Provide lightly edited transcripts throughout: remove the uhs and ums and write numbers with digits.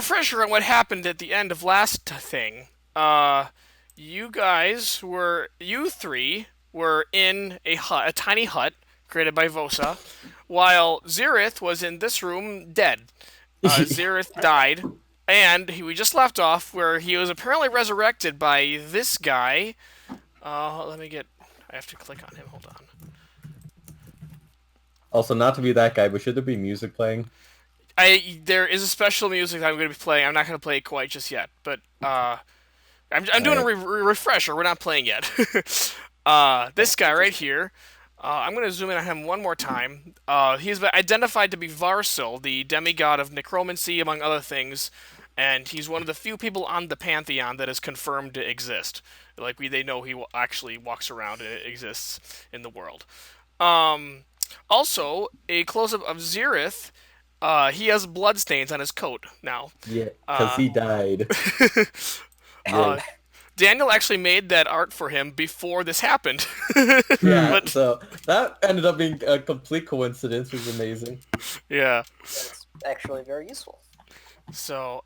refresher on what happened at the end of last thing. You three were in a tiny hut created by Vosa, while Xerith was in this room dead. Xerith died, and we just left off where he was apparently resurrected by this guy. Let me get. I have to click on him. Hold on. Also, not to be that guy, but should there be music playing? There is a special music that I'm going to be playing. I'm not going to play it quite just yet, but I'm doing a refresher. We're not playing yet. This guy right here. I'm going to zoom in on him one more time. He's been identified to be Varsil, the demigod of necromancy, among other things, and he's one of the few people on the pantheon that is confirmed to exist. Like they know he actually walks around and exists in the world. Also, a close-up of Xerith. He has bloodstains on his coat now. Yeah, because he died. Daniel actually made that art for him before this happened. Yeah, so that ended up being a complete coincidence. It was amazing. Yeah. That's actually very useful. So,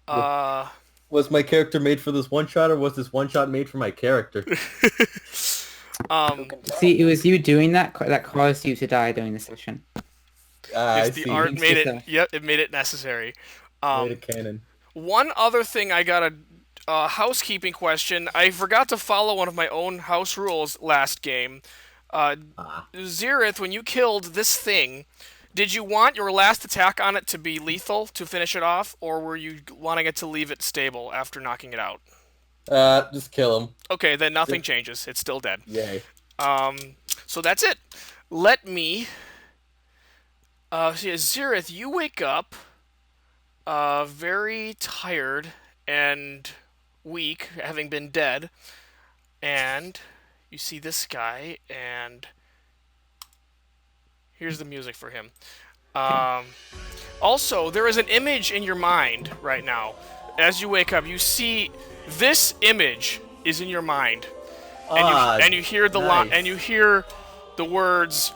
Was my character made for this one-shot, or was this one-shot made for my character? See, it was you doing that caused you to die during the session. If the art made it, yep, it made it necessary. Made it canon. One other thing, I got a housekeeping question. I forgot to follow one of my own house rules last game. Xerith, when you killed this thing, did you want your last attack on it to be lethal to finish it off, or were you wanting it to leave it stable after knocking it out? Just kill him. Okay, then nothing changes. It's still dead. Yay. So that's it. Let me... Xerith, you wake up very tired and weak, having been dead, and you see this guy, and here's the music for him. Also, there is an image in your mind right now. As you wake up, you see this image is in your mind, and you hear the and you hear the words,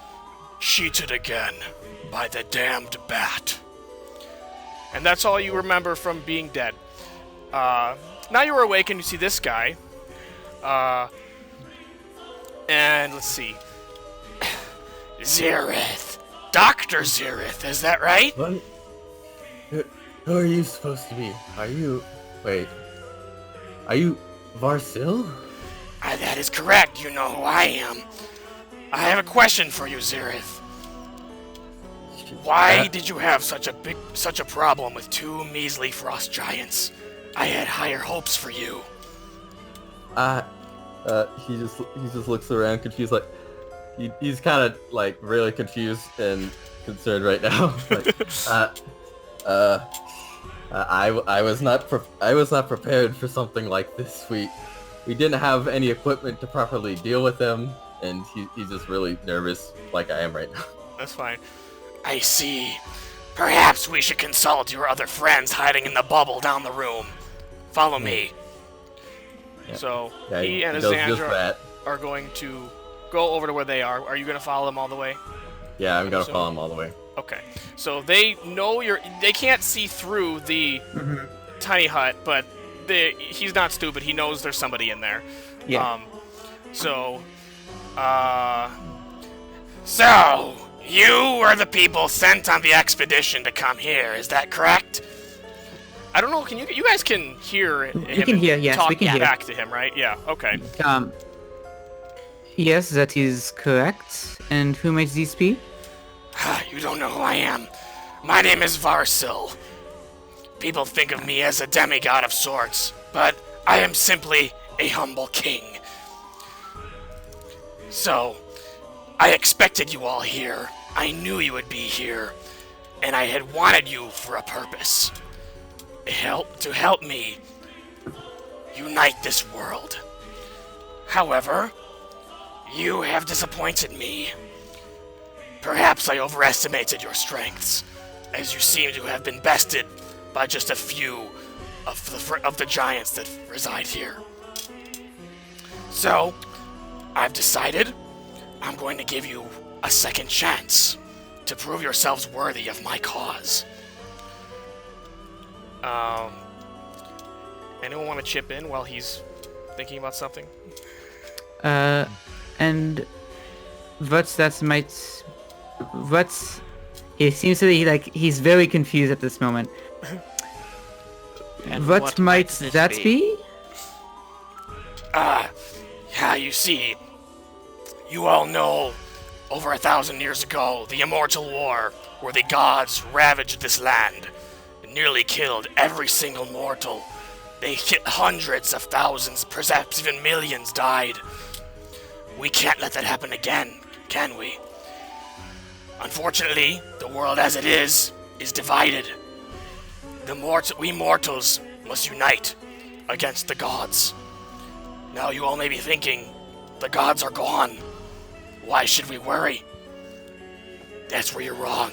"Cheated again by the damned bat." And that's all you remember from being dead. Now you're awake and you see this guy. And let's see. Xerith. Dr. Xerith, is that right? What? Who are you supposed to be? Are you... Wait. Are you Varsil? That is correct. You know who I am. I have a question for you, Xerith. Why did you have such a problem with two measly frost giants? I had higher hopes for you. He just looks around confused, like he's kind of like really confused and concerned right now. I was not prepared for something like this. We didn't have any equipment to properly deal with him, and he's just really nervous, like I am right now. That's fine. I see. Perhaps we should consult your other friends hiding in the bubble down the room. Follow me. Yeah. So, he and Xandra are going to go over to where they are. Are you going to follow them all the way? Yeah, I'm going to follow them all the way. Okay. So, they know they can't see through the tiny hut, but he's not stupid. He knows there's somebody in there. Yeah. So, you were the people sent on the expedition to come here, is that correct? I don't know, you guys can hear him? You can hear, yes, we can hear. Back to him, right? Yeah, okay. Yes, that is correct. And who might this be? You don't know who I am. My name is Varsil. People think of me as a demigod of sorts, but I am simply a humble king. So, I expected you all here. I knew you would be here, and I had wanted you for a purpose. To help me unite this world. However, you have disappointed me. Perhaps I overestimated your strengths, as you seem to have been bested by just a few of the giants that reside here. So, I've decided I'm going to give you a second chance to prove yourselves worthy of my cause. Anyone want to chip in while he's thinking about something? And he seems to be like he's very confused at this moment. And What might this that be? Yeah, you see, you all know, over 1,000 years ago, the Immortal War, where the gods ravaged this land and nearly killed every single mortal. They hit hundreds of thousands, perhaps even millions died. We can't let that happen again, can we? Unfortunately, the world as it is divided. We mortals must unite against the gods. Now you all may be thinking, the gods are gone. Why should we worry? That's where you're wrong.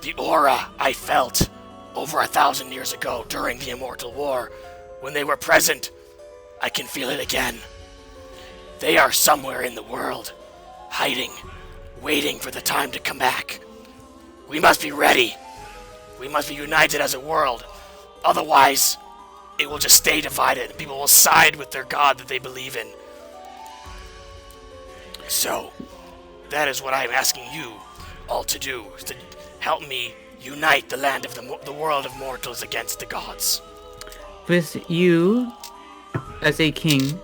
The aura I felt over 1,000 years ago during the Immortal War, when they were present, I can feel it again. They are somewhere in the world, hiding, waiting for the time to come back. We must be ready. We must be united as a world. Otherwise, it will just stay divided, and people will side with their god that they believe in. So, that is what I'm asking you all to do, is to help me unite the land of the world of mortals against the gods. With you, as a king,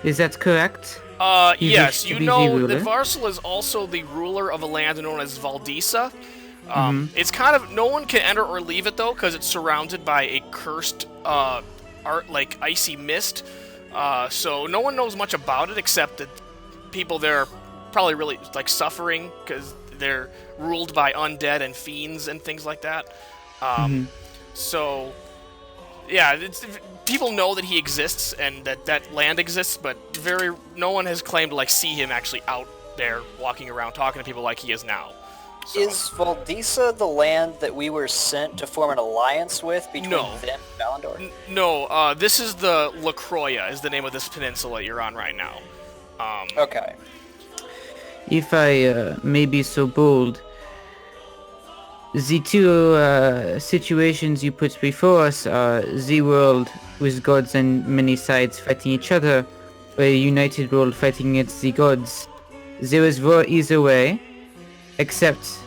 is that correct? Yes, wish to you be know the that ruler? Varsal is also the ruler of a land known as Valdisa. It's kind of, no one can enter or leave it though, because it's surrounded by a cursed, icy mist. So no one knows much about it except that people there are probably really, suffering because they're ruled by undead and fiends and things like that. So, yeah, people know that he exists and that land exists, but no one has claimed to see him actually out there walking around talking to people like he is now. So. Is Valdisa the land that we were sent to form an alliance with between them and Valandor? No, this is the La Croix, is the name of this peninsula you're on right now. Okay. If I may be so bold, the two situations you put before us are the world with gods and many sides fighting each other, or a united world fighting against the gods. There is war either way, except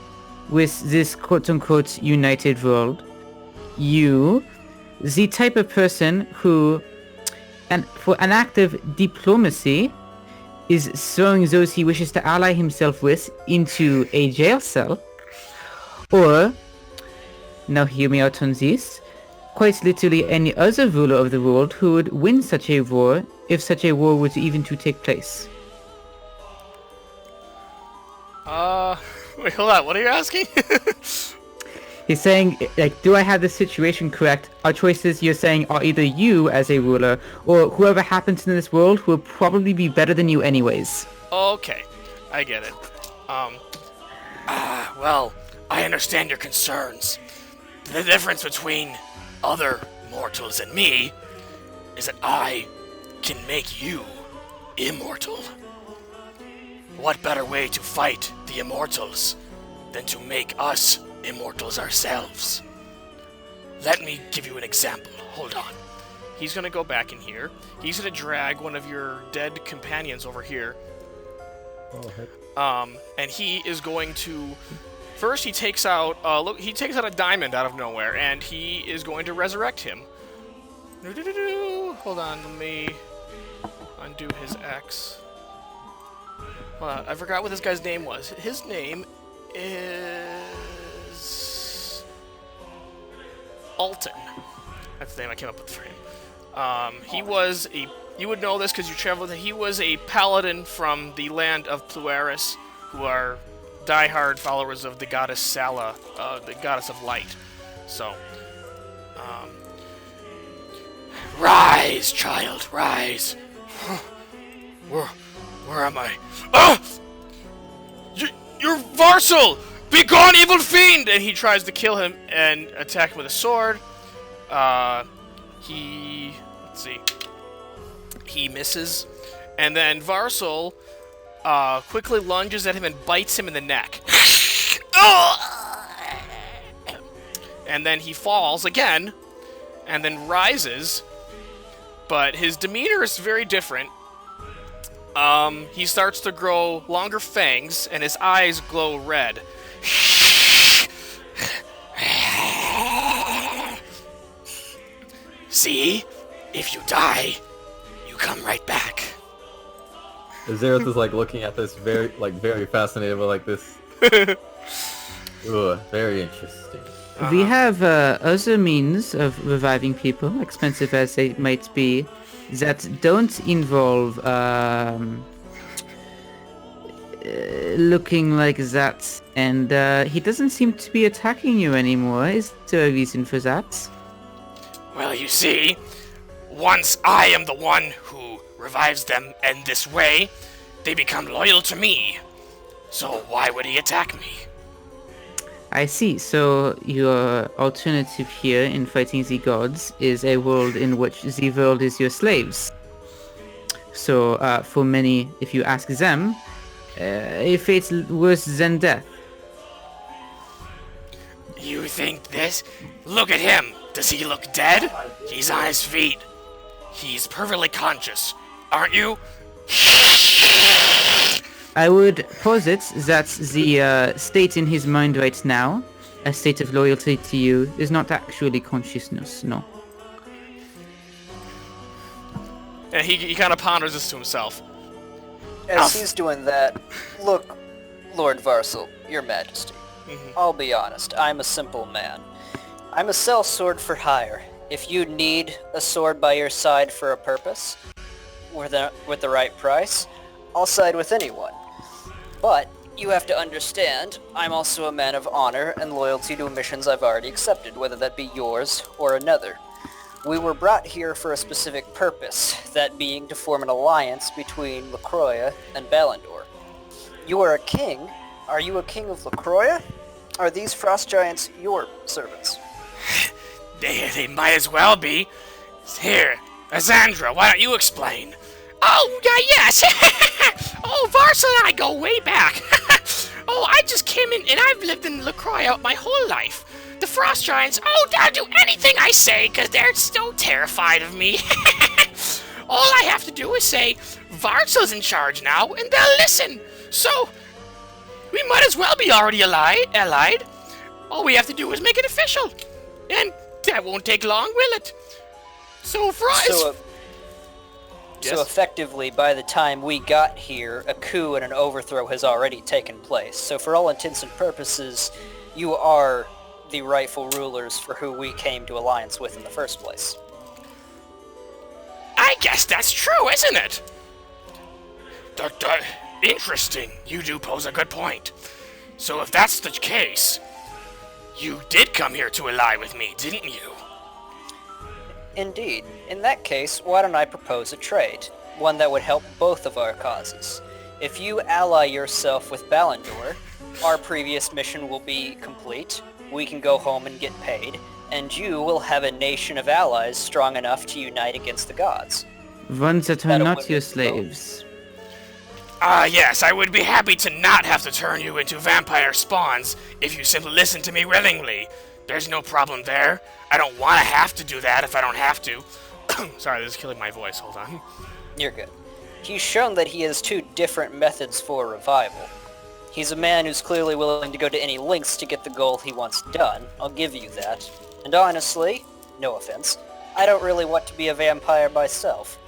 with this quote-unquote united world, you, the type of person who, and for an act of diplomacy, is throwing those he wishes to ally himself with into a jail cell, or, now hear me out on this, quite literally any other ruler of the world who would win such a war if such a war were to even to take place. Wait, hold on, what are you asking? He's saying, do I have the situation correct? Our choices, you're saying, are either you as a ruler, or whoever happens in this world who will probably be better than you anyways. Okay, I get it. Well, I understand your concerns. The difference between other mortals and me is that I can make you immortal. What better way to fight the immortals than to make us immortals ourselves? Let me give you an example. Hold on. He's gonna go back in here. He's gonna drag one of your dead companions over here. Oh, heck. And he is going to... First, he takes out a diamond out of nowhere, and he is going to resurrect him. Hold on, let me undo his X. Hold on, I forgot what this guy's name was. His name is... Alton. That's the name I came up with for him. He was a... You would know this because you traveled with him. He was a paladin from the land of Pluaris, who are diehard followers of the goddess Sala, the goddess of light. So, rise, child, rise. Where am I? Ah! You're Varsal! Begone, evil fiend! And he tries to kill him and attack him with a sword. Let's see. He misses. And then Varsal quickly lunges at him and bites him in the neck. and then he falls again, and then rises, but his demeanor is very different. He starts to grow longer fangs, and his eyes glow red. See? If you die, you come right back. Xerith is like looking at this very fascinated by like this. Ooh, very interesting. We have other means of reviving people, expensive as they might be, that don't involve looking like that. And he doesn't seem to be attacking you anymore. Is there a reason for that? Well, you see, once I am the one who revives them in this way, they become loyal to me. So why would he attack me? I see. So your alternative here in fighting the gods is a world in which the world is your slaves. So for many, if you ask them, a fate worse than death. You think this? Look at him! Does he look dead? He's on his feet. He's perfectly conscious, aren't you? I would posit that the state in his mind right now, a state of loyalty to you, is not actually consciousness, no. And he kind of ponders this to himself. As he's doing that, look, Lord Varsal, your majesty, I'll be honest, I'm a simple man. I'm a sellsword for hire. If you need a sword by your side for a purpose, with the right price, I'll side with anyone. But you have to understand, I'm also a man of honor and loyalty to missions I've already accepted, whether that be yours or another. We were brought here for a specific purpose, that being to form an alliance between Lacroix and Ballandor. You are a king. Are you a king of Lacroix? Are these frost giants your servants? They might as well be. Here, Azandra, why don't you explain? Oh, yes! Oh, Varsa and I go way back. Oh, I just came in, and I've lived in LaCroix out my whole life. The Frost Giants, they'll do anything I say, because they're so terrified of me. All I have to do is say, Varsa's in charge now, and they'll listen. So, we might as well be already allied. All we have to do is make it official. And that won't take long, will it? So, for us... So effectively, by the time we got here, a coup and an overthrow has already taken place. So for all intents and purposes, you are the rightful rulers for who we came to alliance with in the first place. I guess that's true, isn't it? Interesting. You do pose a good point. So if that's the case, you did come here to ally with me, didn't you? Indeed. In that case, why don't I propose a trade? One that would help both of our causes. If you ally yourself with Ballandor, our previous mission will be complete, we can go home and get paid, and you will have a nation of allies strong enough to unite against the gods. Ones that are not your slaves. Yes, I would be happy to not have to turn you into vampire spawns if you simply listen to me willingly. There's no problem there. I don't want to have to do that if I don't have to. Sorry, this is killing my voice. Hold on. You're good. He's shown that he has two different methods for revival. He's a man who's clearly willing to go to any lengths to get the goal he wants done. I'll give you that. And honestly, no offense, I don't really want to be a vampire myself.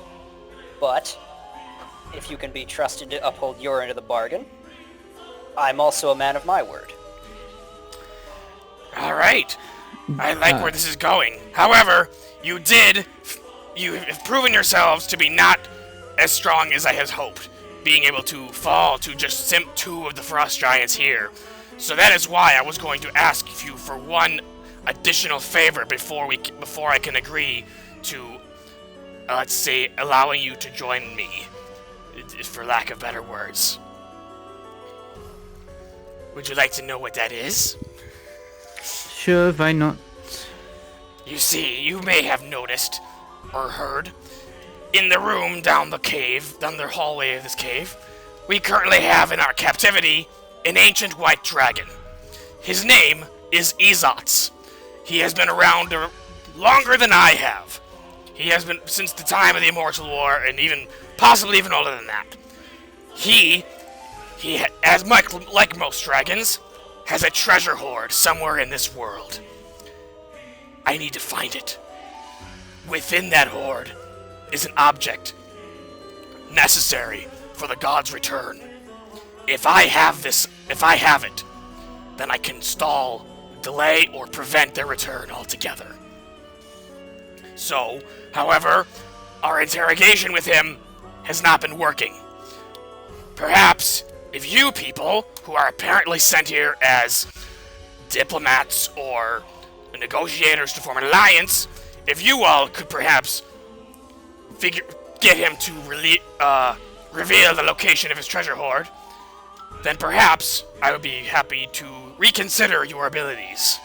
But, if you can be trusted to uphold your end of the bargain, I'm also a man of my word. Alright. I like where this is going. However, you have proven yourselves to be not as strong as I had hoped, being able to fall to just simp 2 of the Frost Giants here. So that is why I was going to ask you for one additional favor before I can agree to, let's say, allowing you to join me, for lack of better words. Would you like to know what that is? Sure, why not? You see, you may have noticed, or heard, in the room down the hallway of this cave, we currently have in our captivity an ancient white dragon. His name is Izotz. He has been around longer than I have. He has been since the time of the Immortal War, and possibly even older than that. He, like most dragons, has a treasure hoard somewhere in this world. I need to find it. Within that hoard is an object necessary for the gods' return. If I have it, then I can stall, delay, or prevent their return altogether. So, however, our interrogation with him has not been working. Perhaps, if you people, who are apparently sent here as diplomats or negotiators to form an alliance, if you all could perhaps get him to reveal the location of his treasure hoard, then perhaps I would be happy to reconsider your abilities.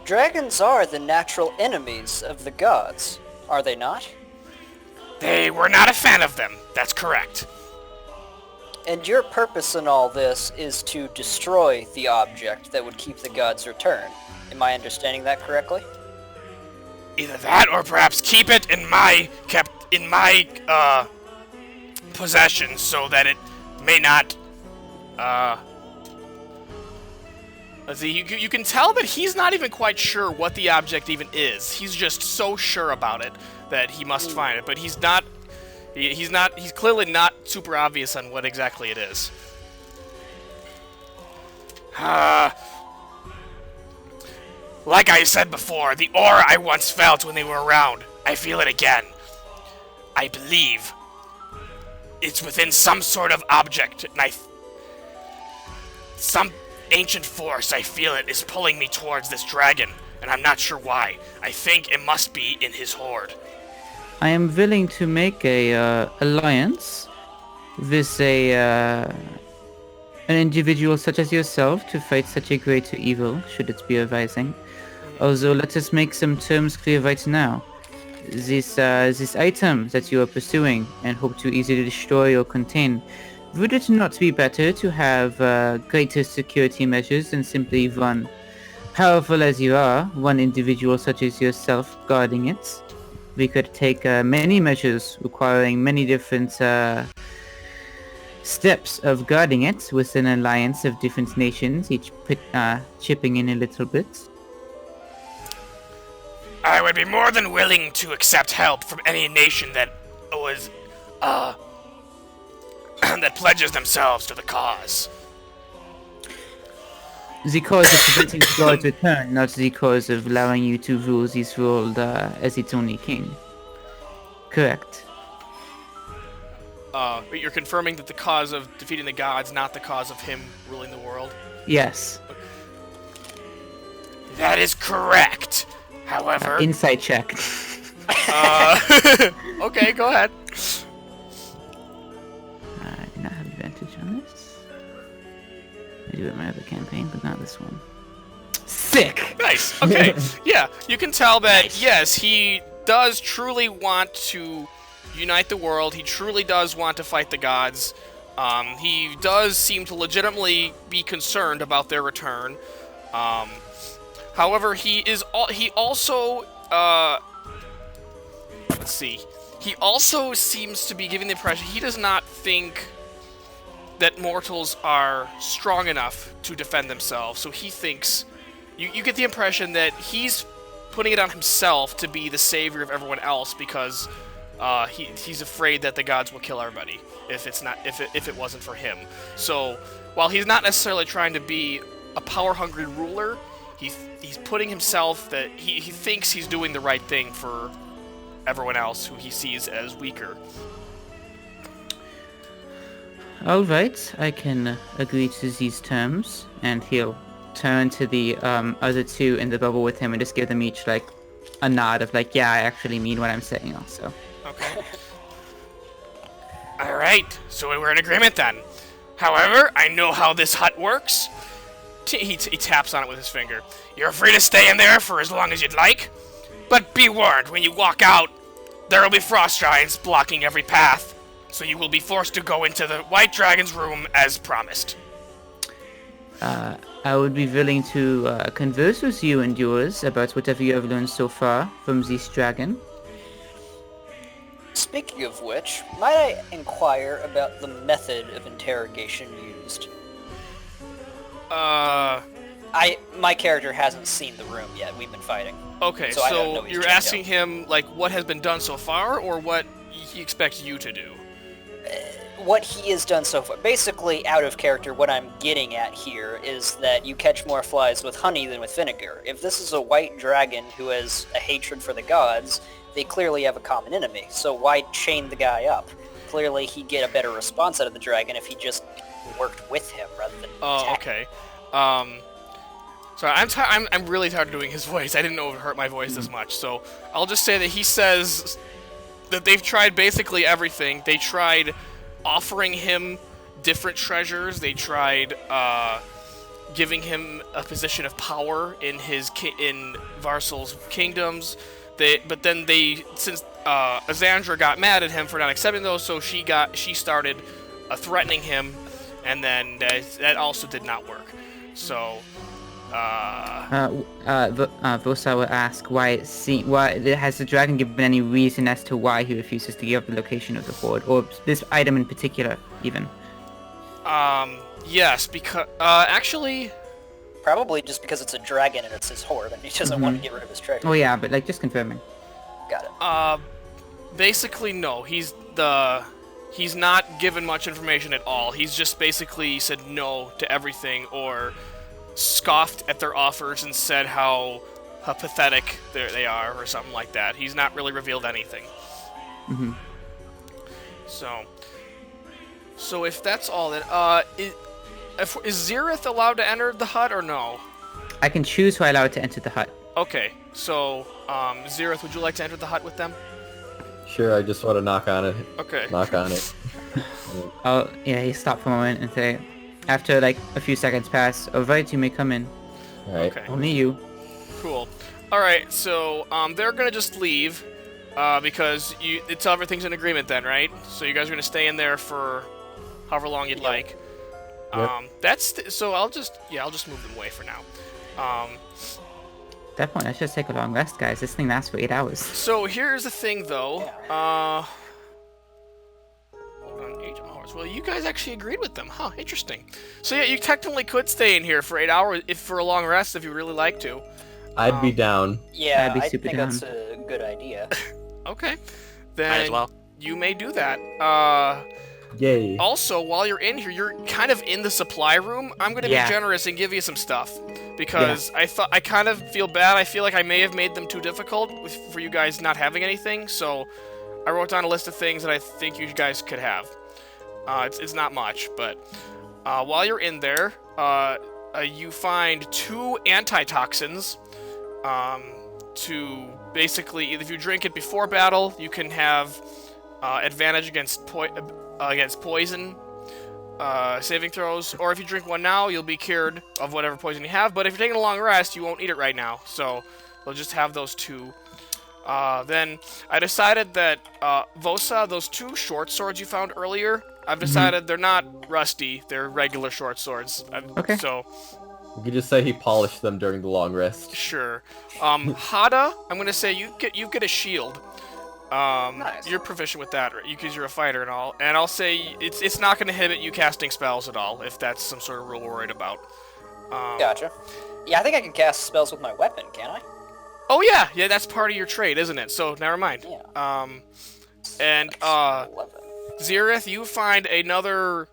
Dragons are the natural enemies of the gods, are they not? They were not a fan of them, that's correct. And your purpose in all this is to destroy the object that would keep the gods' return. Am I understanding that correctly? Either that, or perhaps keep it in my possession, so that it may not. Let's see. You can tell that he's not even quite sure what the object even is. He's just so sure about it that he must find it, but he's not. He's clearly not super obvious on what exactly it is. Like I said before, the aura I once felt when they were around, I feel it again. I believe it's within some sort of object, and some ancient force, I feel it, is pulling me towards this dragon, and I'm not sure why. I think it must be in his hoard. I am willing to make a alliance with an individual such as yourself to fight such a greater evil, should it be arising. Although, let us make some terms clear right now. This item that you are pursuing and hope to easily destroy or contain, would it not be better to have greater security measures than simply one, powerful as you are, one individual such as yourself guarding it? We could take many measures requiring many different steps of guarding it with an alliance of different nations, each chipping in a little bit. I would be more than willing to accept help from any nation that was, that pledges themselves to the cause. The cause of preventing the god's return, not the cause of allowing you to rule this world as its only king. Correct. But you're confirming that the cause of defeating the gods, not the cause of him ruling the world? Yes. That is correct. However... Insight check. Okay, go ahead. I do not have advantage on this. I do it in my other campaign, but not this one. Sick! Nice, okay. Yeah, you can tell that, yes, he does truly want to unite the world. He truly does want to fight the gods. He does seem to legitimately be concerned about their return. However, he also let's see. He also seems to be giving the impression he does not think that mortals are strong enough to defend themselves. So he thinks, you get the impression that he's putting it on himself to be the savior of everyone else because he's afraid that the gods will kill everybody if it wasn't for him. So while he's not necessarily trying to be a power-hungry ruler, he's putting himself that he thinks he's doing the right thing for everyone else who he sees as weaker. Alright, I can agree to these terms, and he'll turn to the other two in the bubble with him and just give them each like a nod of like, yeah, I actually mean what I'm saying also. Okay. Alright, so we're in agreement then. However, I know how this hut works. He taps on it with his finger. You're free to stay in there for as long as you'd like, but be warned, when you walk out, there will be frost giants blocking every path, so you will be forced to go into the White Dragon's room as promised. I would be willing to converse with you and yours about whatever you have learned so far from this dragon. Speaking of which, might I inquire about the method of interrogation used? My character hasn't seen the room yet. We've been fighting. Okay, So I don't know so he's you're checked asking him, like, what has been done so far, or what he expects you to do? What he has done so far. Basically, out of character, what I'm getting at here is that you catch more flies with honey than with vinegar. If this is a white dragon who has a hatred for the gods, they clearly have a common enemy. So why chain the guy up? Clearly, he'd get a better response out of the dragon if he just worked with him rather than attack him. Okay. Sorry, I'm really tired of doing his voice. I didn't know it would hurt my voice this much, so I'll just say that he says that they've tried basically everything. They tried offering him different treasures. They tried giving him a position of power in in Varsel's kingdoms. But then since Azandra got mad at him for not accepting those, so she started threatening him, and then that also did not work. So. Vosa will ask why has the dragon given any reason as to why he refuses to give the location of the hoard, or this item in particular, even? Yes, because actually, Probably just because it's a dragon and it's his hoard, and he doesn't want to get rid of his treasure. Oh yeah, but like just confirming. Got it. basically no. He's not given much information at all. He's just basically said no to everything, or scoffed at their offers and said how pathetic they are, or something like that. He's not really revealed anything. Mm-hmm. So if that's all, then is Xerith allowed to enter the hut or no? I can choose who I allow to enter the hut. Okay, so Xerith, would you like to enter the hut with them? Sure, I just want to knock on it. Okay. Knock on it. Oh yeah, he stopped for a moment and say, after like a few seconds pass, "All right, you may come in." Alright. Okay. Only you. Cool. All right, so they're gonna just leave because everything's in agreement then, right? So you guys are gonna stay in there for however long you'd like. Yep. So I'll just move them away for now. At that point, let's just take a long rest, guys. This thing lasts for 8 hours. So here's the thing, though. Yeah. Hold on, 8 hours. Well, you guys actually agreed with them, huh? Interesting. So yeah, you technically could stay in here for 8 hours for a long rest if you really like to. I'd be down. Yeah, I'd be I super think down. that's a good idea. Okay. Then Might as well. you may do that. Yay. Also, while you're in here, you're kind of in the supply room. I'm going to be generous and give you some stuff. Because I kind of feel bad. I feel like I may have made them too difficult for you guys not having anything. So I wrote down a list of things that I think you guys could have. It's not much, but while you're in there, you find 2 antitoxins. To basically, if you drink it before battle, you can have advantage against poison saving throws, or if you drink one now, you'll be cured of whatever poison you have. But if you're taking a long rest, you won't need it right now, so we'll just have those 2. Then I decided that Vosa, those 2 short swords you found earlier, I've decided they're not rusty; they're regular short swords. Okay. So. You could just say he polished them during the long rest. Sure. Hada, I'm gonna say you get a shield. Nice. You're proficient with that, right? Because you're a fighter and all. And I'll say it's not gonna inhibit you casting spells at all, if that's some sort of rule we're worried about. Gotcha. Yeah, I think I can cast spells with my weapon, can I? Oh yeah, that's part of your trade, isn't it? So never mind. Yeah. And 11. Xerith, you find another.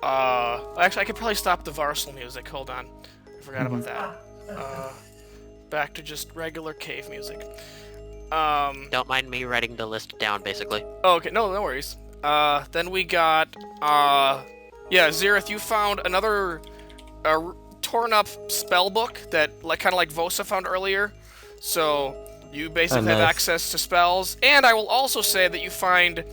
Actually, I could probably stop the Varsal music. Hold on, I forgot about that. Back to just regular cave music. Don't mind me writing the list down, basically. Okay, no worries. Then we got, Xerith, you found another torn up spell book that, kind of like Vosa found earlier. So you basically have nice. access to spells. And I will also say that you find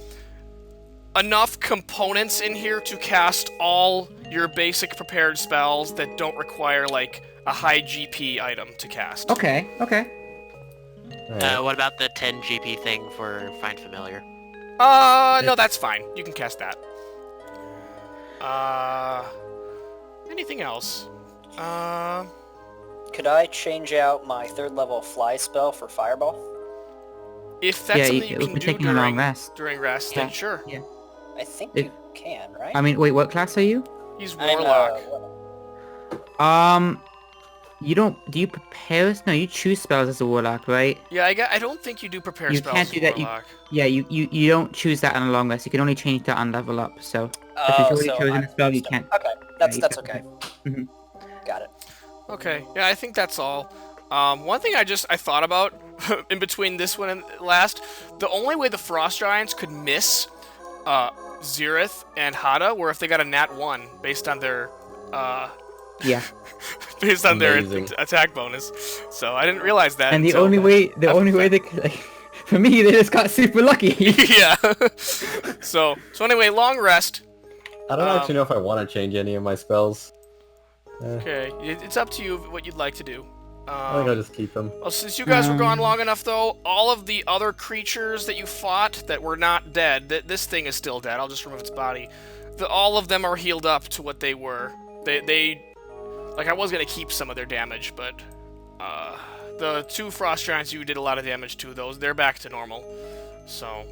enough components in here to cast all your basic prepared spells that don't require, a high GP item to cast. Okay. Alright. What about the 10 GP thing for Find Familiar? No, that's fine. You can cast that. Anything else? Could I change out my 3rd level fly spell for fireball? If that's Yeah, something you we'll can be do taking a long during rest. rest, then sure. Yeah. I think If- you can, right? I mean, wait, what class are you? He's I'm, warlock. You don't... Do you prepare... No, you choose spells as a warlock, right? Yeah, I don't think you do prepare You spells can't as do that, warlock. Yeah, you don't choose that on a long rest. You can only change that on level up, so... if Oh, you've already so chosen I'm a spell, you stuck. can't... Okay, that's you that's can't- okay. Mhm. Got it. Okay, yeah, I think that's all. One thing I thought about in between this one and last, the only way the Frost Giants could miss Xerith and Hada were if they got a nat 1 based on their Yeah. based on Amazing. their attack bonus. So I didn't realize that. And the until- only way they could... Like, for me, they just got super lucky. yeah. so anyway, long rest. I don't actually know if I want to change any of my spells. Okay, it's up to you what you'd like to do. I think I'll just keep them. Well, since you guys were gone long enough, though, all of the other creatures that you fought that were not dead, this thing is still dead. I'll just remove its body. All of them are healed up to what they were. Like, I was gonna keep some of their damage, but the 2 Frost Giants you did a lot of damage to, they're back to normal. So,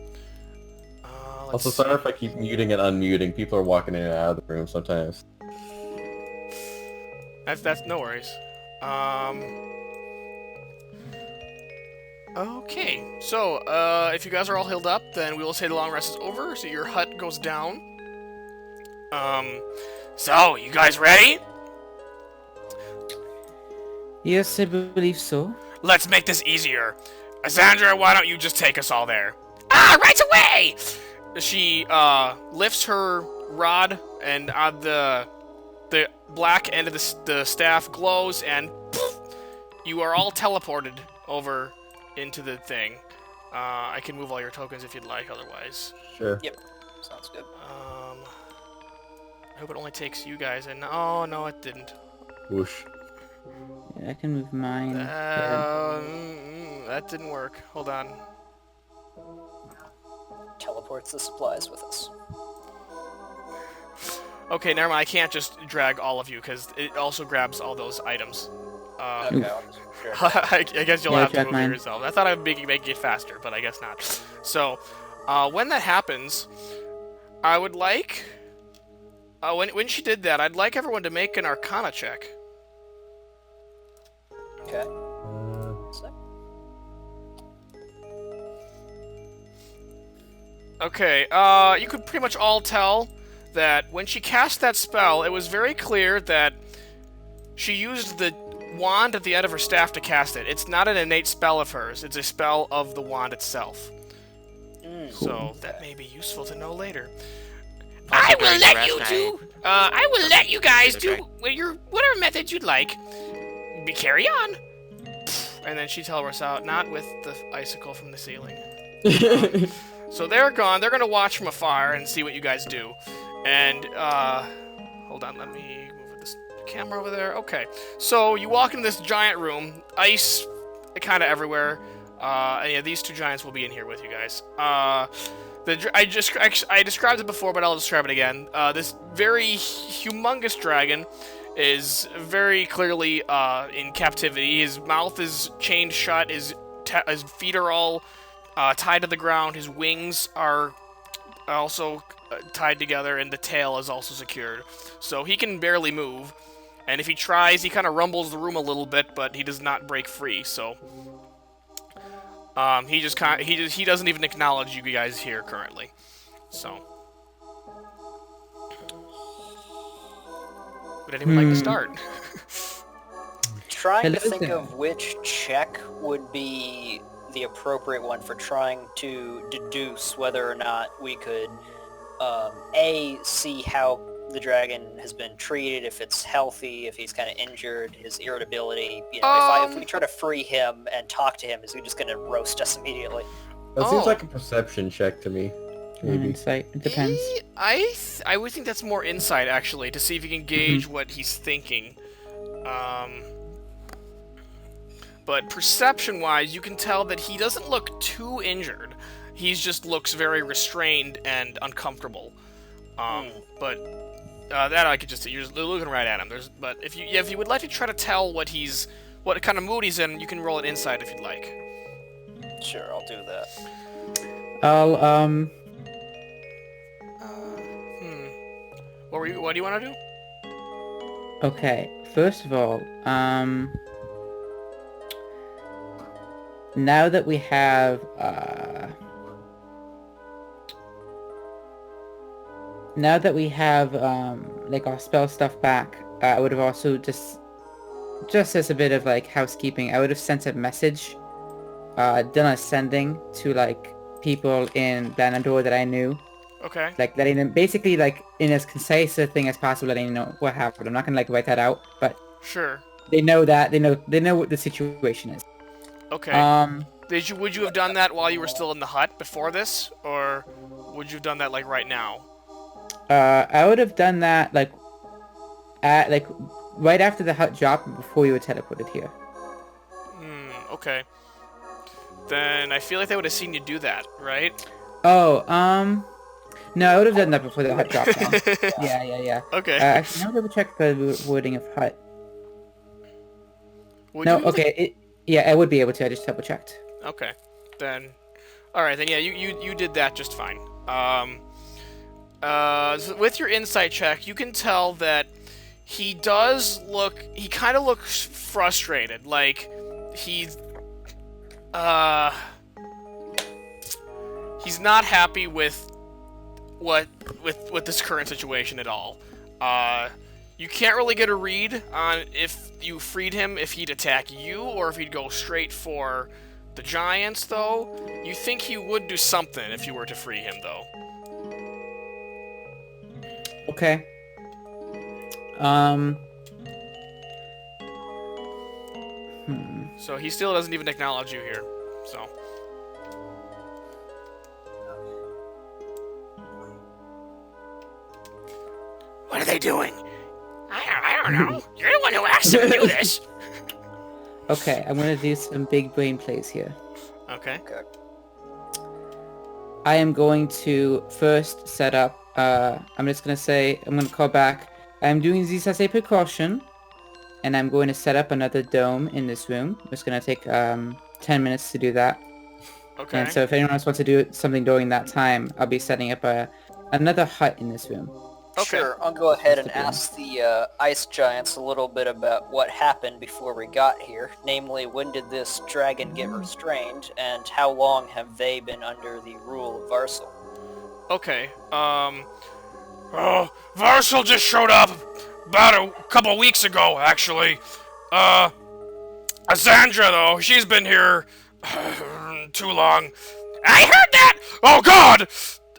Also, sorry if I keep muting and unmuting. People are walking in and out of the room sometimes. That's no worries. Okay, so if you guys are all healed up, then we will say the long rest is over. So your hut goes down. So you guys ready? Yes, I believe so. Let's make this easier. Sandra, why don't you just take us all there? Right away! She lifts her rod, and the black end of the staff glows, and poof, you are all teleported over into the thing. I can move all your tokens if you'd like, otherwise. Sure. Yep. Sounds good. I hope it only takes you guys, and oh no, it didn't. Whoosh. Yeah, I can move mine. That didn't work. Hold on. Teleports the supplies with us. Okay, never mind. I can't just drag all of you because it also grabs all those items. Okay, sure. I guess you'll Yeah, have to drag move mine. it yourself. I thought I'd make it faster, but I guess not. So, when that happens, I would like... when she did that, I'd like everyone to make an Arcana check. Okay. Okay, you could pretty much all tell that when she cast that spell, it was very clear that she used the wand at the end of her staff to cast it. It's not an innate spell of hers, it's a spell of the wand itself. So, that may be useful to know later. I will let you do... I will let you guys do whatever methods you'd like. Carry on. And then she teleports out, not with the icicle from the ceiling. So they're gone. They're gonna watch from afar and see what you guys do. And hold on, let me move this camera over there. Okay. So you walk into this giant room, ice kind of everywhere. And yeah, these 2 giants will be in here with you guys. I described it before, but I'll describe it again. This very humongous dragon is very clearly in captivity. His mouth is chained shut. His feet are all tied to the ground. His wings are also tied together, and the tail is also secured. So he can barely move. And if he tries, he kind of rumbles the room a little bit, but he does not break free. So he doesn't even acknowledge you guys here currently. So would anyone like to start? Trying to Hello think there. of which check would be the appropriate one for trying to deduce whether or not we could, A, see how the dragon has been treated, if it's healthy, if he's kind of injured, his irritability. You know, if we try to free him and talk to him, is he just going to roast us immediately? That seems like a perception check to me. Maybe. Insight. It depends. I would think that's more insight, actually, to see if you can gauge what he's thinking. But perception-wise, you can tell that he doesn't look too injured. He just looks very restrained and uncomfortable. But That I could just see. You're just looking right at him. But if you would like to try to tell what kind of mood he's in, you can roll an insight if you'd like. Sure, I'll do that. I'll What do you want to do? Okay, first of all, now that we have, like, our spell stuff back, I would have also just as a bit of, like, housekeeping, I would have sent a message, done a sending to, like, people in Blanador that I knew. Okay. Like, letting them, basically, like, in as concise a thing as possible, letting them know what happened. I'm not gonna, like, write that out, but... Sure. They know that, they know what the situation is. Okay. Would you have done that while you were still in the hut before this? Or would you have done that, like, right now? I would have done that, like, right after the hut dropped, before you were teleported here. Okay. Then I feel like they would have seen you do that, right? Oh, no, I would have done that before the hut dropped down. Yeah. Okay. Actually, now double check the wording of hut. I would be able to, I just double checked. Okay. Then, alright, then yeah, you did that just fine. So with your insight check, you can tell that he kind of looks frustrated, like, he's not happy with this current situation at all. You can't really get a read on if you freed him, if he'd attack you, or if he'd go straight for the giants, though. You think he would do something if you were to free him, though. Okay. So he still doesn't even acknowledge you here, so... What are they doing? I don't know. You're the one who asked them to do this. Okay, I'm gonna do some big brain plays here. Okay. I am going to first set up, I'm gonna call back. I'm doing this as a precaution, and I'm going to set up another dome in this room. It's gonna take 10 minutes to do that. Okay. And so if anyone else wants to do something during that time, I'll be setting up another hut in this room. Okay. Sure, I'll go ahead and ask the ice giants a little bit about what happened before we got here. Namely, when did this dragon get restrained, and how long have they been under the rule of Varsal? Okay, Varsal just showed up about a couple weeks ago, actually. Azandra, though, she's been here too long. I heard that! Oh, God!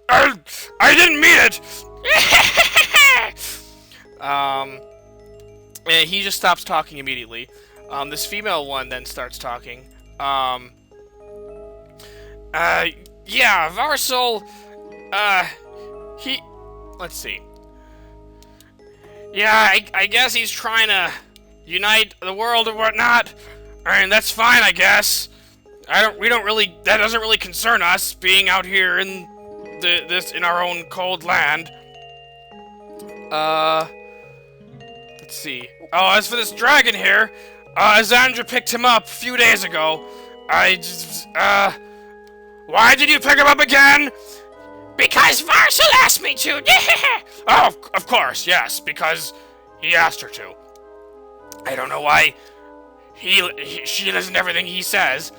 I didn't mean it! And he just stops talking immediately. This female one then starts talking. Yeah, Varsal, let's see. Yeah, I guess he's trying to unite the world or whatnot. I mean, that's fine, I guess. That doesn't really concern us, being out here in in our own cold land. Let's see. Oh, as for this dragon here, Azandra picked him up a few days ago. Why did you pick him up again? Because Varsal asked me to. Oh, of course, yes, because he asked her to. I don't know why she listens to everything he says.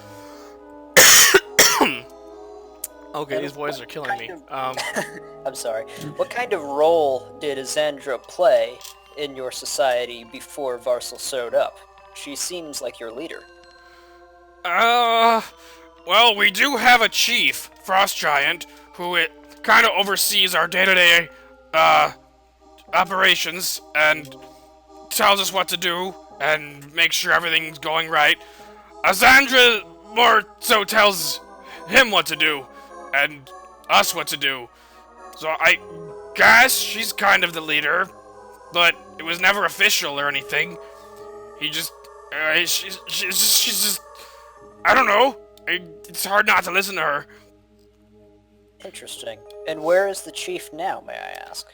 Okay, these boys are killing me. I'm sorry. What kind of role did Azandra play in your society before Varsal showed up? She seems like your leader. Well, we do have a chief, Frost Giant, who kind of oversees our day-to-day, operations, and tells us what to do, and makes sure everything's going right. Azandra more so tells him what to do, and us what to do. So I guess she's kind of the leader, but it was never official or anything. He just, she's just, I don't know. It's hard not to listen to her. Interesting. And where is the chief now, may I ask?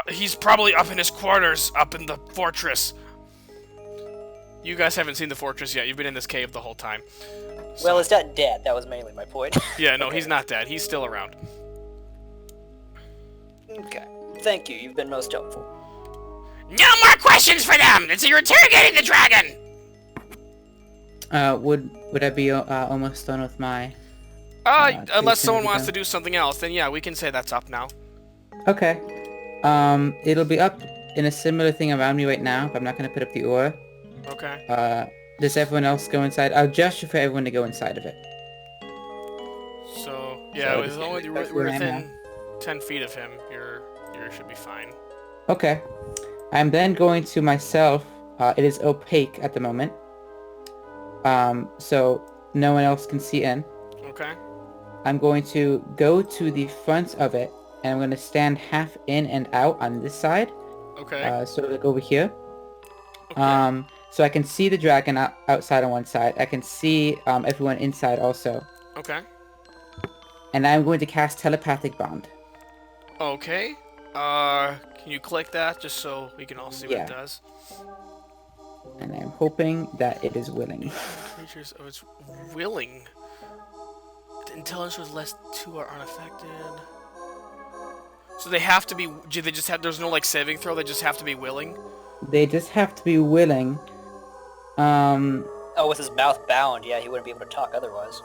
He's probably up in his quarters, up in the fortress. You guys haven't seen the fortress yet. You've been in this cave the whole time. So. Well, he's not dead. That was mainly my point. Yeah, no, Okay. he's not dead. He's still around. Okay. Thank you. You've been most helpful. No more questions for them! You're interrogating the dragon! Would I be almost done with my... Unless someone treatment wants to again? do something else, then yeah, we can say that's up now. Okay. It'll be up in a similar thing around me right now, but I'm not gonna put up the aura. Okay. Does everyone else go inside? I'll gesture for everyone to go inside of it. So, yeah, So as just- long as that's we're where I'm within 10 feet of him, you should be fine. Okay. I'm then going to myself. It is opaque at the moment. So no one else can see in. Okay. I'm going to go to the front of it, and I'm going to stand half in and out on this side. Okay. So like over here. Okay. So I can see the dragon outside on one side. I can see everyone inside also. Okay. And I'm going to cast telepathic bond. Okay. Can you click that just so we can all see what Yeah. it does? And I'm hoping that it is willing. Creatures, oh, it's willing. The intelligence was less 2 are unaffected. So they have to be. Do they just have? There's no like saving throw. They just have to be willing. They just have to be willing. Oh, with his mouth bound, yeah, he wouldn't be able to talk otherwise.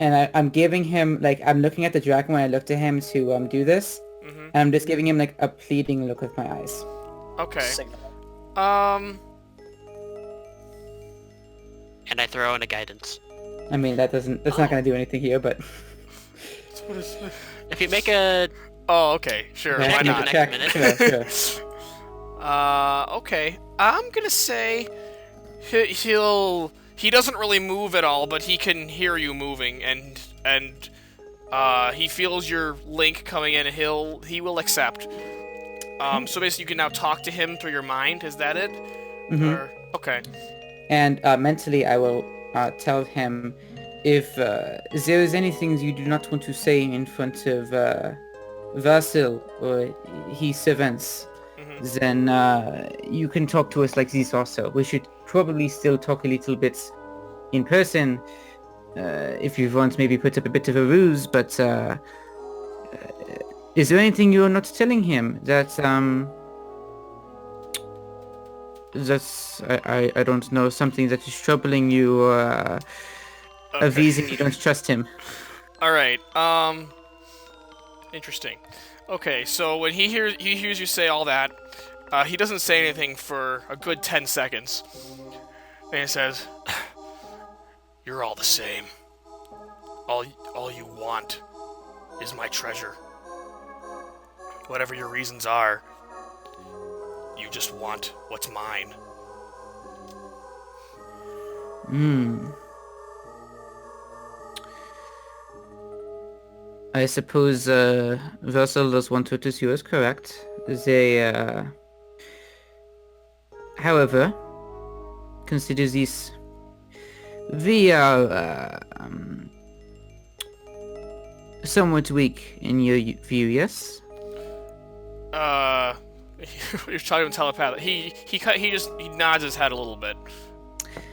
And I'm giving him, like, I'm looking at the dragon when I look to him to do this. Mhm. And I'm just giving him, like, a pleading look with my eyes. Okay. Signal. And I throw in a guidance. I mean, that's not going to do anything here, but... What is this? If you make a... Oh, okay. Sure. Yeah, Why you the not? can next check. minute. Sure. Okay. I'm gonna say he doesn't really move at all, but he can hear you moving, and he feels your link coming in, and he will accept. So basically, you can now talk to him through your mind. Is that it? Mm-hmm. Or, okay. And mentally, I will tell him if there is anything you do not want to say in front of Vasil or his servants, then you can talk to us like this also. We should probably still talk a little bit in person if you want maybe put up a bit of a ruse, but is there anything you're not telling him that's I don't know, something that is troubling you or a reason you don't trust him? Alright, interesting. Okay, so when he hears you say all that, he doesn't say anything for a good 10 seconds. And he says, "You're all the same. All you want is my treasure. Whatever your reasons are, you just want what's mine." I suppose Vassal does want to see us, correct? They, however, consider this. We are somewhat weak in your view, yes? You're talking telepathic. He nods his head a little bit.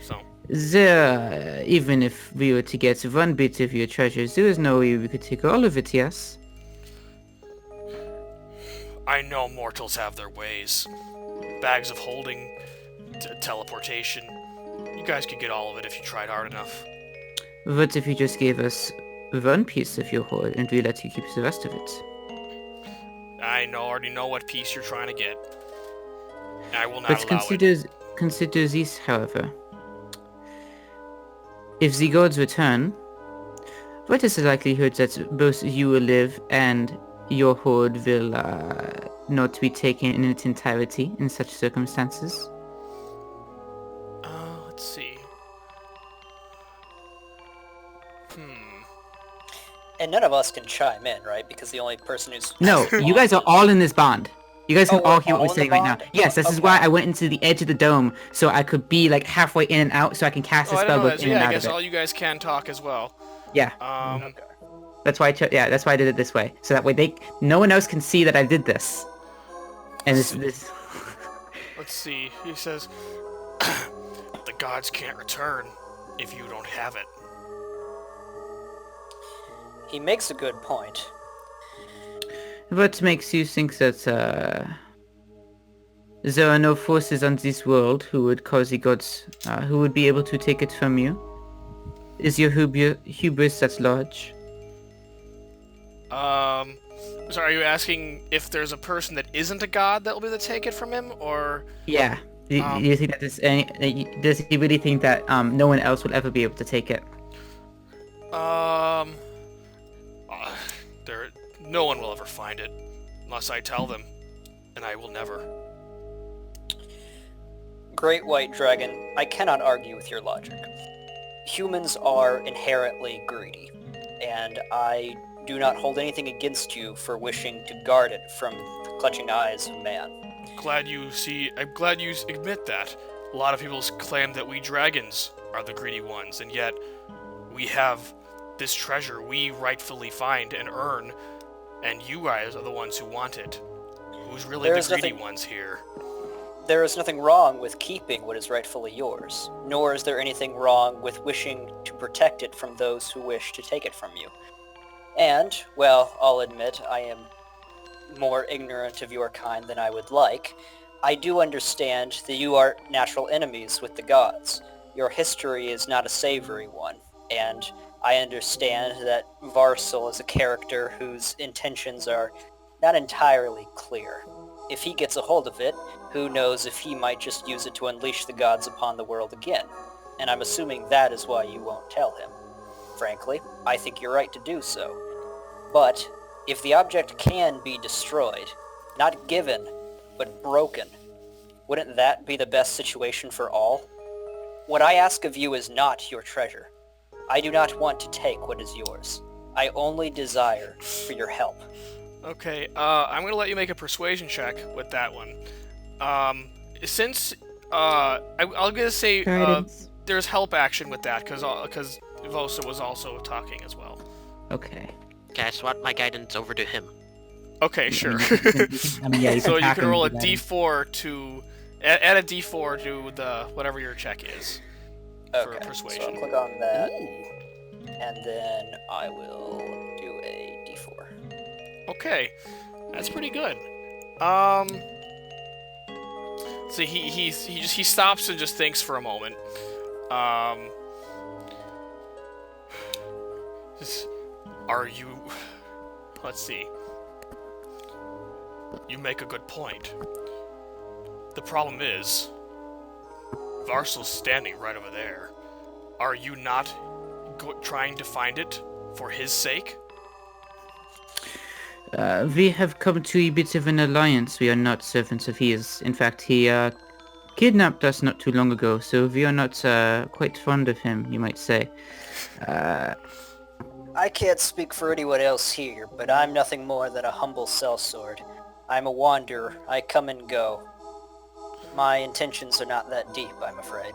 So. There, even if we were to get one bit of your treasures, there is no way we could take all of it, yes? I know mortals have their ways. Bags of holding, teleportation. You guys could get all of it if you tried hard enough. What if you just gave us one piece of your hoard and we let you keep the rest of it? I already know what piece you're trying to get. I will not But allow it. consider this, however. If the gods return, what is the likelihood that both you will live and your hoard will not be taken in its entirety in such circumstances? Let's see. And none of us can chime in, right? Because the only person who's... No, you guys are all in this bond. You guys can Oh, all we're hear what all we're in the saying right now. bond? Yes, this is Okay. why I went into the edge of the dome, so I could be like halfway in and out, so I can cast a Oh, I spell don't know book that. in Yeah, and I out guess of all it. you guys can talk as well. Yeah. Okay. That's why that's why I did it this way. So that way no one else can see that I did this. And this Let's see. He says, the gods can't return if you don't have it. He makes a good point. What makes you think that there are no forces on this world who would cause the gods, who would be able to take it from you? Is your hubris that large? So are you asking if there's a person that isn't a god that will be able to take it from him, or? Yeah. Do you think that does he really think that no one else will ever be able to take it? No one will ever find it, unless I tell them, and I will never. Great White Dragon, I cannot argue with your logic. Humans are inherently greedy, and I do not hold anything against you for wishing to guard it from the clutching eyes of man. I'm glad you admit that. A lot of people claim that we dragons are the greedy ones, and yet we have this treasure we rightfully find and earn, and you guys are the ones who want it. Who's really the greedy ones here? There is nothing wrong with keeping what is rightfully yours, nor is there anything wrong with wishing to protect it from those who wish to take it from you. And, well, I'll admit I am more ignorant of your kind than I would like. I do understand that you are natural enemies with the gods. Your history is not a savory one, and I understand that Varsal is a character whose intentions are not entirely clear. If he gets a hold of it, who knows if he might just use it to unleash the gods upon the world again. And I'm assuming that is why you won't tell him. Frankly, I think you're right to do so. But if the object can be destroyed, not given, but broken, wouldn't that be the best situation for all? What I ask of you is not your treasure. I do not want to take what is yours. I only desire for your help. Okay, I'm gonna let you make a persuasion check with that one. Since I'll gonna say there's help action with that because Vosa was also talking as well. Okay. Can I swap my guidance over to him? Okay, sure. Yeah, So you can roll a D4 to add a D4 to the whatever your check is for persuasion. So I'll click on that, Ooh. and then I will do a D4. Okay, that's pretty good. So he stops and just thinks for a moment. Let's see. You make a good point. The problem is, Varsal's standing right over there. Are you not trying to find it for his sake? We have come to a bit of an alliance. We are not servants of his. In fact, he kidnapped us not too long ago, so we are not quite fond of him, you might say. I can't speak for anyone else here, but I'm nothing more than a humble sellsword. I'm a wanderer. I come and go. My intentions are not that deep, I'm afraid.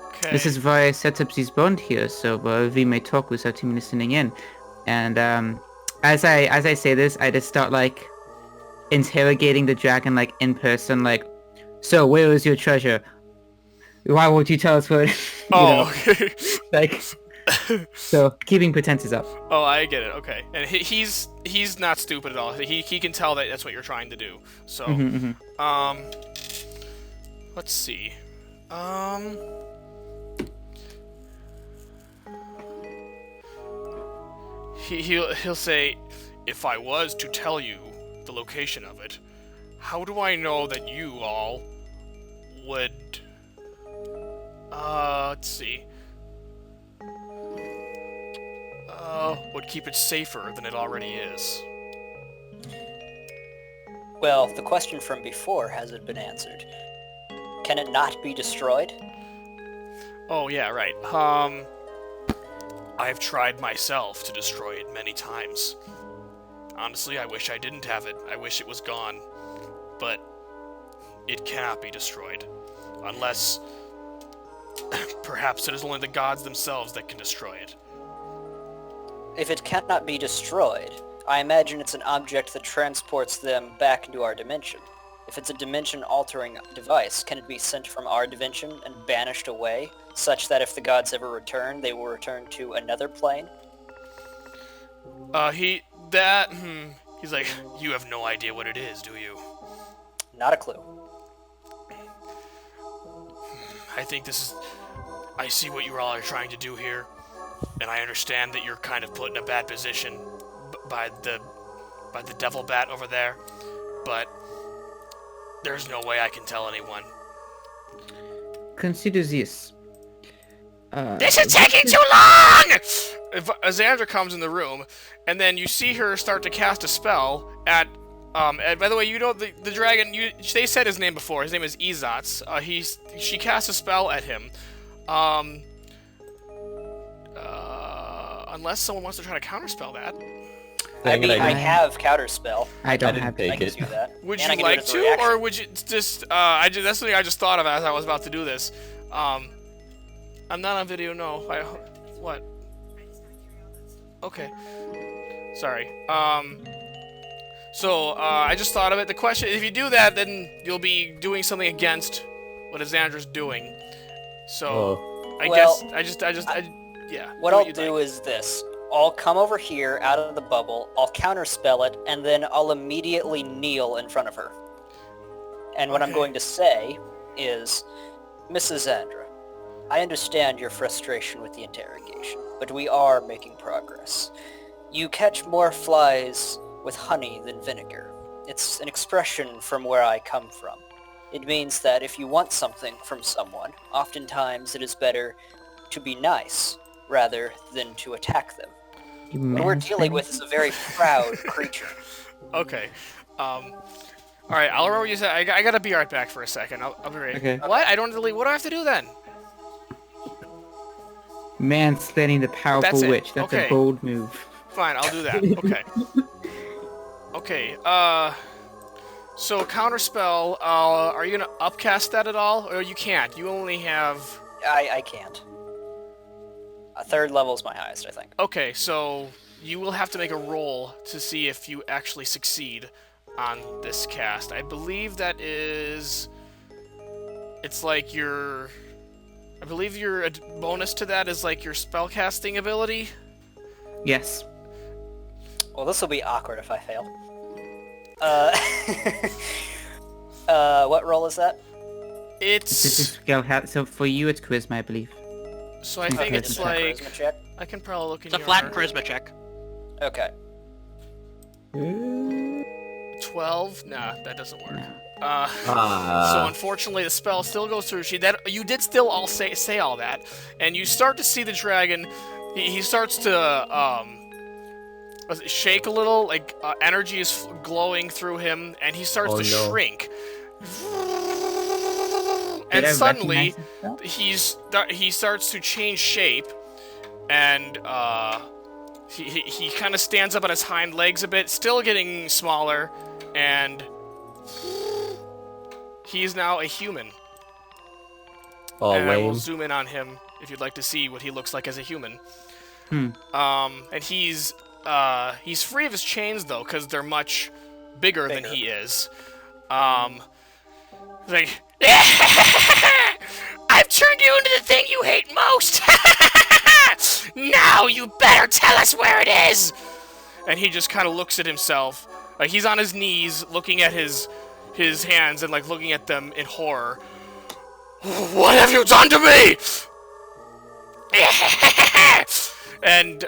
Okay. This is why I set up this bond here, so we may talk without him listening in. And as I say this, I just start like interrogating the dragon like in person, like, so where is your treasure? Why won't you tell us where? Okay. Like, so keeping pretenses up. Oh, I get it. Okay, and he's not stupid at all. He can tell that that's what you're trying to do. So, let's see. He'll say, if I was to tell you the location of it, how do I know that you all would, let's see, would keep it safer than it already is? Well, the question from before hasn't been answered. Can it not be destroyed? Oh, yeah, right. I've tried myself to destroy it many times. Honestly, I wish I didn't have it. I wish it was gone. But it cannot be destroyed. Unless perhaps it is only the gods themselves that can destroy it. if it cannot be destroyed, I imagine it's an object that transports them back into our dimension. If it's a dimension-altering device, can it be sent from our dimension and banished away, such that if the gods ever return, they will return to another plane? He's like, you have no idea what it is, do you? Not a clue. I think I see what you all are trying to do here, and I understand that you're kind of put in a bad position by the devil bat over there, but there's no way I can tell anyone. Consider this. This is taking too long! Xandra comes in the room, and then you see her start to cast a spell at, and by the way, you know the dragon, they said his name before, his name is Izatz. She casts a spell at him. Unless someone wants to try to counterspell that. I have counterspell. I don't have take I can it. do that. Would And I you can do it like as a to, reaction. or would you just, that's something I just thought of as I was about to do this. I'm not on video, no. What? Okay. Sorry. So, I just thought of it. The question, if you do that, then you'll be doing something against what Xandra's doing. So, yeah. What I'll do is this. I'll come over here out of the bubble, I'll counterspell it, and then I'll immediately kneel in front of her. And what I'm going to say is, Mrs. Xandra, I understand your frustration with the interrogation, but we are making progress. You catch more flies with honey than vinegar. It's an expression from where I come from. It means that if you want something from someone, oftentimes it is better to be nice rather than to attack them. What we're dealing with is a very proud creature. Okay. Alright, I'll remember you said. I gotta be right back for a second. I'll be right. Okay. What? I don't really. What do I have to do then? Mansplaining the powerful That's it. witch. That's Okay. a bold move. Fine, I'll do that. Okay. Okay. So counterspell. Are you gonna upcast that at all, or you can't? You only have. I can't. A third level is my highest, I think. Okay, so you will have to make a roll to see if you actually succeed on this cast. I believe that is... It's like your... I believe your bonus to that is like your spellcasting ability? Yes. Well, this will be awkward if I fail. What roll is that? This is It's... so for you it's charisma, I believe. So I think it's a like... charisma check. I can probably look in It's a your... flat charisma check. Okay. 12? Nah, that doesn't work. No. So unfortunately, the spell still goes through. You did still all say all that, and you start to see the dragon. He starts to shake a little, like energy is glowing through him, and he starts to shrink. And suddenly, he starts to change shape, and he kind of stands up on his hind legs a bit, still getting smaller, and he's now a human. Oh, and I will lame. zoom in on him if you'd like to see what he looks like as a human. Hmm. And he's free of his chains though, because they're much bigger than he is. Like, I've turned you into the thing you hate most. Now you better tell us where it is. And he just kind of looks at himself. Like he's on his knees, looking at his hands and like looking at them in horror. What have you done to me? And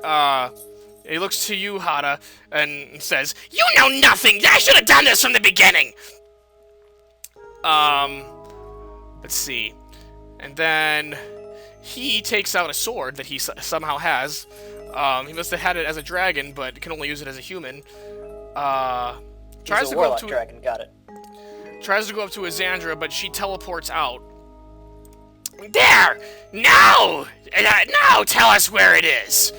he looks to you, Hada, and says, "You know nothing. I should have done this from the beginning." Let's see. And then he takes out a sword that he somehow has. He must have had it as a dragon, but can only use it as a human. Tries to go up to dragon, got it. Tries to go up to Xandra, but she teleports out. There! No! Now tell us where it is!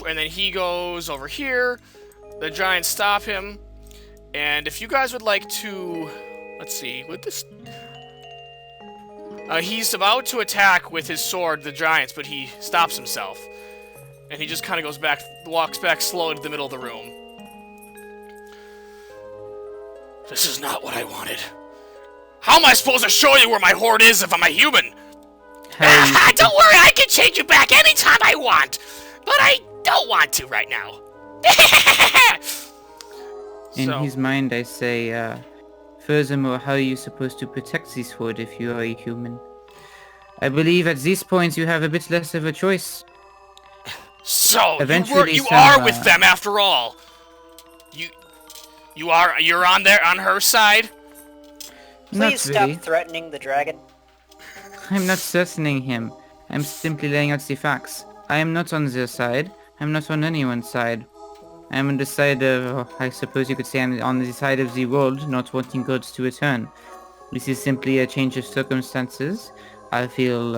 And then he goes over here. The giants stop him. And if you guys would like to... Let's see, with this... he's about to attack with his sword the giants, but he stops himself. And he just kind of walks back slowly to the middle of the room. This is not what I wanted. How am I supposed to show you where my hoard is if I'm a human? Don't worry, I can change you back anytime I want. But I don't want to right now. In his mind, I say, furthermore, how are you supposed to protect this hoard if you are a human? I believe at this point you have a bit less of a choice. So, you are with them after all. You're on her side? Please stop threatening the dragon. I'm not threatening him. I'm simply laying out the facts. I am not on their side. I'm not on anyone's side. I'm on the side of, I suppose you could say I'm on the side of the world, not wanting gods to return. This is simply a change of circumstances. I feel,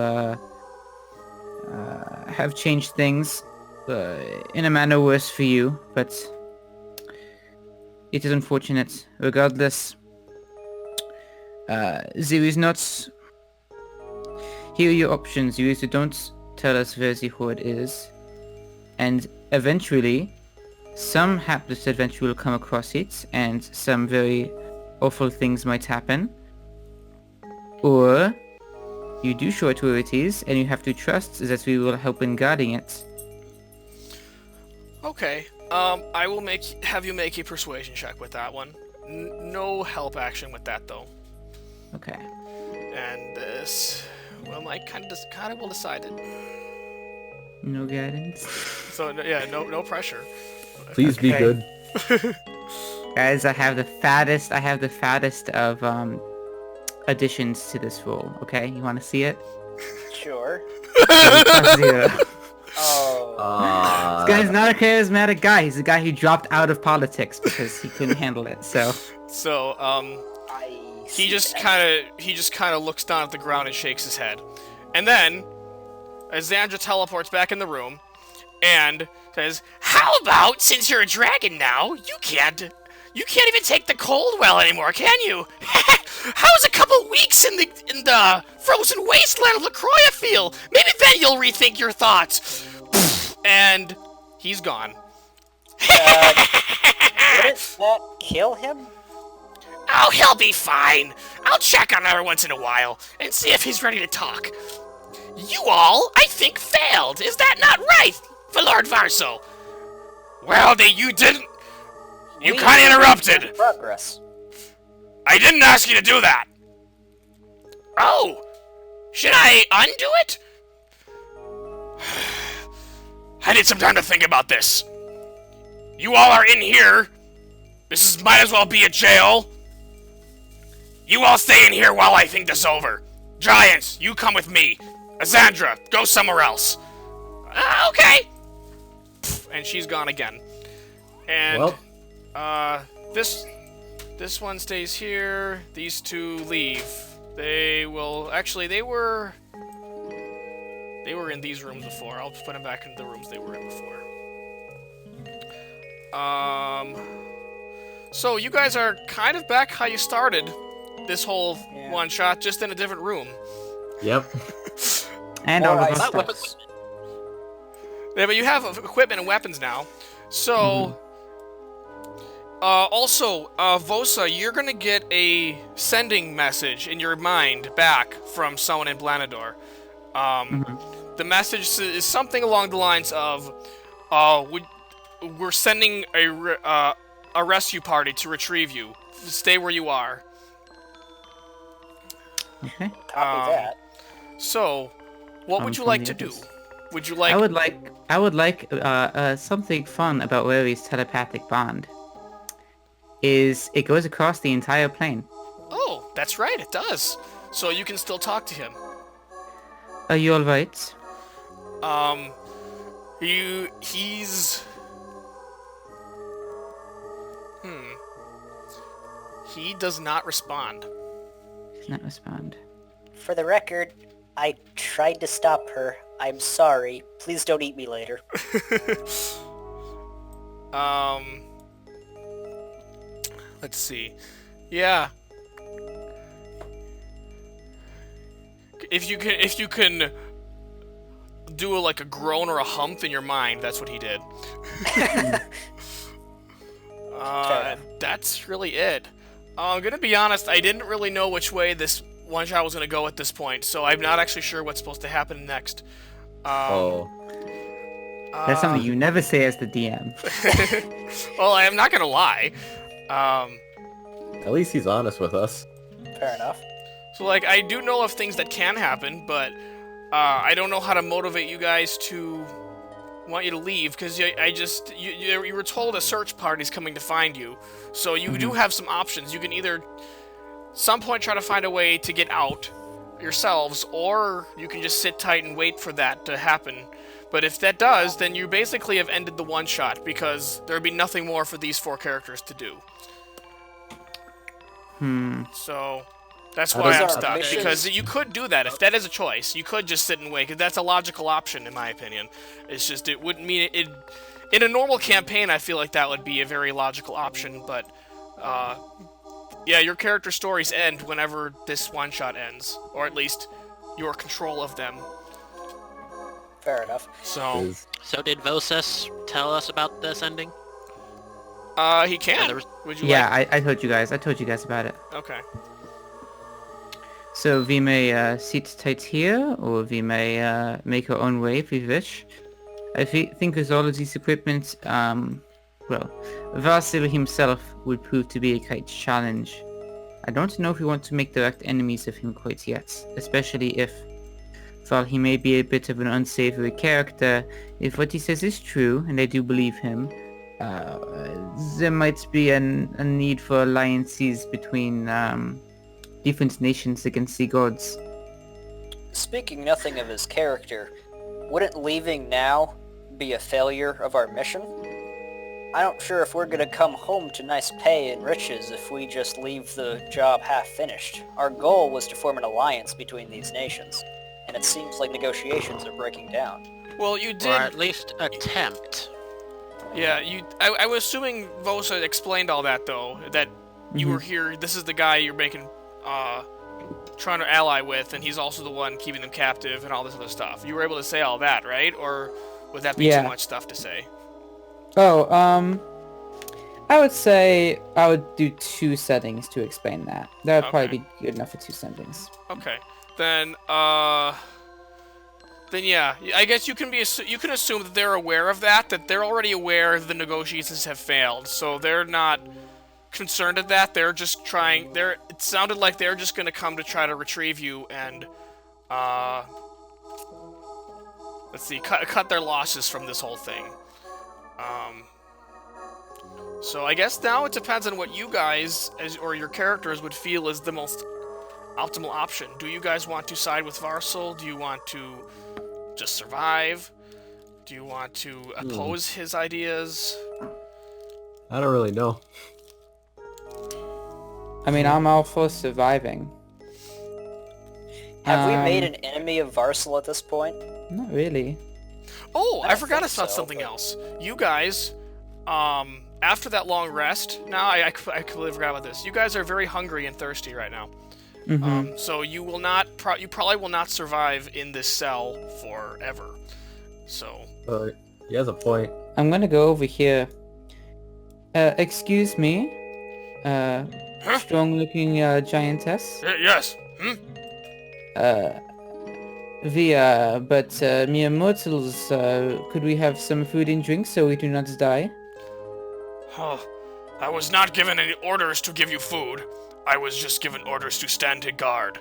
have changed things, in a manner worse for you, but it is unfortunate. Regardless, there is not... Here are your options. You either don't tell us where the hoard is, and eventually, some hapless adventure will come across it, and some very awful things might happen. Or, you do show it where it is, and you have to trust that we will help in guarding it. Okay. I will have you make a persuasion check with that one. No help action with that, though. Okay. And this... Well, Mike kind of will decide it. No guidance. So yeah, no pressure. Please be good. Guys, I have the fattest of additions to this roll. Okay, you want to see it? Sure. Zero. Oh. This guy's not a charismatic guy. He's a guy who dropped out of politics because he couldn't handle it. So he just kind of looks down at the ground and shakes his head. And then Xandra teleports back in the room and says, "How about, since you're a dragon now, you can't even take the cold well anymore, can you? How's a couple weeks in the frozen wasteland of LaCroix feel? Maybe then you'll rethink your thoughts." And he's gone. Wouldn't that kill him? Oh, he'll be fine. I'll check on her once in a while and see if he's ready to talk. You all, I think, failed. Is that not right, Lord Varso? Well, you didn't. You kind of interrupted. Progress. I didn't ask you to do that. Oh, should I undo it? I need some time to think about this. You all are in here. Might as well be a jail. You all stay in here while I think this over. Giants, you come with me. Xandra, go somewhere else. Okay. And she's gone again. And this one stays here. These two leave. They were in these rooms before. I'll put them back into the rooms they were in before. So you guys are kind of back how you started this whole one shot, just in a different room. Yep. And all of us. Yeah, but you have equipment and weapons now. So, also, Vosa, you're gonna get a sending message in your mind back from someone in Blanador. The message is something along the lines of, we're sending a rescue party to retrieve you. Stay where you are. Okay. Copy that. So, what would you like to do? Would you like... I would like something fun about Larry's telepathic bond. Is it goes across the entire plane. Oh, that's right, it does. So you can still talk to him. Are you alright? He's... He does not respond. Does not respond. For the record, I tried to stop her. I'm sorry. Please don't eat me later. Let's see. Yeah. If you can do like a groan or a humph in your mind. That's what he did. That's really it. I'm gonna be honest, I didn't really know which way this one-shot was gonna go at this point, so I'm not actually sure what's supposed to happen next. That's something you never say as the DM. Well, I'm not gonna lie. At least he's honest with us. Fair enough. So, like, I do know of things that can happen, but I don't know how to motivate you guys to want you to leave, because you were told a search party's coming to find you, so you do have some options. You can either some point try to find a way to get out yourselves, or you can just sit tight and wait for that to happen. But if that does, then you basically have ended the one-shot, because there would be nothing more for these 4 characters to do. So that's why I'm stuck, because you could do that if that is a choice. You could just sit and wait, because that's a logical option in my opinion. It's just it wouldn't mean it. In a normal campaign, I feel like that would be a very logical option, but yeah, your character stories end whenever this one-shot ends, or at least your control of them. Fair enough. So did Vosas tell us about this ending? He can. Would you Yeah, I told you guys. I told you guys about it. Okay. So we may sit tight here, or we may make our own way if we wish. I think with all of these equipment, well, Vasil himself would prove to be a great challenge. I don't know if we want to make direct enemies of him quite yet, especially if, while he may be a bit of an unsavory character, if what he says is true, and I do believe him, there might be a need for alliances between different nations against the gods. Speaking nothing of his character, wouldn't leaving now be a failure of our mission? I'm not sure if we're gonna come home to nice pay and riches if we just leave the job half finished. Our goal was to form an alliance between these nations, and it seems like negotiations are breaking down. Well, you did... Or at least attempt. Yeah, I was assuming Vosa explained all that, though, that you were here, this is the guy you're making, trying to ally with, and he's also the one keeping them captive and all this other stuff. You were able to say all that, right? Or would that be too much stuff to say? Oh, I would say I would do 2 settings to explain that. That would probably be good enough for 2 settings. Okay. Then yeah, I guess you can assume that they're aware of that they're already aware the negotiations have failed, so they're not concerned at that. They're just trying. It sounded like they're just gonna come to try to retrieve you and let's see, cut their losses from this whole thing. So I guess now it depends on what you guys or your characters would feel is the most optimal option. Do you guys want to side with Varsal? Do you want to just survive? Do you want to oppose his ideas? I don't really know. I mean, I'm all for surviving. Have we made an enemy of Varsal at this point? Not really. Oh, I forgot about so, something else. You guys, after that long rest, now I completely forgot about this. You guys are very hungry and thirsty right now. So you will not, you probably will not survive in this cell forever. So. He has a point. I'm gonna go over here. Excuse me. Strong-looking giantess. Yes. But mere mortals, could we have some food and drink so we do not die? Oh, I was not given any orders to give you food. I was just given orders to stand to guard.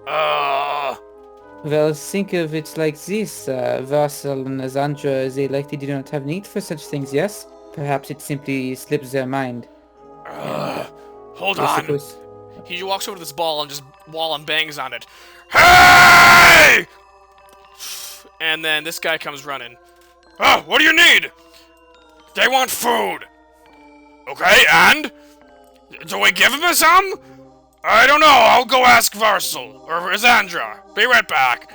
Well, think of it like this. Varsal and Azandra, they likely do not have need for such things, yes? Perhaps it simply slips their mind. Hold on. He walks over to this wall and bangs on it. Hey! And then this guy comes running. Oh, what do you need? They want food. Okay, and? Do we give him some? I don't know. I'll go ask Varsal or Azandra. Be right back.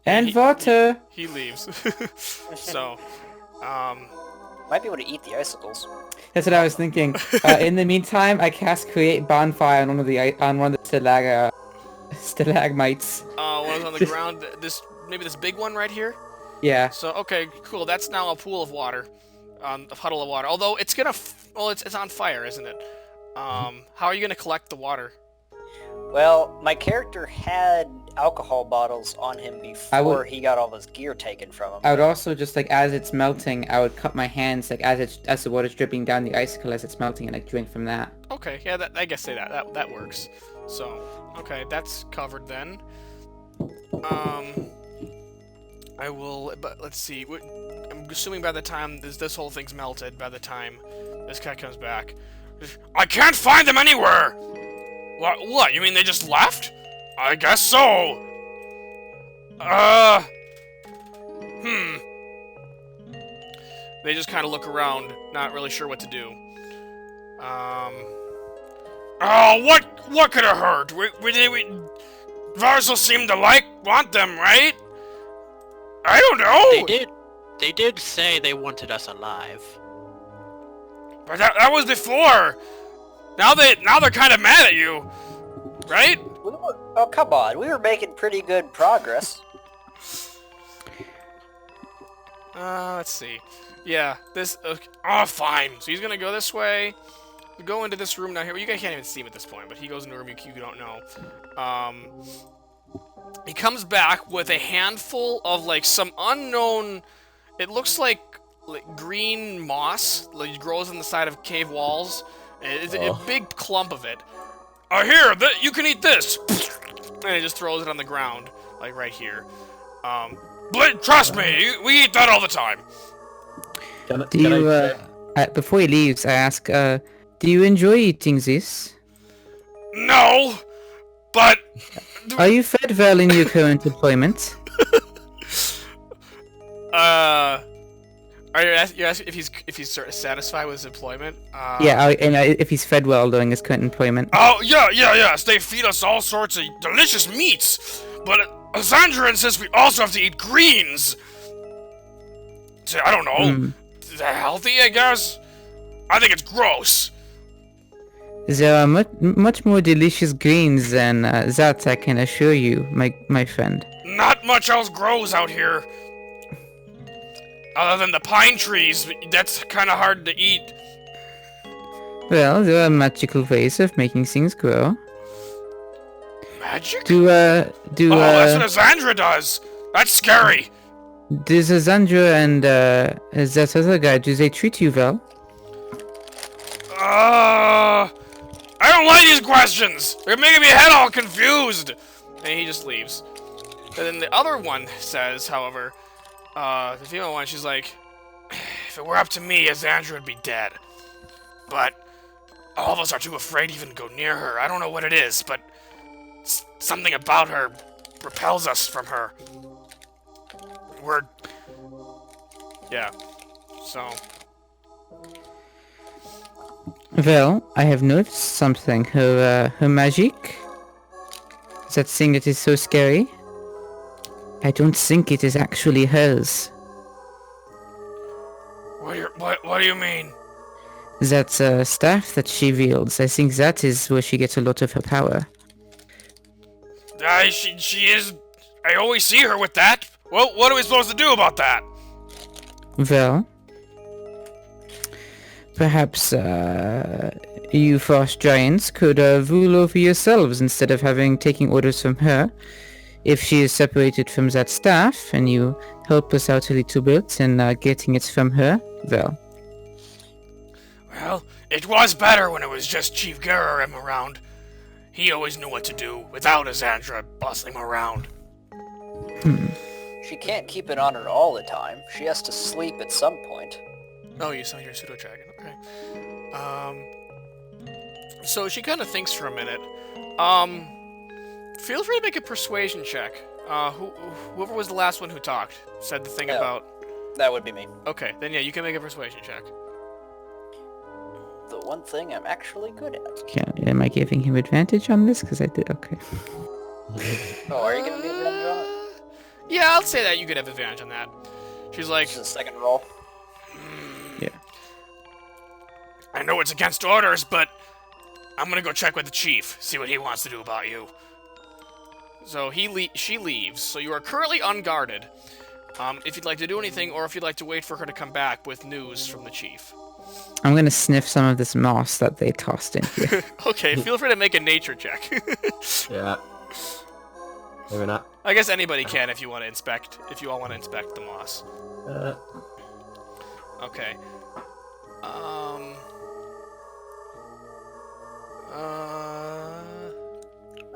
And water. He leaves. So, Might be able to eat the icicles. That's what I was thinking. In the meantime, I cast Create Bonfire on one of the stalagmites. one is on the ground. Maybe this big one right here. Yeah. So, okay, cool. That's now a pool of water. A puddle of water. Although, it's gonna... well, it's on fire, isn't it? How are you gonna collect the water? Well, my character had alcohol bottles on him before he got all his gear taken from him. I would also just like as it's melting, I would cup my hands like as the water's dripping down the icicle as it's melting and like drink from that. Okay, yeah, I guess that works. So, okay, that's covered then. I will, but let's see. I'm assuming by the time this whole thing's melted, by the time this guy comes back, I can't find them anywhere. What? You mean they just left? I guess so. They just kind of look around, not really sure what to do. Oh, what could have hurt? Varsal seemed to want them, right? I don't know. They did say they wanted us alive. But that was before. Now they're kind of mad at you, right? Oh, come on. We were making pretty good progress. Let's see. Yeah, this... Okay. Oh, fine. So he's gonna go this way. Go into this room down here. Well, you guys can't even see him at this point, but he goes into a room you don't know. He comes back with a handful of, like, some unknown... It looks like green moss. Like, it grows on the side of cave walls. It's a big clump of it. Here, you can eat this! And he just throws it on the ground, like right here. Trust me, we eat that all the time. Before he leaves, I ask, do you enjoy eating this? No, but... Are you fed well in your current employment? Are you asking if he's sort of satisfied with his employment? Yeah, if he's fed well during his current employment. Oh, yes. They feed us all sorts of delicious meats. But Xandra insists we also have to eat greens. So, I don't know. Is that healthy, I guess? I think it's gross. There are much more delicious greens than that, I can assure you, my friend. Not much else grows out here. Other than the pine trees, that's kind of hard to eat. Well, there are magical ways of making things grow. Magic? That's what Xandra does. That's scary. Does Xandra and that other guy, do they treat you well? I don't like these questions. They're making me head all confused. And he just leaves. And then the other one says, however, the female one, she's like, if it were up to me, Xandra would be dead. But all of us are too afraid to even go near her. I don't know what it is, but something about her repels us from her. Yeah. So... Well, I have noticed something. Her magic, that thing that is so scary, I don't think it is actually hers. What do you mean? That staff that she wields, I think that is where she gets a lot of her power. She is... I always see her with that. Well, what are we supposed to do about that? Well... Perhaps, you frost giants could rule over yourselves instead of taking orders from her. If she is separated from that staff, and you help us out a little bit in getting it from her, well... Well, it was better when it was just Chief Gerar around. He always knew what to do without Xandra bustling him around. She can't keep it on her all the time. She has to sleep at some point. Oh, you saw your pseudo-dragon. Okay. So she kind of thinks for a minute. Feel free to make a persuasion check. Whoever was the last one who talked said the thing about... That would be me. Okay, then yeah, you can make a persuasion check. The one thing I'm actually good at. Yeah, am I giving him advantage on this? Because I did, okay. Oh, are you gonna be advantage on it? Yeah, I'll say that you could have advantage on that. She's like... This is a second roll. Yeah. I know it's against orders, but I'm gonna go check with the chief, see what he wants to do about you. So she leaves. So you are currently unguarded. if you'd like to do anything, or if you'd like to wait for her to come back with news from the chief. I'm gonna sniff some of this moss that they tossed in here. Okay, feel free to make a nature check. Yeah. Maybe not. I guess anybody can if you want to inspect. If you all want to inspect the moss. Okay.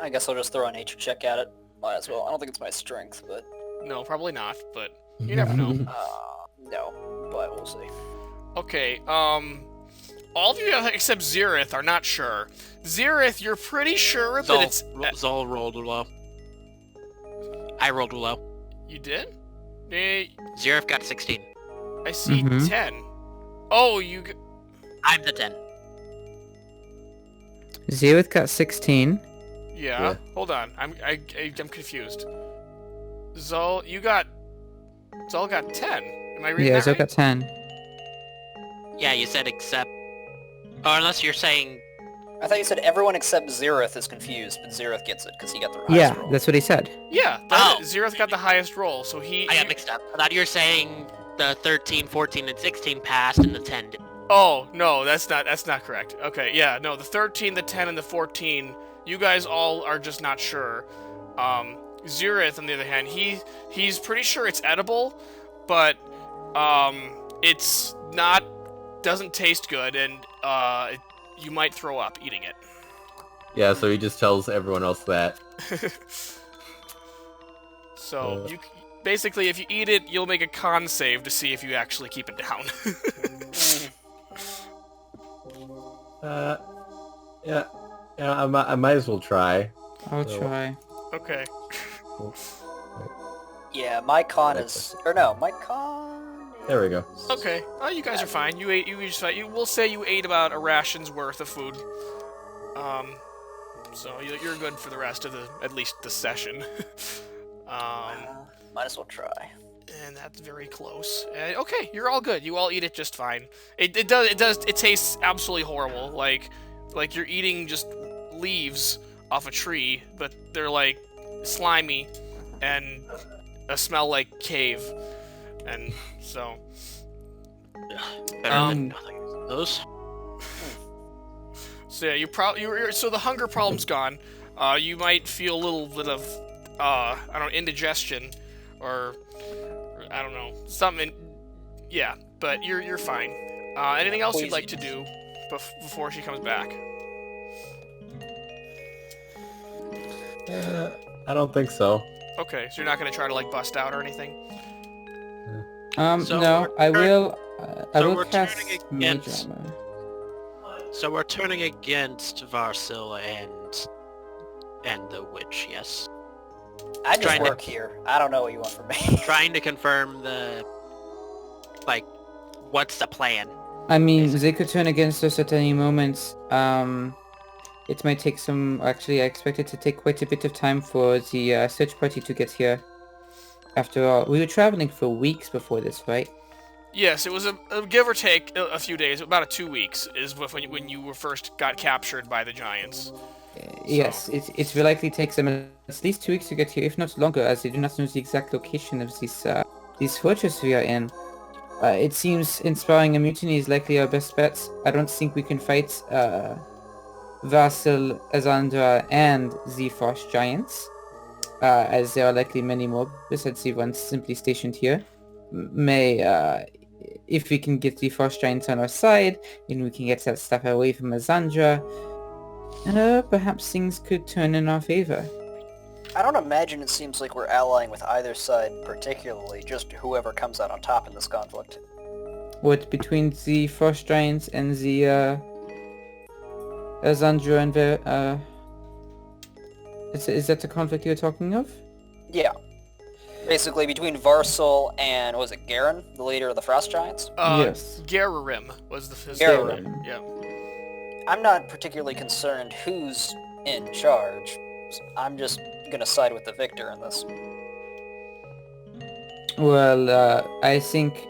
I guess I'll just throw a nature check at it. Might as well. I don't think it's my strength, but... No, probably not, but you never know. No, but we'll see. Okay, all of you except Xerith are not sure. Xerith, you're pretty sure that it's... Zol rolled low. I rolled low. You did? Xerith got 16. I see 10. Oh, you... I'm the 10. Xerith got 16. Yeah. Hold on. I'm confused. Zol got 10. Am I reading that Zol right? got 10. Yeah, you said except... Or unless you're saying... I thought you said everyone except Xerith is confused, but Xerith gets it because he got the highest roll. That's what he said. Yeah, Xerith got the highest roll, so he... I got mixed up. I thought you were saying the 13, 14, and 16 passed and the 10 didn't. Oh, no, that's not correct. Okay, yeah, no, the 13, the 10, and the 14, you guys all are just not sure. Xerith, on the other hand, he's pretty sure it's edible, but it's not... doesn't taste good, and you might throw up eating it. Yeah, so he just tells everyone else that. So basically, if you eat it, you'll make a con save to see if you actually keep it down. Yeah, I might as well try. I'll try. Okay. Yeah, my con is... Or no, my con... There we go. Okay. Oh, you guys are fine. You ate. We'll say you ate about a ration's worth of food. So you're good for the rest of at least the session. Might as well try. And that's very close. Okay, you're all good. You all eat it just fine. It tastes absolutely horrible. Like you're eating just leaves off a tree, but they're like slimy and smell like cave. And so... Better than nothing. Those? So yeah, so the hunger problem's gone. You might feel a little bit of, I don't know, indigestion, or I don't know, something. Yeah, but you're fine. Anything else you'd like to do before she comes back? I don't think so. Okay, so you're not gonna try to like bust out or anything? No, I will. I will we're cast turning Mage against- Armor. So we're turning against Varsil and the witch, yes. I just Trying to- work here. I don't know what you want from me. Trying to confirm what's the plan? I mean, they could turn against us at any moment. It might take some... Actually, I expect it to take quite a bit of time for the search party to get here. After all, we were traveling for weeks before this, right? Yes, it was a give or take a few days, about 2 weeks, is when you were first got captured by the giants. Yes, it will likely take them at least 2 weeks to get here, if not longer, as they do not know the exact location of these fortresses we are in. It seems inspiring a mutiny is likely our best bet. I don't think we can fight Varsil, Azandra, and the Frost Giants, as there are likely many more besides the ones simply stationed here. If we can get the Frost Giants on our side, and we can get that stuff away from Azandra, perhaps things could turn in our favor. I don't imagine it seems like we're allying with either side particularly, just whoever comes out on top in this conflict. What, between the Frost Giants and the Azandra and is that the conflict you're talking of? Yeah. Basically between Varsil and, was it Garen, the leader of the Frost Giants? Yes. Gararim was his Gararim. name. Yeah. I'm not particularly concerned who's in charge. I'm just gonna side with the victor in this. Well, I think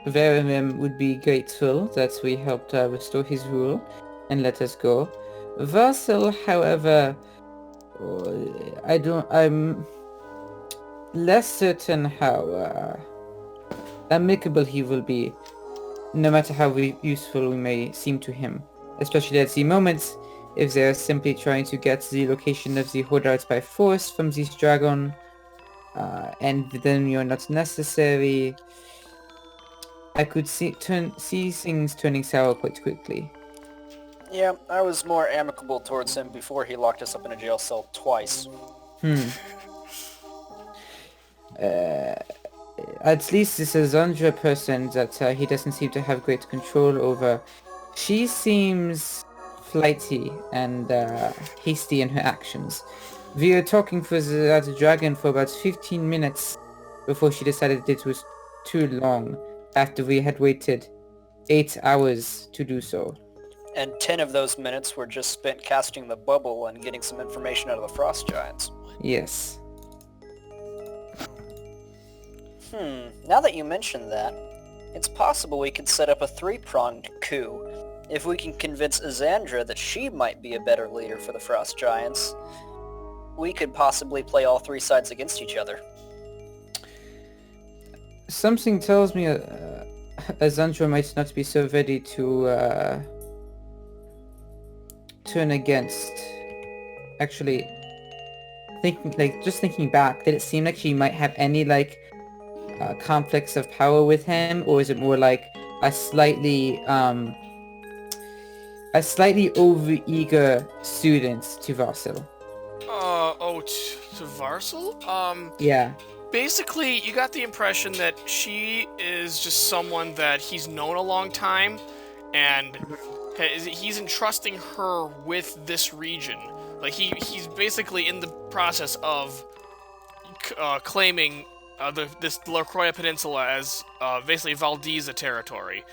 Verimim would be grateful that we helped restore his rule and let us go. Varsil, however, less certain how amicable he will be, no matter how useful we may seem to him. Especially at the moment, if they are simply trying to get the location of the holdouts by force from this dragon, and then you're not necessary, I could see things turning sour quite quickly. Yeah, I was more amicable towards him before he locked us up in a jail cell twice. At least this Azandra person that he doesn't seem to have great control over, she seems flighty and hasty in her actions. We were talking for the dragon for about 15 minutes before she decided it was too long, after we had waited 8 hours to do so. And 10 of those minutes were just spent casting the bubble and getting some information out of the frost giants. Yes. Now that you mention that, it's possible we could set up a three-pronged coup. If we can convince Azandra that she might be a better leader for the frost giants, we could possibly play all three sides against each other. Something tells me Azandra might not be so ready to turn against. Actually, thinking back, did it seem like she might have any conflicts of power with him, or is it more like a slightly over-eager student to Varsil? To Varsil? Yeah. Basically, you got the impression that she is just someone that he's known a long time, and he's entrusting her with this region. Like, he's basically in the process of claiming this LaCroix Peninsula as basically Valdeza territory,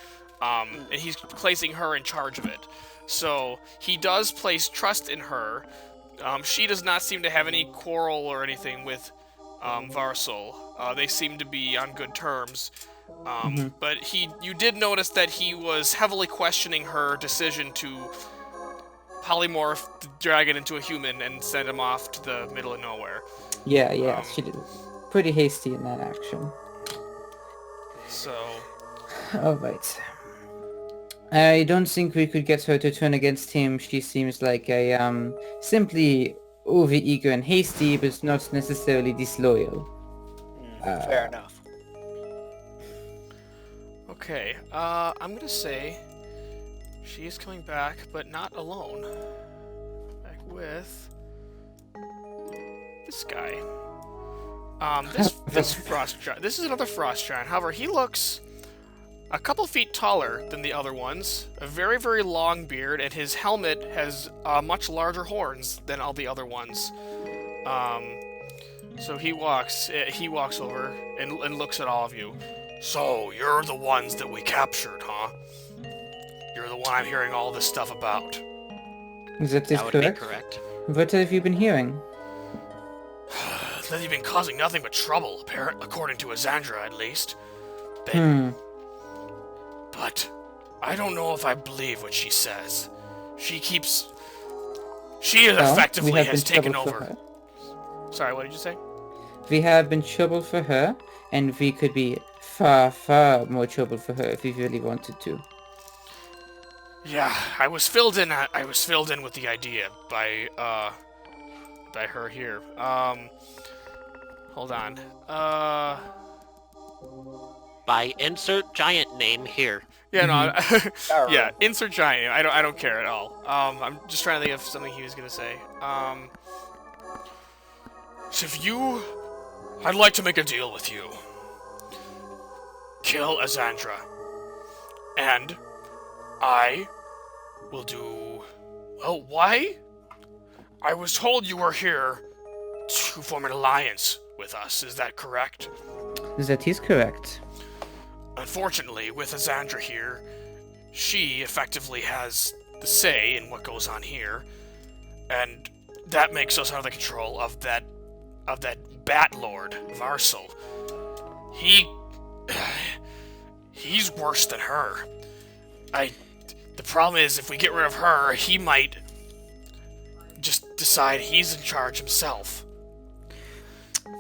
and he's placing her in charge of it. So he does place trust in her. She does not seem to have any quarrel or anything with Varsil. They seem to be on good terms. But you did notice that he was heavily questioning her decision to polymorph the dragon into a human and send him off to the middle of nowhere. Yeah, she did. Pretty hasty in that action. So... Alright. I don't think we could get her to turn against him. She seems like a, simply over-eager and hasty, but not necessarily disloyal. Fair enough. Okay, I'm gonna say she is coming back, but not alone. Back with this guy. This frost giant. This is another frost giant. However, he looks a couple feet taller than the other ones. A very, very long beard, and his helmet has much larger horns than all the other ones. So he walks over and looks at all of you. So, you're the ones that we captured, huh? You're the one I'm hearing all this stuff about. That would correct? be correct. What have you been hearing? That you've been causing nothing but trouble, according to Azandra, at least. But I don't know if I believe what she says. She effectively has taken over. Sorry, what did you say? We have been trouble for her, and we could be far, far more trouble for her if we really wanted to. Yeah, I was filled in with the idea by her here. Hold on. By insert giant name here. Yeah, no, yeah, insert giant. I don't care at all. I'm just trying to think of something he was gonna say. So I'd like to make a deal with you. Kill Azandra, and I will do... Well, why? I was told you were here to form an alliance with us, is that correct? That is correct. Unfortunately, with Azandra here, she effectively has the say in what goes on here, and that makes us under the control of that Bat Lord, Varsil. He's worse than her. The problem is, if we get rid of her, he might just decide he's in charge himself.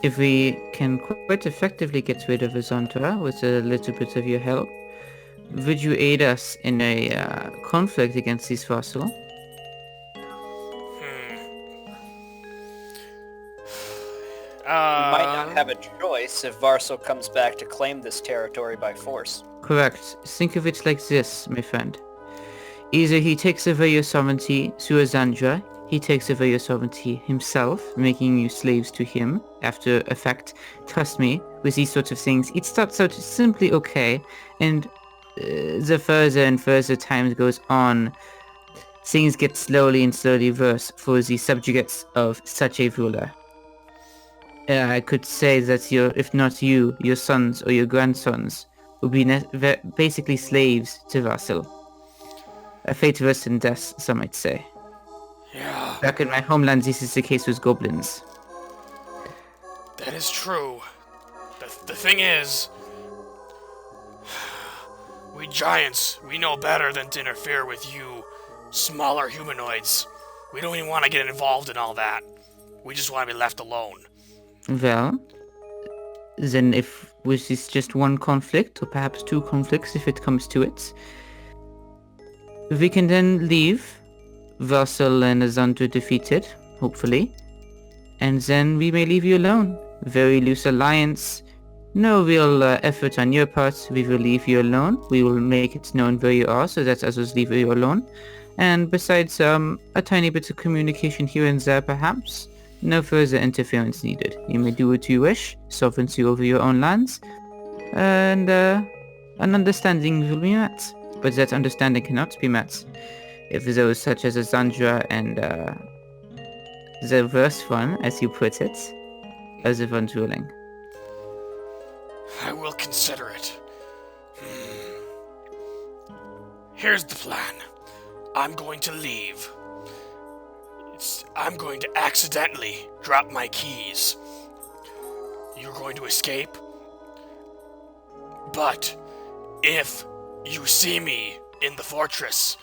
if we can quite effectively get rid of Azandra with a little bit of your help, would you aid us in a conflict against these Vassal? You might not have a choice if Varsal comes back to claim this territory by force. Correct. Think of it like this, my friend. Either he takes away your sovereignty through Azandra, he takes away your sovereignty himself, making you slaves to him after effect. Trust me, with these sorts of things, it starts out simply okay, and the further and further time goes on, things get slowly and slowly worse for the subjugates of such a ruler. I could say that if not you, your sons or your grandsons will be basically slaves to Vassal. A fate worse than death, some might say. Yeah. Back in my homeland, this is the case with goblins. That is true. The thing is, we giants, we know better than to interfere with you smaller humanoids. We don't even want to get involved in all that. We just want to be left alone. Well, then if with this just one conflict, or perhaps two conflicts if it comes to it, we can then leave Vassal and Azandra defeated, hopefully, and then we may leave you alone. Very loose alliance, no real effort on your part. We will leave you alone. We will make it known where you are so that others leave you alone. And besides a tiny bit of communication here and there perhaps, no further interference needed. You may do what you wish, sovereignty over your own lands, and an understanding will be met. But that understanding cannot be met if those such as Azandra and the worst one, as you put it, are the ones ruling. I will consider it. Here's the plan. I'm going to leave. I'm going to accidentally drop my keys. You're going to escape. But if you see me in the fortress,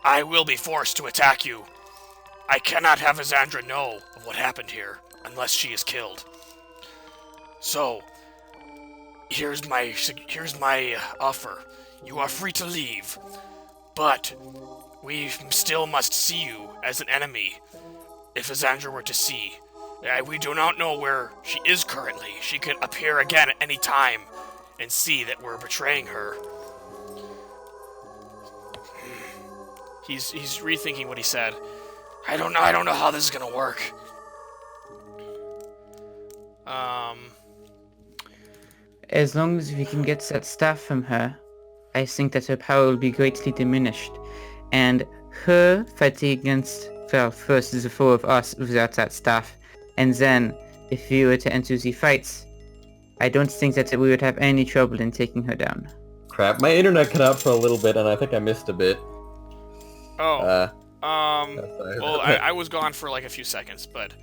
I will be forced to attack you. I cannot have Azandra know of what happened here unless she is killed. So, here's my offer. You are free to leave, but we still must see you as an enemy. If Azandra were to see, we do not know where she is currently. She could appear again at any time and see that we're betraying her. He's rethinking what he said. I don't know how this is gonna work. As long as we can get that staff from her, I think that her power will be greatly diminished. And her fighting against, well, first the four of us without that staff, and then if we were to enter the fights, I don't think that we would have any trouble in taking her down. Crap, my internet cut out for a little bit and I think I missed a bit. Oh. Sorry. Well, I was gone for like a few seconds, but...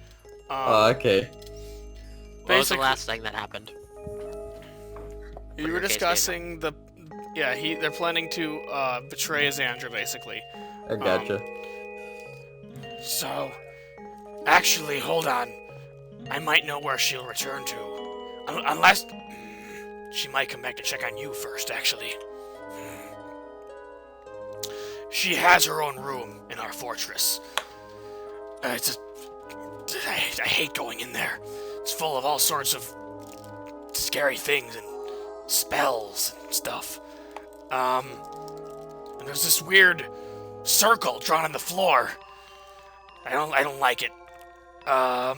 okay. What was the last thing that happened? You were discussing the... Yeah, they're planning to betray Azandra, basically. I gotcha. So... Actually, hold on. I might know where she'll return to. Unless... She might come back to check on you first, actually. She has her own room in our fortress. I hate going in there. It's full of all sorts of scary things and spells and stuff. And there's this weird circle drawn on the floor. I don't like it. I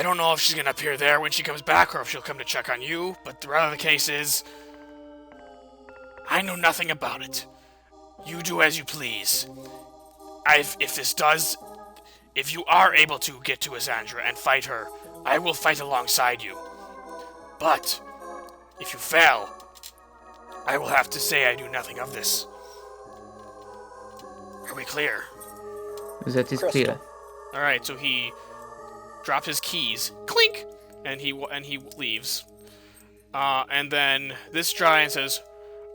don't know if she's gonna appear there when she comes back or if she'll come to check on you, but the other case is, I know nothing about it. You do as you please. If you are able to get to Azandra and fight her, I will fight alongside you. But, if you fail, I will have to say I knew nothing of this. Are we clear? That is clear. Alright, so he drops his keys, clink, and he leaves. And then this giant says,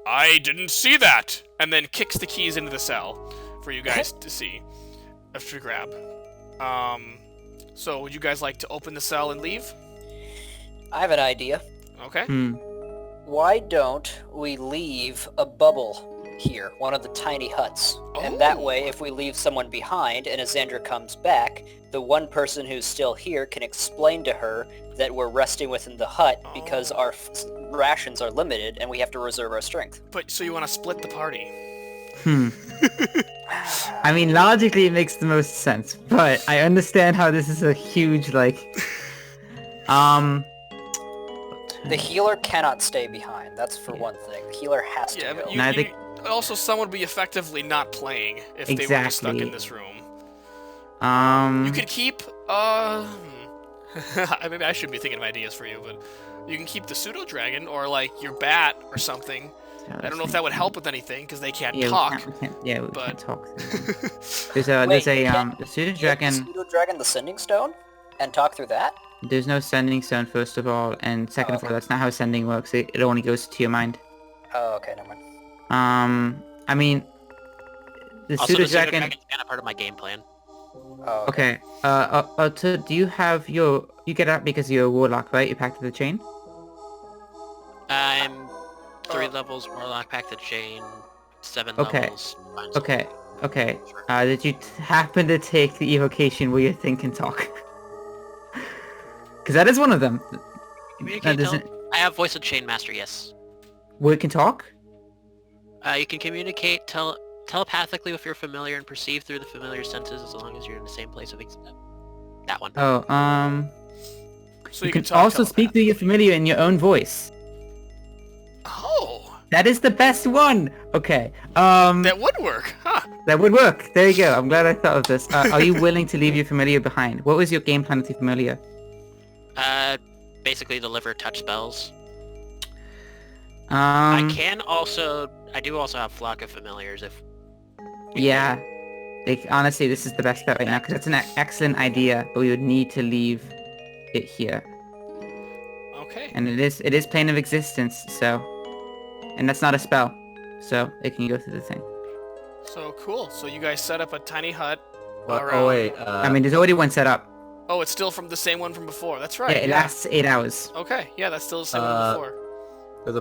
I didn't see that! And then kicks the keys into the cell for you guys to see, to grab. So would you guys like to open the cell and leave? I have an idea. Okay. Why don't we leave a bubble here, one of the tiny huts? And that way, if we leave someone behind and Azandra comes back, the one person who's still here can explain to her that we're resting within the hut because our rations are limited and we have to reserve our strength. But so you want to split the party? I mean, logically it makes the most sense, but I understand how this is a huge, like... The healer cannot stay behind, that's for one thing. The healer has to go. But also someone would be effectively not playing if they were stuck in this room. You could keep, maybe I shouldn't be thinking of ideas for you, but you can keep the pseudo-dragon, or like your bat or something. I don't know if that would help with anything, because they can't talk. We can't talk. There's Wait, a pseudo-dragon... the pseudo-dragon the sending stone? And talk through that? There's no sending stone, first of all, and second of all, that's not how sending works. It only goes to your mind. Oh, okay, never mind. I mean, the Also, the pseudo-dragon... pseudo-dragon's kind of part of my game plan. Oh, okay. So do you have your... You get out because you're a warlock, right? You packed the chain? I'm 3 levels, Warlock, Pact the Chain, 7 Okay. levels. Okay. Did you happen to take the evocation where you think and talk? Because that is one of them. Communicate, I have Voice of Chain Master, yes. Where it can talk? You can communicate telepathically with your familiar and perceive through the familiar senses as long as you're in the same place of that one. Oh, So you can talk also speak to your familiar in your own voice. Oh! That is the best one! Okay, That would work, huh? That would work. There you go. I'm glad I thought of this. Are you willing to leave your familiar behind? What was your game plan with your familiar? Basically deliver touch spells. I do also have Flock of Familiars if... Yeah. Honestly, this is the best bet right now, because it's an excellent idea, but we would need to leave it here. Okay. And it is plane of existence, so... And that's not a spell, so it can go through the thing. So cool. So you guys set up a tiny hut. Wait. I mean, there's already one set up. Oh, it's still from the same one from before. That's right. Yeah, it lasts 8 hours. Okay, yeah, that's still the same one before. There's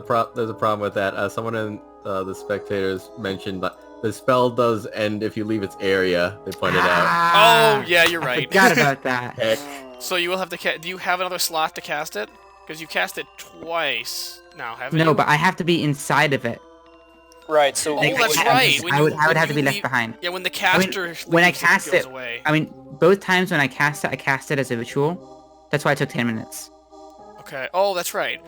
a problem with that. Someone in the spectators mentioned that the spell does end if you leave its area. They pointed out. Oh, yeah, you're I right. forgot about that. Heck. So you will have to do you have another slot to cast it? Because you cast it twice now, haven't you? No, but I have to be inside of it. Right, so... Oh, that's right. I would have to be left behind. Yeah, when the caster when I leaves, cast goes it, away. I mean, both times when I cast it as a ritual. That's why it took 10 minutes. Okay. Oh, that's right.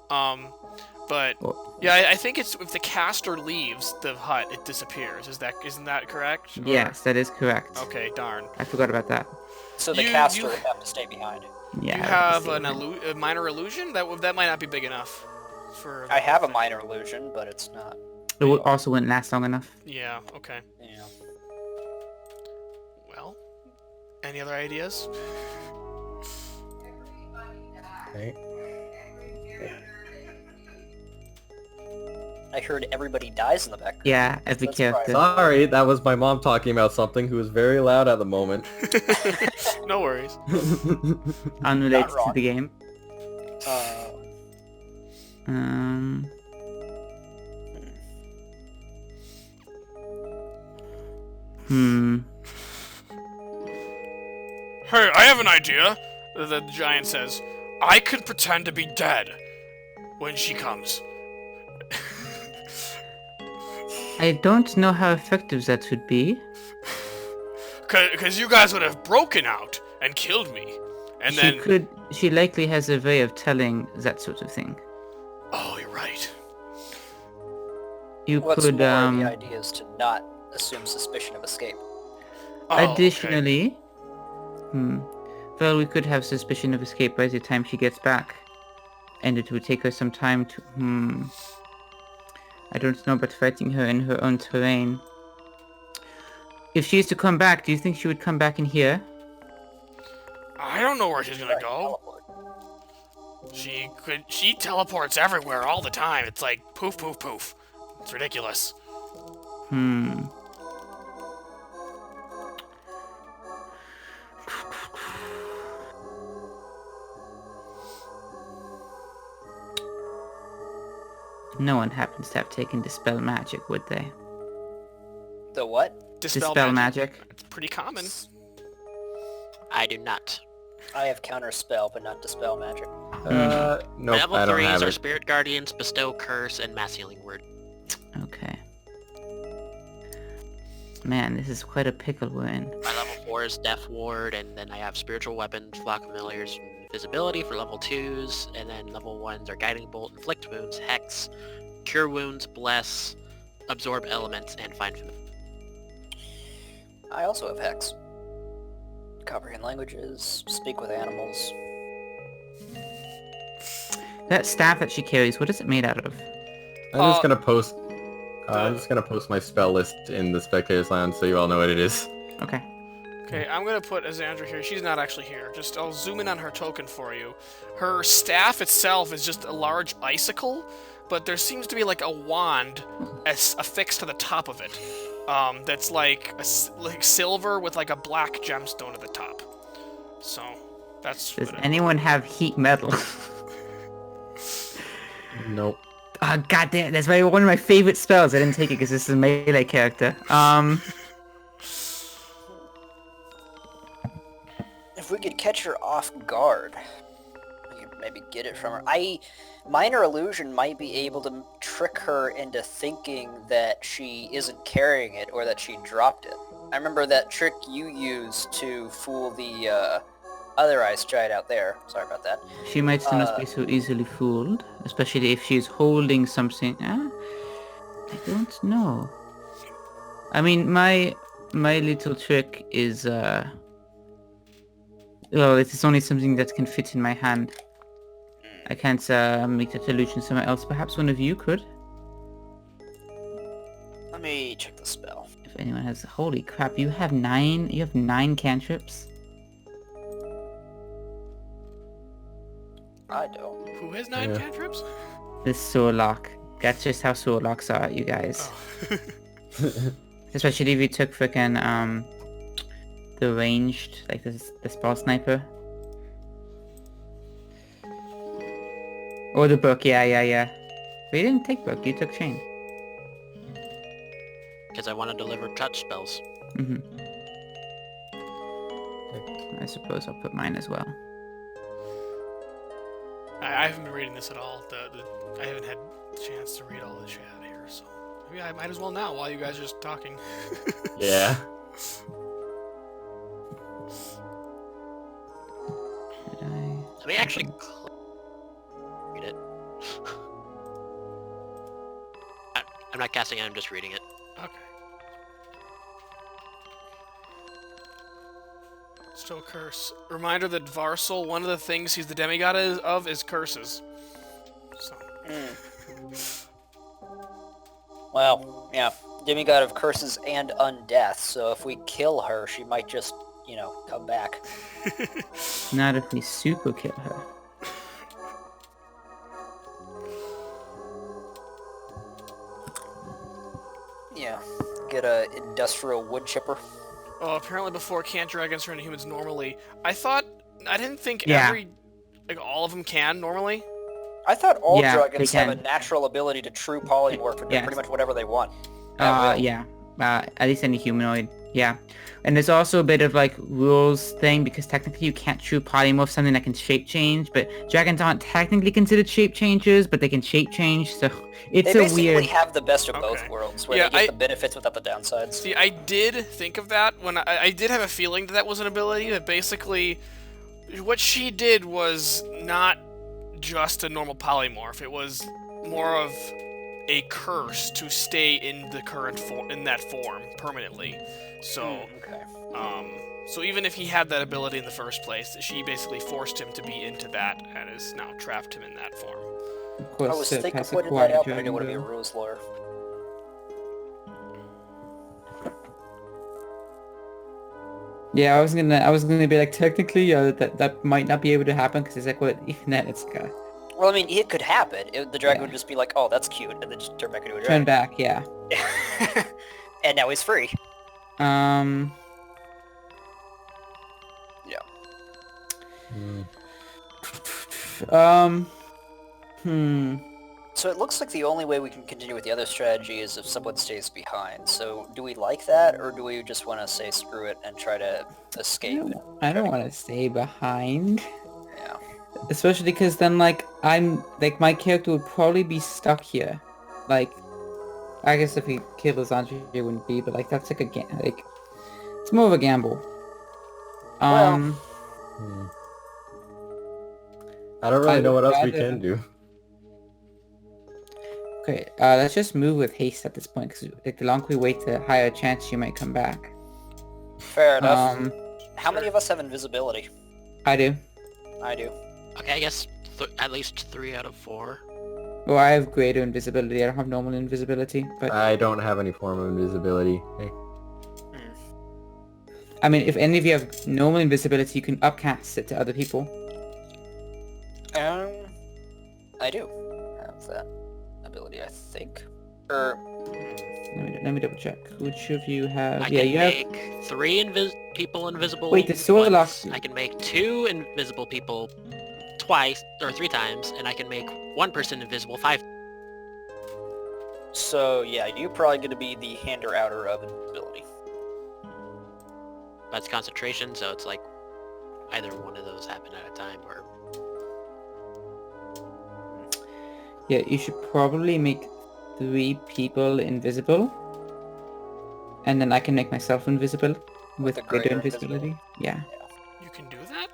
But yeah, I think it's if the caster leaves the hut, it disappears. Isn't that correct? Or... Yes, that is correct. Okay, darn. I forgot about that. So the caster would have to stay behind. Yeah. You have a minor illusion? That might not be big enough. I have a minor illusion, but it's not. It also wouldn't last long enough. Yeah, okay. Yeah. Well, any other ideas? Okay. I heard everybody dies in the background. Yeah, every That's character. Sorry, that was my mom talking about something who was very loud at the moment. No worries. Unrelated to the game. Hey, I have an idea. The giant says, I could pretend to be dead when she comes. I don't know how effective that would be. Because you guys would have broken out and killed me. And then... She likely has a way of telling that sort of thing. Oh, you're right. What's more, the idea is to not assume suspicion of escape. Oh, additionally... Well, we could have suspicion of escape by the time she gets back. And it would take her some time to... I don't know about fighting her in her own terrain. If she is to come back, do you think she would come back in here? I don't know where she's gonna go. She teleports everywhere all the time. It's like poof, poof, poof. It's ridiculous. No one happens to have taken Dispel Magic, would they? The what? Dispel Magic. It's pretty common. I do not. I have Counter Spell, but not Dispel Magic. Nope, My level I don't 3s have are it. Spirit Guardians, Bestow, Curse, and Mass Healing Word. Okay. Man, this is quite a pickle we're in. My level 4 is Death Ward, and then I have Spiritual Weapons, Flock Familiars, Invisibility for level 2s, and then level 1s are Guiding Bolt, Inflict Wounds, Hex, Cure Wounds, Bless, Absorb Elements, and Find Familiar. I also have Hex. Comprehend languages, speak with animals. That staff that she carries, what is it made out of? I'm just gonna post. I'm just gonna post my spell list in the spectators lounge so you all know what it is. Okay. Okay, I'm gonna put Azandra here. She's not actually here. Just I'll zoom in on her token for you. Her staff itself is just a large icicle, but there seems to be like a wand affixed to the top of it. That's like silver with like a black gemstone at the top. So that's. Does what anyone have heat metal? Nope. Oh, goddamn, that's one of my favorite spells. I didn't take it because this is a melee character. If we could catch her off guard, we could maybe get it from her. Minor Illusion might be able to trick her into thinking that she isn't carrying it or that she dropped it. I remember that trick you used to fool the other ice giant out there. Sorry about that. She might still not be so easily fooled, especially if she's holding something. I don't know. I mean, my little trick is well, it is only something that can fit in my hand. I can't make that illusion somewhere else. Perhaps one of you could. Let me check the spell. If anyone has, holy crap! You have 9. You have 9 cantrips. I don't. Who has 9 cantrips? This Sorlock. That's just how Sorlocks are, you guys. Oh. Especially if you took frickin' the ranged, like the spell sniper. Or the book, yeah. But you didn't take book, you took chain. Because I want to deliver touch spells. I suppose I'll put mine as well. I haven't been reading this at all. I haven't had a chance to read all the chat here, so maybe I might as well now while you guys are just talking. Yeah. Did I? Let me actually read it. I'm not casting it, I'm just reading it. Okay. Still curse. Reminder that Varsal, one of the things he's the demigod of is curses. So. Well, yeah. Demigod of curses and undeath, so if we kill her, she might just, come back. Not if we super kill her. Yeah. Get a industrial wood chipper. Oh, apparently before can't dragons turn into humans normally. I didn't think Yeah. all of them can normally. I thought all Yeah, dragons they have a can. natural ability to true polymorph and do Yes. pretty much whatever they want. At will. Yeah. At least any humanoid. Yeah. And there's also a bit of like rules thing because technically you can't true polymorph something that can shape change, but dragons aren't technically considered shape changers, but they can shape change, so it's They a basically weird. have the best of both Okay. worlds, where Yeah, they get the benefits without the downsides. See, I did think of that when I did have a feeling that was an ability that basically what she did was not just a normal polymorph. It was more of a curse to stay in the current in that form permanently. So, Okay. so even if he had that ability in the first place, she basically forced him to be into that and has now trapped him in that form. Of I course, was thinking of past the pointing that quiet out, but I dragon didn't want to be a girl. rules lawyer. Yeah, I was gonna be like technically that might not be able to happen because it's like what even that it's Well, I mean, it could happen. The dragon Yeah. would just be like, "Oh, that's cute," and then just turn back into a turn dragon. back. Yeah. And now he's free. Yeah. So it looks like the only way we can continue with the other strategy is if someone stays behind. So do we like that, or do we just want to say screw it and try to escape? I don't want to stay behind. Yeah. Especially because then, like, my character would probably be stuck here. Like, I guess if he killed Lysandre, it wouldn't be, but, like, that's like it's more of a gamble. Well- I don't really know what else we can do. Okay, let's just move with haste at this point, because like, the longer we wait, the higher chance you might come back. Fair enough. How many of us have invisibility? I do. I do. Okay, I guess at least 3 out of 4. Well, I have greater invisibility. I don't have normal invisibility, but I don't have any form of invisibility. Hey. I mean, if any of you have normal invisibility, you can upcast it to other people. I do have that ability, I think. Let me double check. Which of you have? I Yeah, can you have. make 3 people invisible. Wait, the sword once. lock- I can make 2 invisible people twice or 3 times, and I can make 1 person invisible 5. So yeah, you're probably going to be the hander outer of invisibility. But it's concentration, so it's like either one of those happen at a time, or Yeah, you should probably make 3 people invisible, and then I can make myself invisible with the greater greater invisibility. Yeah. You can do that?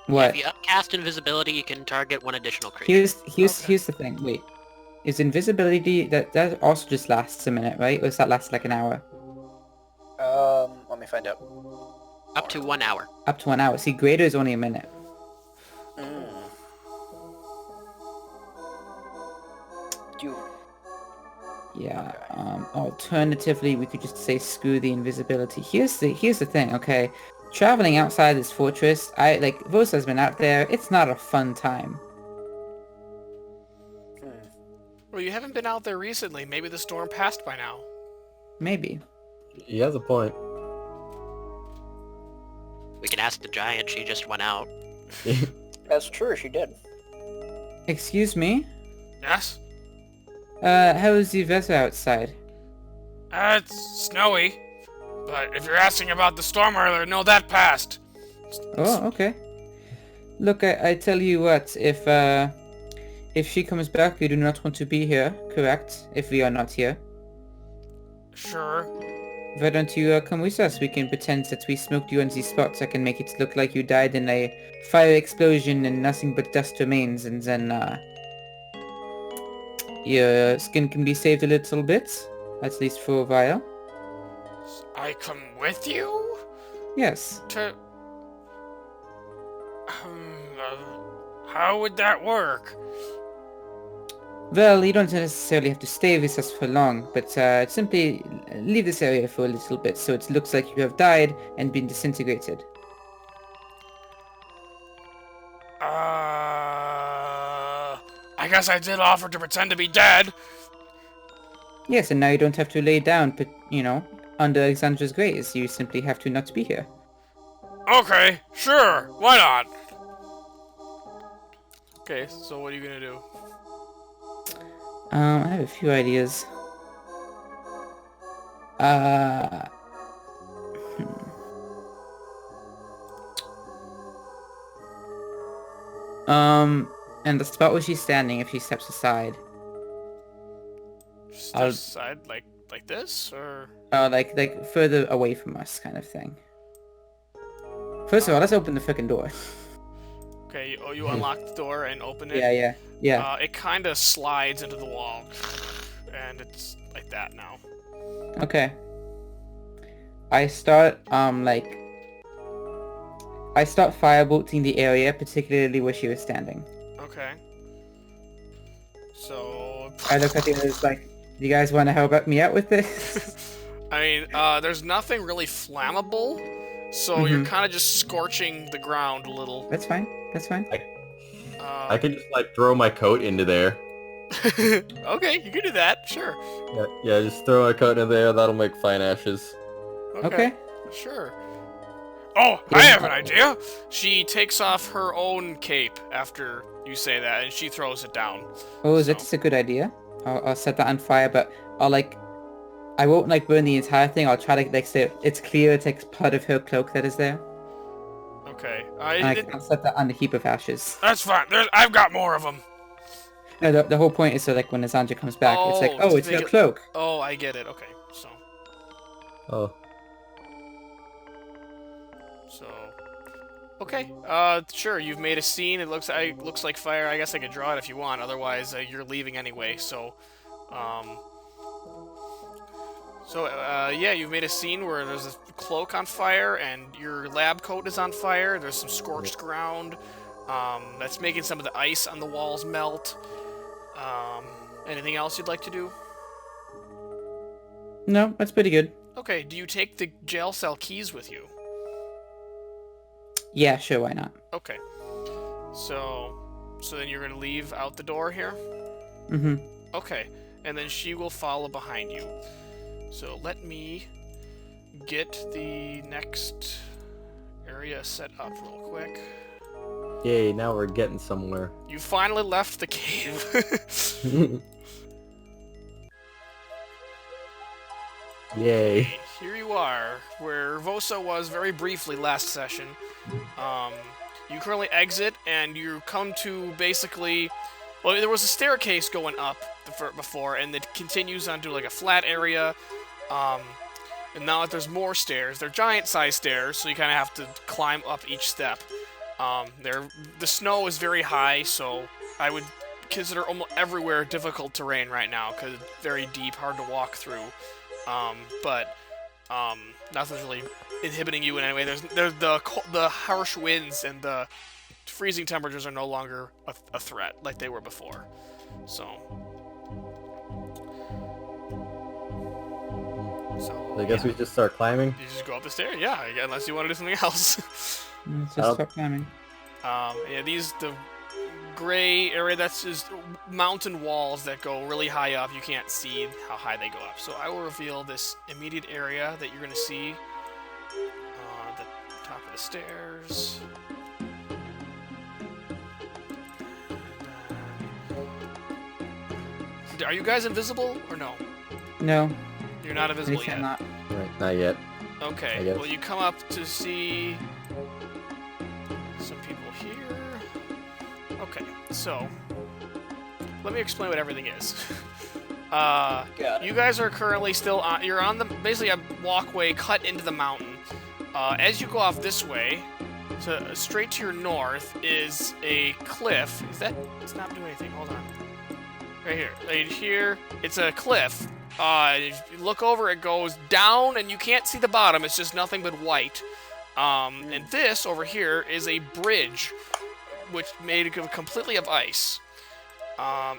What? if you upcast invisibility, you can target 1 additional creature. Here's the thing. Wait, is invisibility that also just lasts a minute, right? Or does that last like an hour? Let me find out. Up to 1 hour. Up to 1 hour. See, greater is only a minute. You. Yeah. Alternatively, we could just say screw the invisibility. Here's the thing. Okay, traveling outside this fortress, Vosas has been out there. It's not a fun time. Well, you haven't been out there recently. Maybe the storm passed by now. Maybe. He has a point. We can ask the giant, she just went out. That's true, she did. Excuse me. Yes? How is the weather outside? It's snowy. But if you're asking about the storm earlier, no, that passed. Oh, okay. Look, I tell you what, if she comes back, you do not want to be here, correct? If we are not here. Sure. Why don't you come with us? We can pretend that we smoked you on these spots. I can make it look like you died in a fire explosion and nothing but dust remains, and then your skin can be saved a little bit, at least for a while. I come with you? Yes. To... how would that work? Well, you don't necessarily have to stay with us for long, but simply leave this area for a little bit so it looks like you have died and been disintegrated. I guess I did offer to pretend to be dead. Yes, and now you don't have to lay down, but, under Alexandra's grace. You simply have to not be here. Okay, sure, why not? Okay, so what are you gonna do? I have a few ideas. And the spot where she's standing, if she steps aside. Step aside like this, or? Like further away from us, kind of thing. First of all, let's open the frickin' door. Okay, you unlock the door and open it. Yeah. It kind of slides into the wall, and it's like that now. Okay. I start firebolting the area, particularly where she was standing. Okay. So. I look at the others like, you guys want to help me out with this? I mean, there's nothing really flammable, so you're kind of just scorching the ground a little. That's fine. I can just throw my coat into there. Okay, you can do that, sure. Yeah, just throw my coat in there. That'll make fine ashes. Okay. Sure. Oh, I have an idea! She takes off her own cape after you say that, and she throws it down. Oh, that's a good idea. I'll set that on fire, but I won't like burn the entire thing. I'll try to like say it's clear it's like part of her cloak that is there. Okay. I'll set that on the heap of ashes. That's fine. I've got more of them. No, the whole point is so like when Azanja comes back, it's like, Oh, it's her cloak. Oh, I get it. Okay, so. Oh. So. Okay. Sure. You've made a scene. It looks like fire. I guess I could draw it if you want. Otherwise, you're leaving anyway. So, yeah, you've made a scene where there's a cloak on fire and your lab coat is on fire. There's some scorched ground. That's making some of the ice on the walls melt. Anything else you'd like to do? No, that's pretty good. Okay, do you take the jail cell keys with you? Yeah, sure, why not? Okay. So then you're gonna leave out the door here? Mm-hmm. Okay, and then she will follow behind you. So let me get the next area set up real quick. Yay, now we're getting somewhere. You finally left the cave. Yay. Okay, here you are, where Vosa was very briefly last session. You currently exit, and you come to basically... Well, there was a staircase going up before, and it continues onto like a flat area. And now that there's more stairs, they're giant-sized stairs, so you kind of have to climb up each step. The snow is very high, so I would consider almost everywhere difficult terrain right now, because it's very deep, hard to walk through. But nothing's really inhibiting you in any way. There's the harsh winds and the freezing temperatures are no longer a threat like they were before. So I guess we just start climbing. You just go up the stairs, yeah. Unless you want to do something else. Let's just start climbing. Yeah, the gray area, that's just mountain walls that go really high up. You can't see how high they go up. So I will reveal this immediate area that you're going to see. The top of the stairs. Are you guys invisible or no? No. You're not invisible yet? I'm not. Right, not yet. Okay, well you come up to see some people here. Okay, so let me explain what everything is. You guys are currently still on, you're on basically a walkway cut into the mountain. As you go off this way, straight to your north is a cliff. It's not doing anything, hold on. Right here, it's a cliff. If you look over, it goes down, and you can't see the bottom. It's just nothing but white. And this over here is a bridge, which made completely of ice.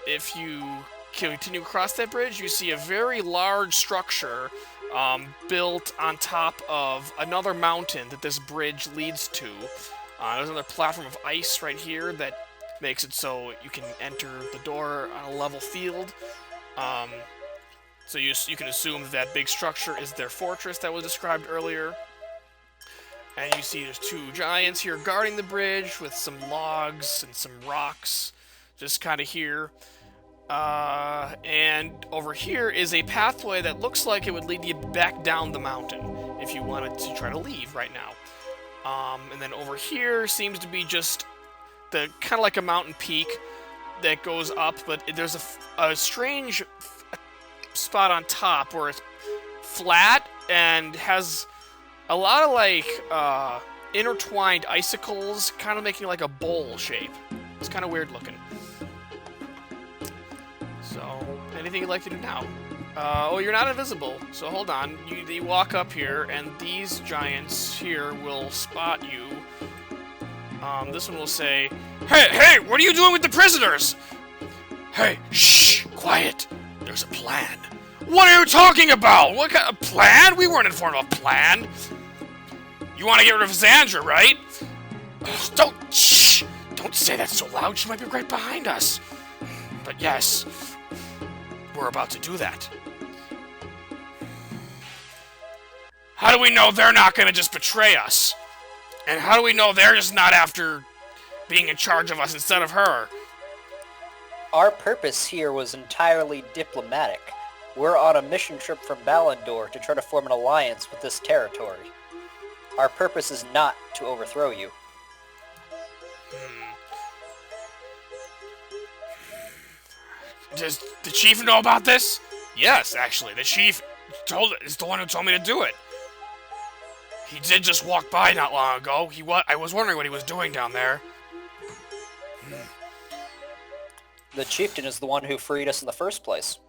If you continue across that bridge, you see a very large structure built on top of another mountain that this bridge leads to. There's another platform of ice right here that makes it so you can enter the door on a level field. So you can assume that big structure is their fortress that was described earlier. And you see there's two giants here guarding the bridge with some logs and some rocks just kind of here. And over here is a pathway that looks like it would lead you back down the mountain if you wanted to try to leave right now. And then over here seems to be just the kind of like a mountain peak that goes up, but there's a strange spot on top where it's flat and has a lot of like intertwined icicles, kind of making like a bowl shape. It's kind of weird looking. So, anything you'd like to do now? Oh, you're not invisible, so hold on. You walk up here, and these giants here will spot you. This one will say, Hey, what are you doing with the prisoners? Hey, shh, quiet. There's a plan. What are you talking about? What kind of plan? We weren't informed of a plan. You want to get rid of Xandra, right? Shh! Don't say that so loud. She might be right behind us. But yes, we're about to do that. How do we know they're not going to just betray us? And how do we know they're just not after being in charge of us instead of her? Our purpose here was entirely diplomatic. We're on a mission trip from Balindor to try to form an alliance with this territory. Our purpose is not to overthrow you. Does the chief know about this? Yes, actually. The chief is the one who told me to do it. He did just walk by not long ago. I was wondering what he was doing down there. The chieftain is the one who freed us in the first place.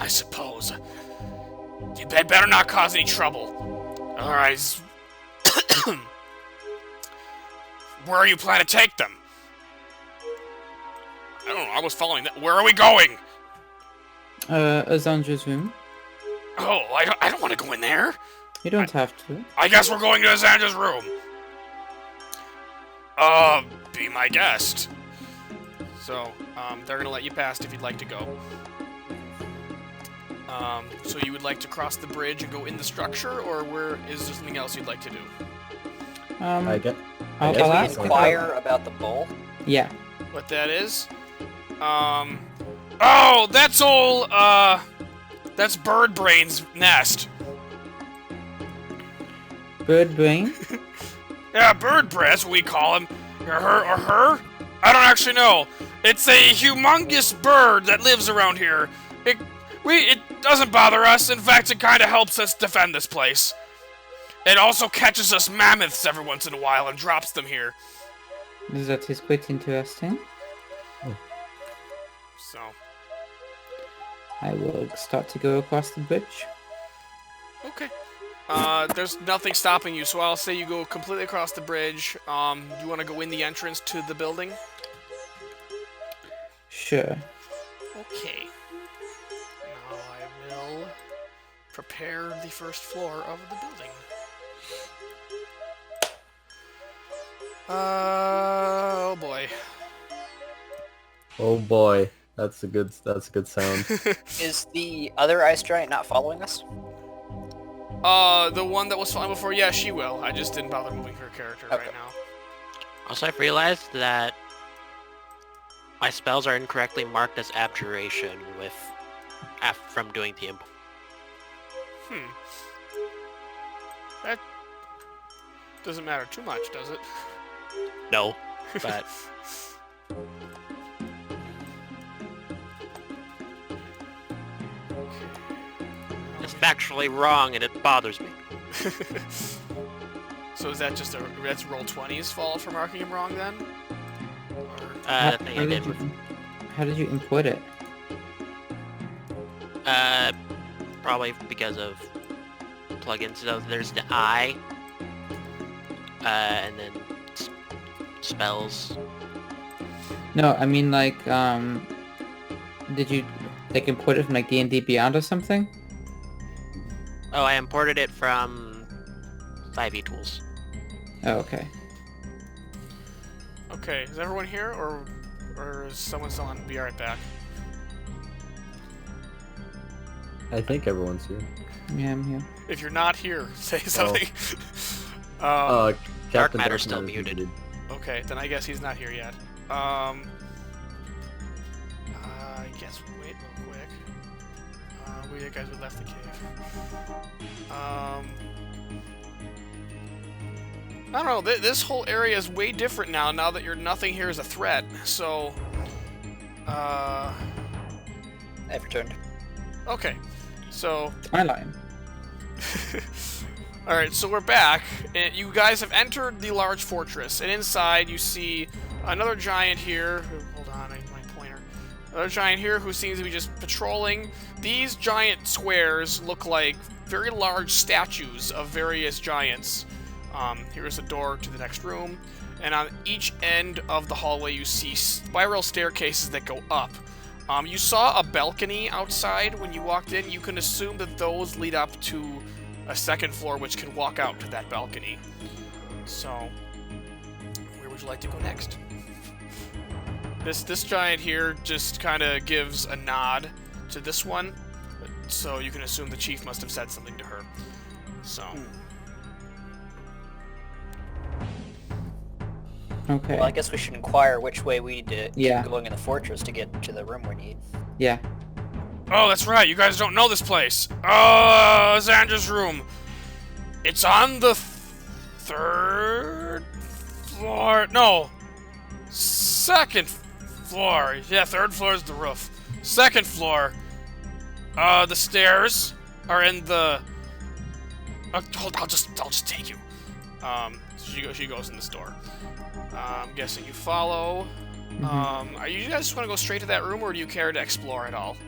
I suppose. You better not cause any trouble. Alright. Where are you planning to take them? I don't know, I was following that. Where are we going? Azandra's room. Oh, I don't want to go in there. You don't have to. I guess we're going to Azandra's room. Be my guest. So, they're gonna let you past if you'd like to go. So you would like to cross the bridge and go in the structure, or is there something else you'd like to do? I get. I'll Can we ask. inquire about the bowl? Yeah. What that is? Oh, that's old, that's Bird Brain's nest. Bird brain? Yeah, Bird Brain, that's what we call him. Or her? I don't actually know. It's a humongous bird that lives around here. It doesn't bother us. In fact, it kind of helps us defend this place. It also catches us mammoths every once in a while and drops them here. That is quite interesting. So, I will start to go across the bridge. okay. There's nothing stopping you, so I'll say you go completely across the bridge. You want to go in the entrance to the building? Sure. Okay. Now I will prepare the first floor of the building. Oh boy. Oh boy, that's a good sound. Is the other ice giant not following us? The one that was flying before, yeah, she will. I just didn't bother moving her character Okay. right now. Also, I've realized that my spells are incorrectly marked as abjuration from doing the imp. That doesn't matter too much, does it? No, but it's factually wrong and it bothers me. So is that just that's roll 20's fault for marking him wrong then? Or, The thing I did with How did you input it? probably because of plugins. So there's the I, and then spells. No, I mean like, did you like import it from like D&D Beyond or something? Oh, I imported it from 5e tools. Oh, okay. okay, is everyone here, or is someone still on? Be right back. I think everyone's here. Yeah, I'm here. If you're not here, say something. Captain Matter's still muted. Okay, then I guess he's not here yet. I guess wait real quick. Where are you guys who left the cave? I don't know. This whole area is way different now. Now that nothing here is a threat. So, I've returned. okay. So, It's my line. alright, so we're back. And you guys have entered the large fortress, and inside you see another giant here. Hold on, I need my pointer. Another giant here who seems to be just patrolling. These giant squares look like very large statues of various giants. Here's a door to the next room, and on each end of the hallway you see spiral staircases that go up. You saw a balcony outside when you walked in. You can assume that those lead up to a second floor which can walk out to that balcony. So, where would you like to go next? This giant here just kind of gives a nod to this one, so you can assume the chief must have said something to her. So, Okay. Well, I guess we should inquire which way we need to Yeah. keep going in the fortress to get to the room we need. Yeah. Oh, that's right. You guys don't know this place. Xandra's room. It's on the third floor. No, second floor. Yeah, third floor is the roof. Second floor. The stairs are in the. I'll just take you. She goes in this door. I'm guessing you follow. Are you guys just want to go straight to that room, or do you care to explore at all?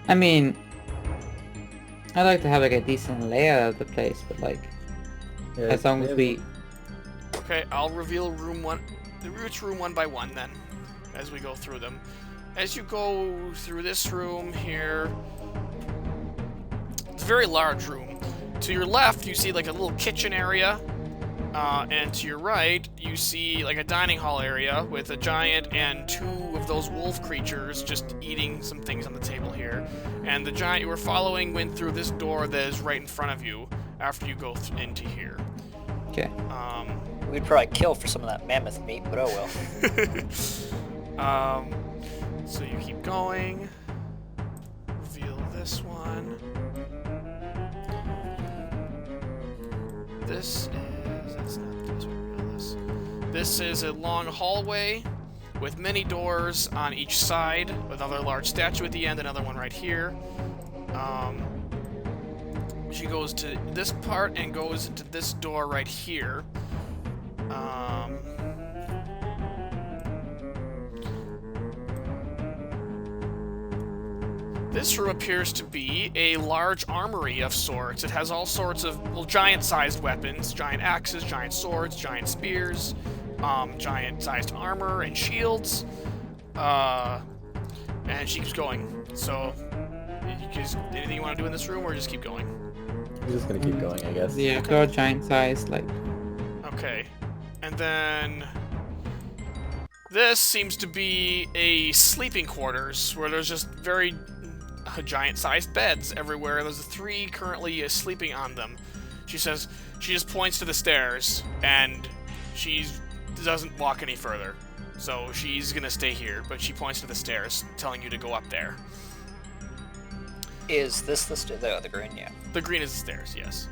I mean, I'd like to have like a decent layout of the place, but like, Yeah, as long as we... Okay, I'll reveal room one by one then, as we go through them. As you go through this room here, it's a very large room. To your left, you see like a little kitchen area, and to your right, you see like a dining hall area with a giant and two of those wolf creatures just eating some things on the table here. And the giant you were following went through this door that is right in front of you after you go into here. Okay. We'd probably kill for some of that mammoth meat, but oh well. So you keep going. Reveal this one. This is... That's not this. Reveal this. This is a long hallway with many doors on each side, with another large statue at the end, another one right here. She goes to this part and goes into this door right here. This room appears to be a large armory of sorts. It has all sorts of, well, giant-sized weapons, giant axes, giant swords, giant spears, giant-sized armor and shields. And she keeps going. So, anything you want to do in this room, or just keep going? We're just gonna keep going, I guess. Yeah, go giant size, like... Okay. And then... This seems to be a sleeping quarters, where there's just very giant-sized beds everywhere. There's 3 currently sleeping on them. She says, she just points to the stairs, and she doesn't walk any further. So she's gonna stay here, but she points to the stairs, telling you to go up there. Is this the green? Yeah. The green is the stairs, yes.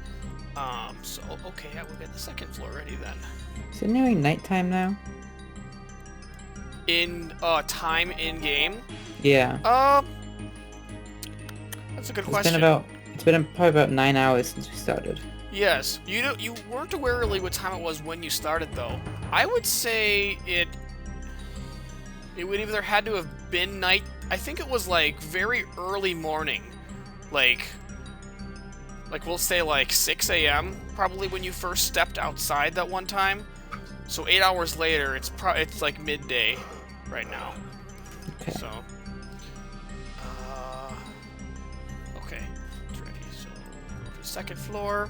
So, okay, I will get the second floor ready then. Is it nearing nighttime now? In, time in-game? Yeah. That's a good question. It's been probably about 9 hours since we started. Yes. You weren't aware really what time it was when you started, though. I would say it would either had to have been night. I think it was, like, very early morning. Like we'll say, like, 6 a.m., probably when you first stepped outside that one time. So 8 hours later, it's like midday right now. Okay. So, okay, it's ready. So, go to the second floor.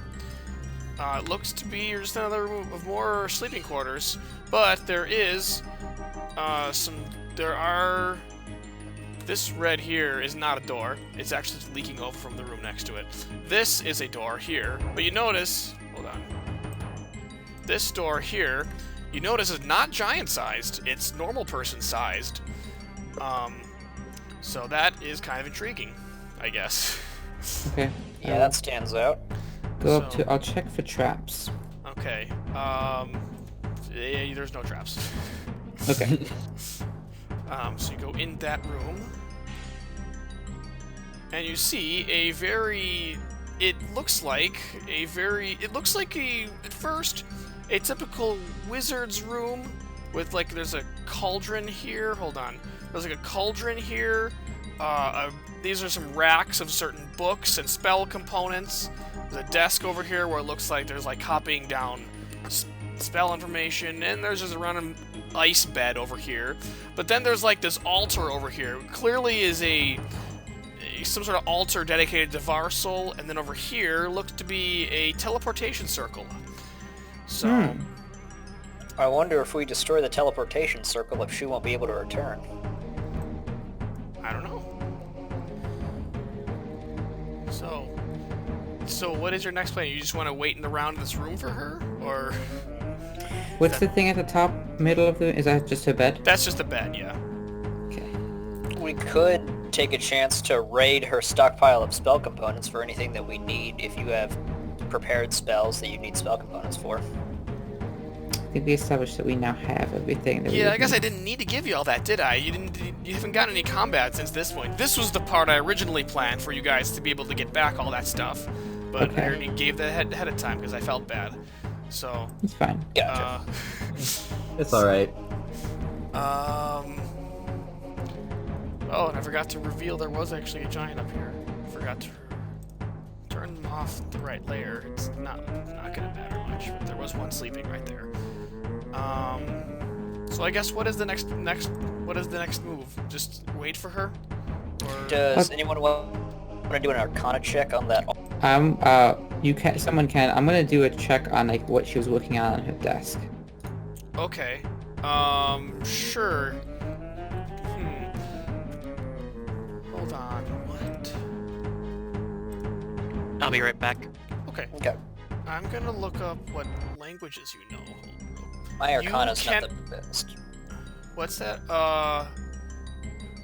It looks to be just another room of more sleeping quarters, but there is this red here is not a door. It's actually leaking over from the room next to it. This is a door here, but you notice, hold on. This door here, you notice is not giant-sized. It's normal person-sized. So that is kind of intriguing, I guess. Okay. Yeah, that stands out. Go up to... I'll check for traps. Okay. There's no traps. Okay. So you go in that room, and you see a very... It looks like at first, a typical wizard's room with, like, there's a cauldron here. Hold on. There's, like, a cauldron here. These are some racks of certain books and spell components. There's a desk over here where it looks like there's, like, copying down spell information. And there's just a random ice bed over here. But then there's, like, this altar over here. Clearly is some sort of altar dedicated to Varsal, and then over here looks to be a teleportation circle. So, I wonder if we destroy the teleportation circle if she won't be able to return. I don't know. So, So what is your next plan? You just want to wait in the round of this room for her, or? What's the thing at the top, middle of the? Is that just her bed? That's just a bed, yeah. Okay. We could take a chance to raid her stockpile of spell components for anything that we need if you have prepared spells that you need spell components for. I think we established that we now have everything. That Yeah, we I guess I need. didn't need to give you all that, did I? You haven't gotten any combat since this point. This was the part I originally planned for you guys to be able to get back all that stuff, but Okay. I already gave that ahead of time because I felt bad. So, It's fine. Gotcha. It's alright. Oh, and I forgot to reveal there was actually a giant up here. Forgot to turn them off the right layer. It's not gonna matter much, but there was one sleeping right there. So I guess what is the next move? Just wait for her? Or... Does anyone want to do an Arcana check on that? You can. Someone can. I'm gonna do a check on like what she was working on her desk. Okay. Sure. Hold on. What? I'll be right back. Okay. Okay. I'm gonna look up what languages you know. My Arcana's can't- not the best. What's that?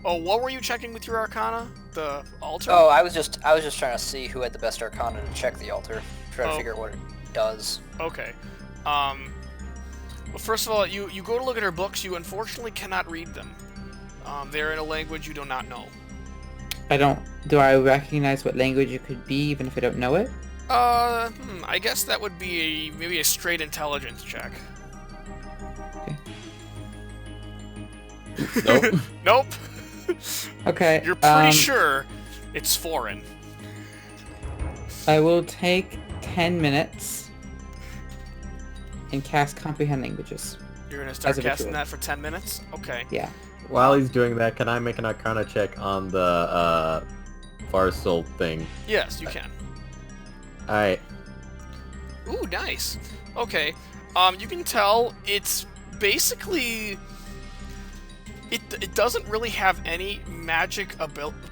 Oh, what were you checking with your Arcana? The altar? Oh, I was just trying to see who had the best Arcana to check the altar. Try to Oh. figure out what it does. Okay. Well, first of all, you go to look at her books. You unfortunately cannot read them. They're in a language you do not know. Do I recognize what language it could be even if I don't know it? I guess that would be maybe a straight intelligence check. Okay. Nope. Nope. Okay. You're pretty sure it's foreign. I will take 10 minutes and cast Comprehend Languages. You're gonna start As a casting ritual. that for 10 minutes? Okay. Yeah. While he's doing that, can I make an Arcana check on the Varsil thing? Yes, you can. Alright. Ooh, nice. Okay. You can tell it's basically... It doesn't really have any magic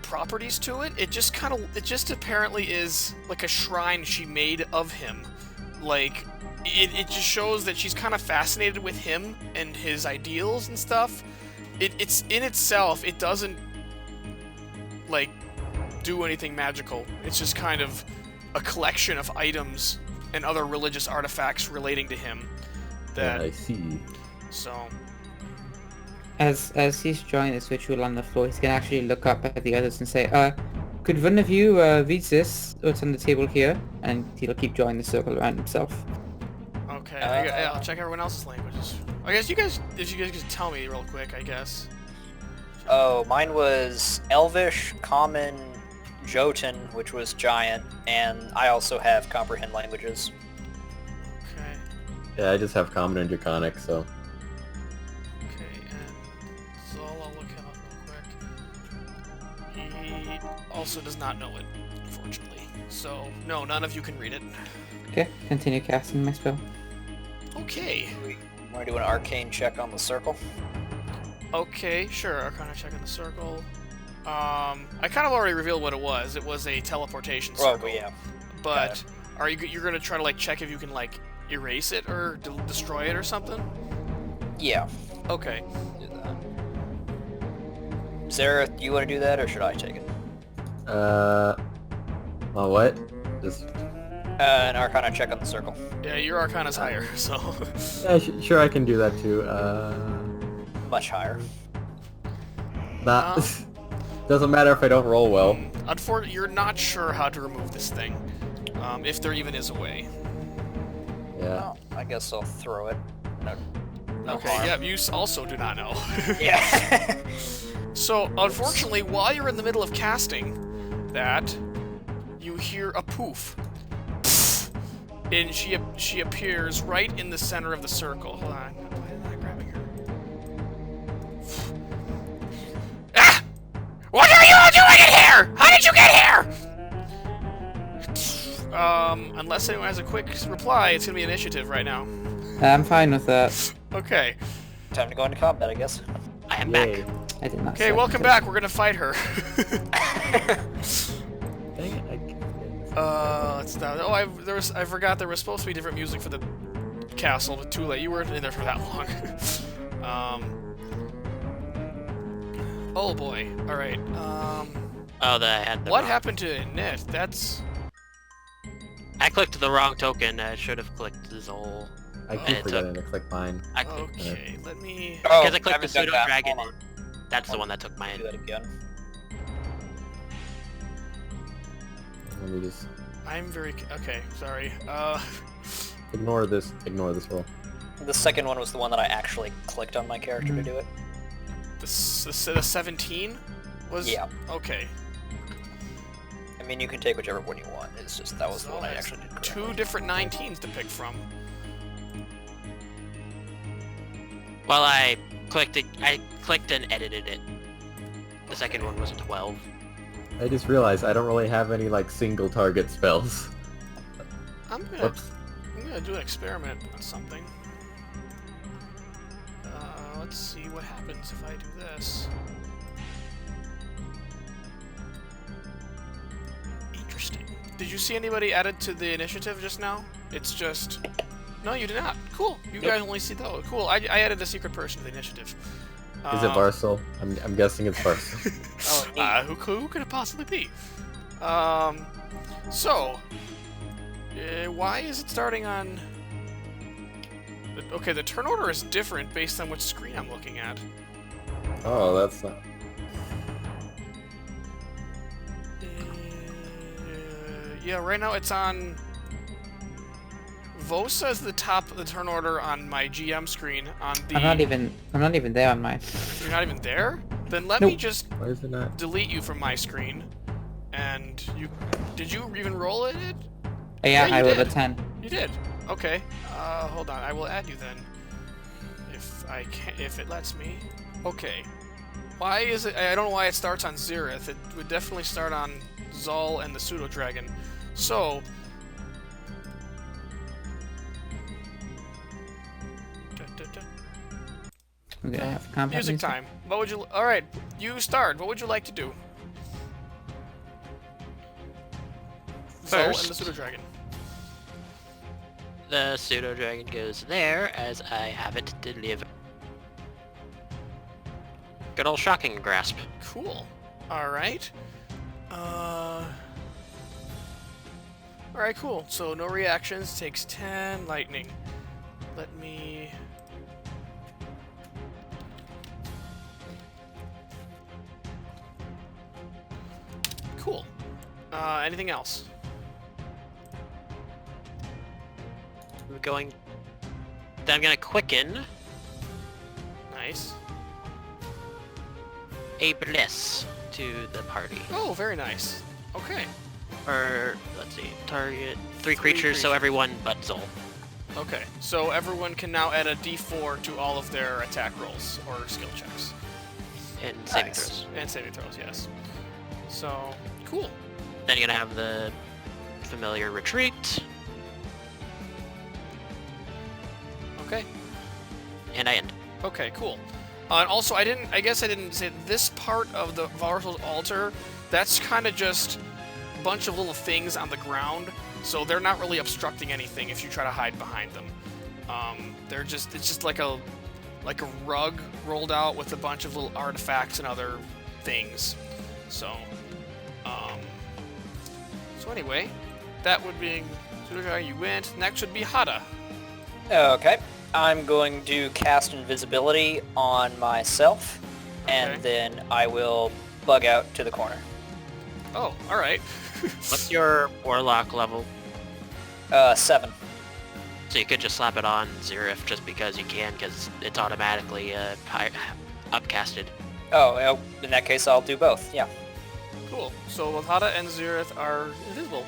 properties to it. It just apparently is like a shrine she made of him. Like, it just shows that she's kind of fascinated with him and his ideals and stuff. It's in itself, it doesn't, like, do anything magical. It's just kind of a collection of items and other religious artifacts relating to him. That, I see. so... As he's drawing this ritual on the floor, he's gonna actually look up at the others and say, could one of you read this? What's on the table here? And he'll keep drawing the circle around himself. Okay, I'll check everyone else's languages. I guess if you guys could tell me real quick, I guess. Oh, mine was Elvish, Common, Jotun, which was Giant, and I also have Comprehend Languages. Okay, Yeah, I just have Common and Draconic, so... okay, and so I'll look him up real quick. He also does not know it, unfortunately. So, no, none of you can read it. Okay, continue casting my spell. Okay. Want to do an Arcane check on the circle? Okay, sure, Arcana check in the circle. I kind of already revealed what it was. It was a teleportation Oh, circle. yeah. But you're gonna try to like check if you can like erase it or destroy it or something? Yeah. Okay. Do that. Xerith, do you want to do that, or should I take it? Oh, what? Just... An Arcana check on the circle. Yeah, your Arcana's higher, so... Yeah, sure, I can do that too. Much higher. Not... Doesn't matter if I don't roll well. Unfortunately, you're not sure how to remove this thing. If there even is a way. Yeah. Well, I guess I'll throw it. No Okay, harm. yeah, you also do not know. Yeah. So, unfortunately, while you're in the middle of casting that, you hear a poof. And she appears right in the center of the circle. Hold on. Why am I grabbing her? Ah! What are you all doing in here? How did you get here? Unless anyone has a quick reply, it's gonna be initiative right now. I'm fine with that. Okay. Time to go into combat, I guess. I am Yay. back. I did not. Okay, say welcome anything. back. We're gonna fight her. Dang it, Let's not. Oh, I forgot there was supposed to be different music for the castle, but too late. You weren't in there for that long. Oh boy. All right. Oh, I had the What wrong. happened to Minnette? That's. I clicked the wrong token. I should have clicked the Zol. I And keep it forgetting to click mine. I clicked Okay. Let me. Oh, because I clicked the haven't done pseudo that. dragon. Hold on. That's the one that took my Do that again. Let me just I'm very. Okay. Sorry. ignore this roll. The second one was the one that I actually clicked on my character to do it. The 17 was. Yeah. Okay. I mean, you can take whichever one you want. It's just that was the So one I that's actually did. two correctly. different 19s to pick from. Well, I clicked and edited it. The second one was a 12. I just realized I don't really have any like single target spells. I'm gonna. Whoops. I'm gonna do an experiment on something. Let's see what happens if I do this. Interesting. Did you see anybody added to the initiative just now? It's just... No, you did not. Cool. You guys only see those. Cool. I added a secret person to the initiative. Is it Varsal? I'm guessing it's Varsal. Oh, neat. Who could it possibly be? So... why is it starting on... Okay, the turn order is different based on which screen I'm looking at. Oh, that's not... Yeah, right now it's on... Vosa is the top of the turn order on my GM screen. On the... I'm not even there on mine. You're not even there? Then let Nope. me just Why is it not? delete you from my screen. And you... Did you even roll it? Yeah, you I rolled a did. 10. You did. Okay. Hold on. I will add you then. If I can, if it lets me. Okay. Why is it? I don't know why it starts on Xerith. It would definitely start on Zol and the pseudo dragon. So. Okay, I have combat Music time. What would you? All right. You start. What would you like to do? Zol and the First. pseudo dragon. The pseudo dragon goes there as I have it delivered. Good old shocking grasp. Cool. Alright. Alright, cool. So no reactions, takes 10 lightning. Let me... Cool. Anything else? I'm going. Then I'm gonna quicken Nice. a bliss to the party. Oh, very nice. Okay. Or let's see, target three Three creatures, so creatures. everyone but Zol. Okay. So everyone can now add a d4 to all of their attack rolls or skill checks. And saving Nice. throws. And saving throws, yes. So, cool. Then you're gonna have the familiar retreat, Okay. and I end. Okay, cool. And also, I guess I didn't say this part of the Varsal's altar, that's kind of just a bunch of little things on the ground, so they're not really obstructing anything if you try to hide behind them. It's just like a rug rolled out with a bunch of little artifacts and other things. So anyway, that would be you went. Next would be Hada. Okay. I'm going to cast invisibility on myself, and Okay. then I will bug out to the corner. Oh, all right. What's your warlock level? 7. So you could just slap it on Xerith just because you can, because it's automatically upcasted. Oh, well, in that case, I'll do both. Yeah. Cool. So both Hada and Xerith are invisible.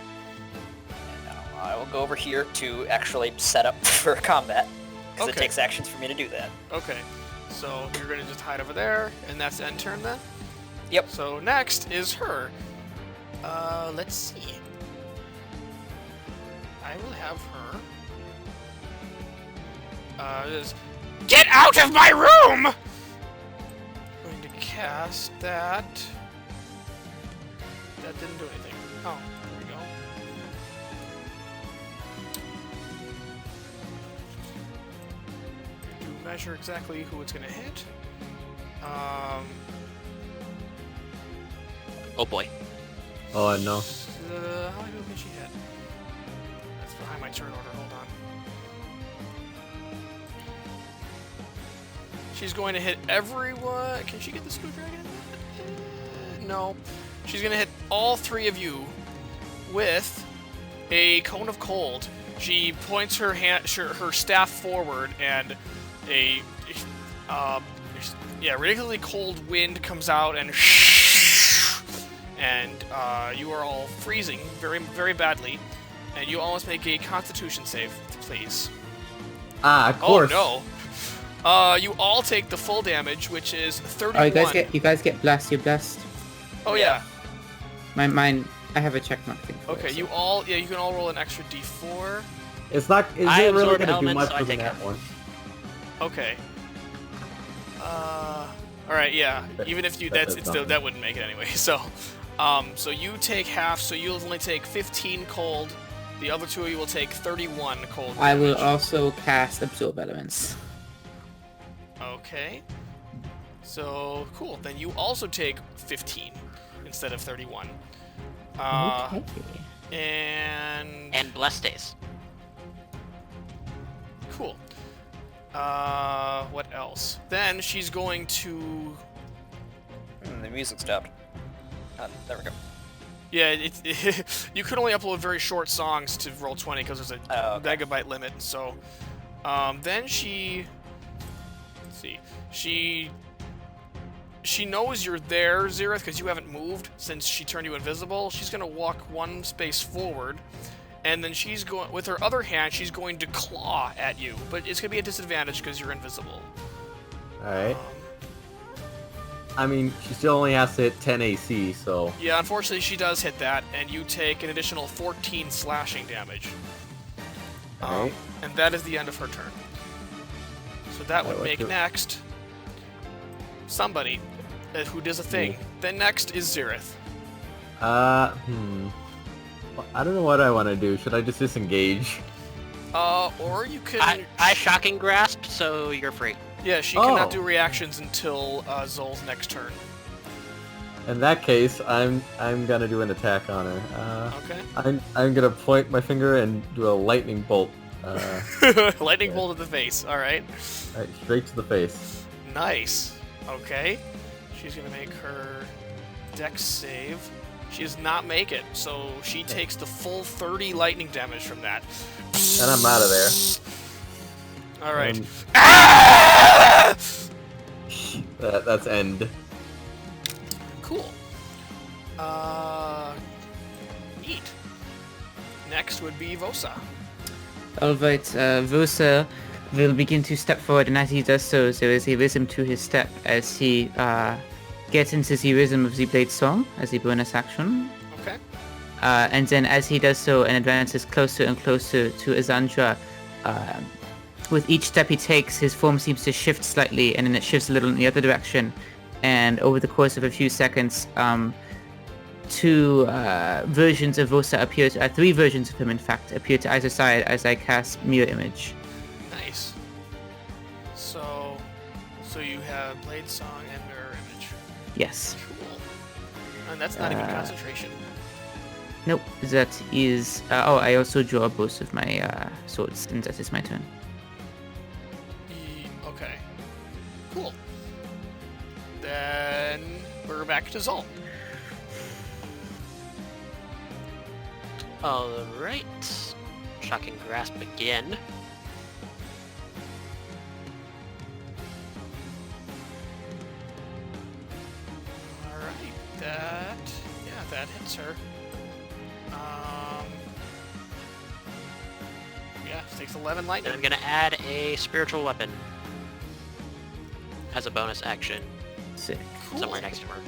And now I will go over here to actually set up for combat, because it Okay. takes actions for me to do that. Okay. So you're gonna just hide over there, and that's end turn then? Yep. So next is her. Let's see. I will have her. Just get out of my room! I'm going to cast that. That didn't do anything. Oh, there we go. measure exactly who it's gonna hit. Oh boy. Oh no. How many people can she hit? That's behind my turn order. Hold on. She's going to hit everyone. Can she get the Screw Dragon? No. She's going to hit all 3 of you with a Cone of Cold. She points her staff forward, and a ridiculously cold wind comes out, and you are all freezing very, very badly, and you almost make a Constitution save, please. Ah, of course. Oh no! You all take the full damage, which is 31. Oh, you guys get blessed. You're blessed. Oh yeah. Mine. I have a check mark thing. Okay, you can all roll an extra D4. It's not. Is I it really absorb gonna do elements, much so I for take that it. one? Okay. All right, yeah. Even if you that wouldn't make it anyway. So, so you take half. So you'll only take 15 cold. The other 2 of you will take 31 cold. I will damage. also cast absorb elements. Okay. So cool. Then you also take 15 instead of 31. Okay. And Bless days. cool. What else? Then she's going to. The music stopped. There we go. Yeah, you could only upload very short songs to Roll20 because there's a Okay. megabyte limit. So, then she. Let's see. She knows you're there, Xerith, because you haven't moved since she turned you invisible. She's gonna walk 1 space forward, and then she's going with her other hand. She's going to claw at you, but it's gonna be a disadvantage because you're invisible. All right. I mean, she still only has to hit 10 AC, so. Yeah, unfortunately, she does hit that, and you take an additional 14 slashing damage. Alright. And that is the end of her turn. So that would make next somebody who does a thing. Then next is Xerith. Well, I don't know what I want to do. Should I just disengage? Or you can... I shocking grasp, so you're free. Yeah, she cannot do reactions until Zol's next turn. In that case, I'm gonna do an attack on her. Okay. I'm gonna point my finger and do a lightning bolt. Lightning bolt to the face, alright. Right, straight to the face. Nice. Okay. She's gonna make her dex save. She does not make it, so she takes the full 30 lightning damage from that. And I'm out of there. Alright. That's end. Cool. Neat. Next would be Vosa. Alright, Vosa will begin to step forward, and as he does so, there is a rhythm to his step as he gets into the rhythm of the Blade Song as a bonus action. Okay. And then as he does so and advances closer and closer to Azandra, with each step he takes, his form seems to shift slightly, and then it shifts a little in the other direction. And over the course of a few seconds, 2 versions of Vosa appear, 3 versions of him in fact, appear to either side as I cast Mirror Image. Nice. So you have Blade Song and Mirror Image. Yes. Cool. And that's not even concentration. Nope, that is... I also draw both of my swords, and that is my turn. Okay. Cool. Then we're back to Zol. Alright. Shocking grasp again. Alright, that hits her. Yeah, she takes 11 And lightning. I'm gonna add a spiritual weapon as a bonus action Sick. Cool. somewhere next to her.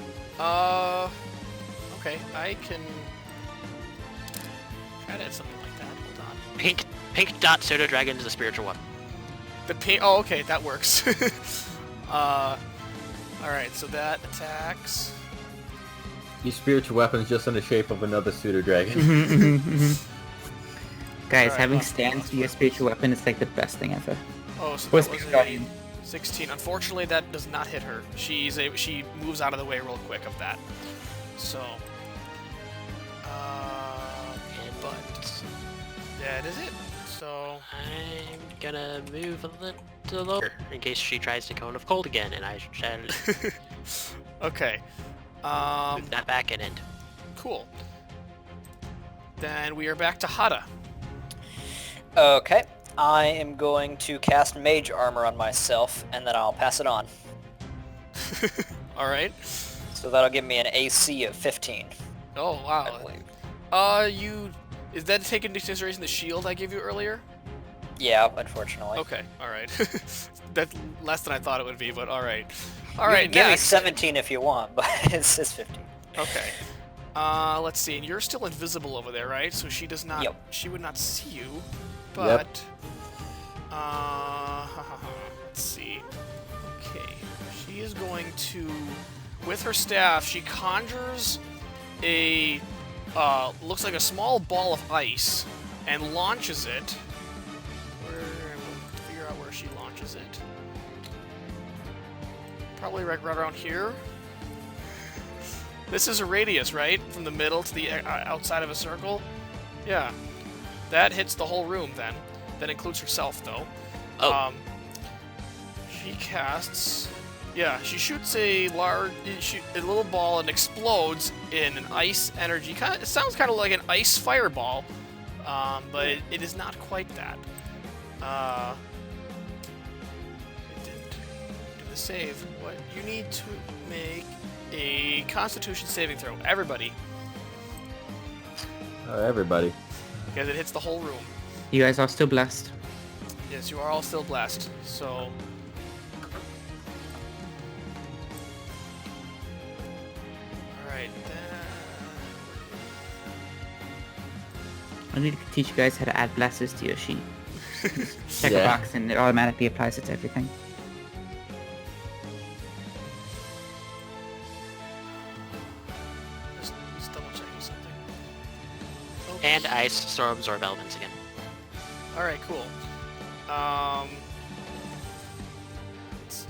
Okay, I can try to add something like that. Hold on. Pink dot pseudo dragon is a spiritual weapon. The pink. Oh, okay, that works. All right, so that attacks. These spiritual weapons just in the shape of another pseudo dragon. Guys, Alright, having well, stands be a spiritual weapon is like the best thing ever. Oh, so Or that was Spirit Guardian. 16. Unfortunately, that does not hit her. She moves out of the way real quick of that. So, but that is it. So I'm gonna move a little lower in case she tries to cone of cold again, and I shall okay. move that back and end. Cool. Then we are back to Hada. Okay. I am going to cast Mage Armor on myself, and then I'll pass it on. All right. So that'll give me an AC of 15. Oh I wow. believe. Is that taken into consideration the shield I gave you earlier? Yeah, unfortunately. Okay. All right. That's less than I thought it would be, but all right. All You right. can give me Next. 17 if you want, but it's 15. Okay. Let's see. And you're still invisible over there, right? So she does not. Yep. She would not see you. But. Let's see. Okay. She is going to, with her staff, she conjures a. Looks like a small ball of ice, and launches it. We'll figure out where she launches it. Probably right around here. This is a radius, right? From the middle to the outside of a circle? Yeah. That hits the whole room then. That includes herself, though. Oh. She casts... Yeah, she shoots a little ball and explodes in an ice energy. It sounds kind of like an ice fireball, but it is not quite that. It didn't do the save. What you need to make a Constitution saving throw. Everybody, Everybody. because it hits the whole room. You guys are still blessed. Yes, you are all still blessed. So. Alright, I need to teach you guys how to add blesses to your sheet. Check a Yeah. box and it automatically applies it to everything. just double checking something. And ice, so absorb elements again. Alright, cool. Let's see.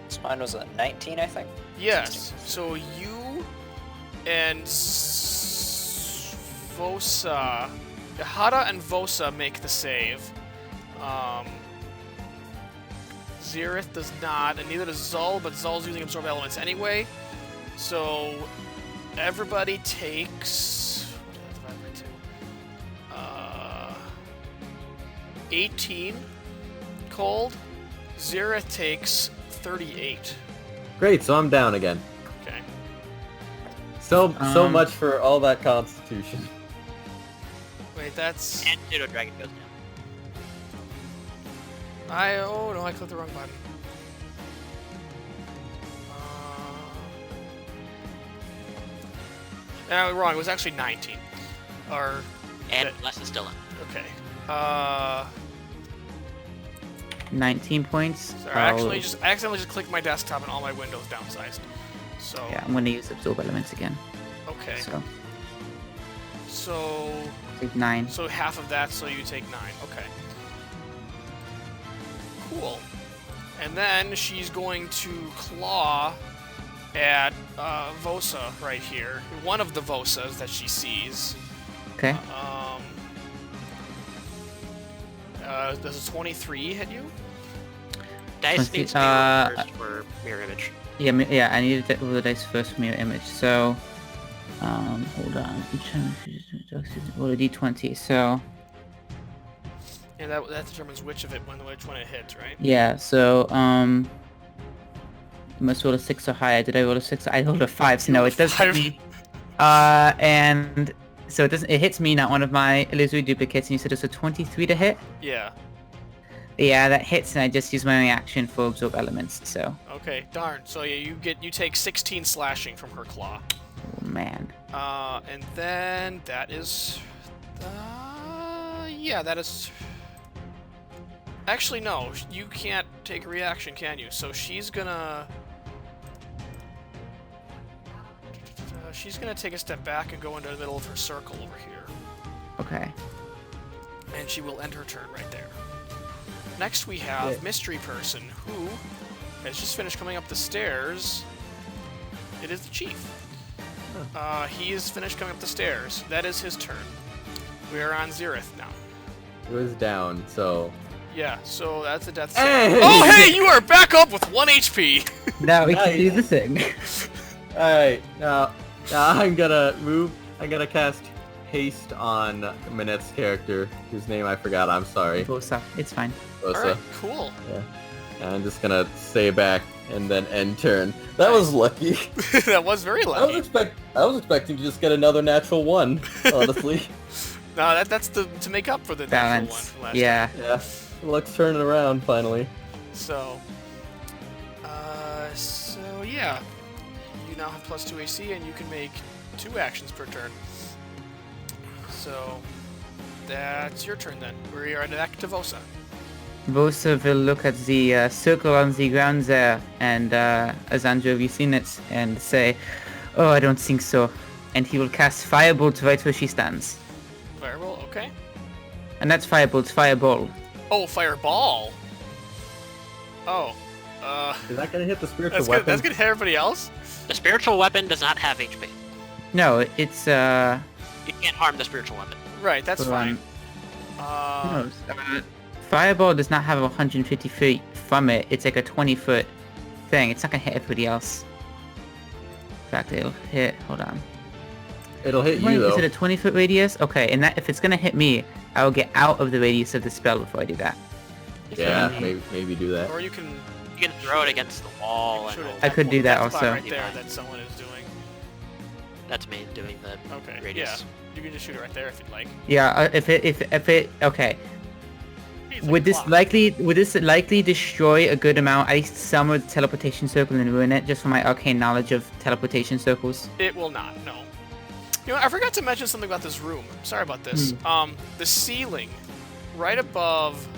So mine was a 19, I think. Yes, so you and Vosa, Hada and Vosa make the save. Xerith does not, and neither does Zul, but Zul's using absorb elements anyway. So everybody takes 18 cold. Xerith takes 38. Great, so I'm down again. Okay. So much for all that Constitution. Wait, that's. And Pseudo Dragon goes down. Oh no, I clicked the wrong button. Wrong. It was actually 19. Or. And Bless is still in. Okay. 19 points. Sorry, I accidentally just clicked my desktop and all my windows downsized. So. Yeah, I'm gonna use absorb elements again. Okay. So So. take 9. So half of that, so you take 9. Okay. Cool. And then she's going to claw at Vosa right here. One of the Vosas that she sees. Okay. Does a 23 hit you? Dice Let's see, needs to be rolled first for mirror image. Yeah, I need to roll the dice first for mirror image. So, hold on. Roll a d20. So, Yeah, that determines which one it hits, right? yeah. So, you must roll a 6 or higher. Did I roll a 6? I rolled a 5. So no, it does hit 5. me. And so it doesn't. It hits me, not one of my illusory duplicates. And you said it's a 23 to hit. Yeah. Yeah, that hits, and I just use my reaction for absorb elements. So, Okay, darn. So yeah, you take 16 slashing from her claw. oh man. And then that is, yeah, that is. Actually, no, you can't take a reaction, can you? So she's gonna. She's gonna take a step back and go into the middle of her circle over here, Okay. and she will end her turn right there. Next we have Mystery Person, who has just finished coming up the stairs. It is the Chief. He is finished coming up the stairs. That is his turn. We are on Xerith now. It was down, so... Yeah, so that's a death Hey! save. Oh, hey, you are back up with 1 HP! Now we can do the thing. Alright, now I'm gonna move. I'm gonna cast Haste on Minnette's character, whose name I forgot, I'm sorry. Vosa, it's fine. Vosa. Alright, cool. Yeah. And I'm just gonna stay back and then end turn. That was lucky. That was very I lucky. was expecting to just get another natural 1, honestly. No, that's to make up for the natural one Balance. from last Yeah. Yeah. Luck's turning around finally. So yeah, you now have +2 AC, and you can make 2 actions per turn. So that's your turn then. We are at Activosa. Vosa will look at the circle on the ground there, and as Andrew, have you seen it? And say, "Oh, I don't think so." And he will cast Firebolt right where she stands. Fireball, okay. And that's Firebolt, Fireball. Oh, Fireball. Oh, Is that gonna hit the spiritual that's weapon? good. That's gonna hit everybody else. The spiritual weapon does not have HP. No, it's You can't harm the spiritual weapon. Right, that's fine. no, Fireball does not have 150 feet from it. It's like a 20-foot thing. It's not gonna hit everybody else. In fact, it'll hit. Hold on. It'll hit you Wait, though. is it a 20-foot radius? Okay, and that if it's gonna hit me, I will get out of the radius of the spell before I do that. Yeah, maybe do that. Or you can. You can throw it against the wall. shoot And it. I could do that spot also. right there that someone is doing. that's me doing the Okay. radius. Yeah. You can just shoot it right there if you'd like. Yeah, if it okay. It's like Would a this clock. likely destroy a good amount? I summoned the teleportation circle and ruin it just for my arcane knowledge of teleportation circles. It will not. No. You know, I forgot to mention something about this room. Sorry about this. The ceiling, right above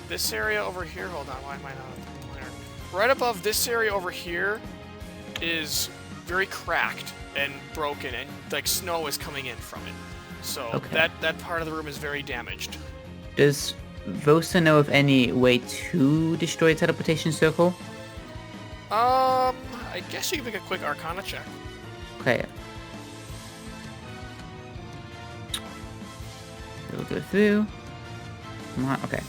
this area over here. Hold on. Why am I not there? Right above this area over here is very cracked and broken, and like snow is coming in from it. So Okay. that part of the room is very damaged. Does Vosa know of any way to destroy a teleportation circle? I guess you can make a quick Arcana check. Okay. It'll go through. Come on. Okay.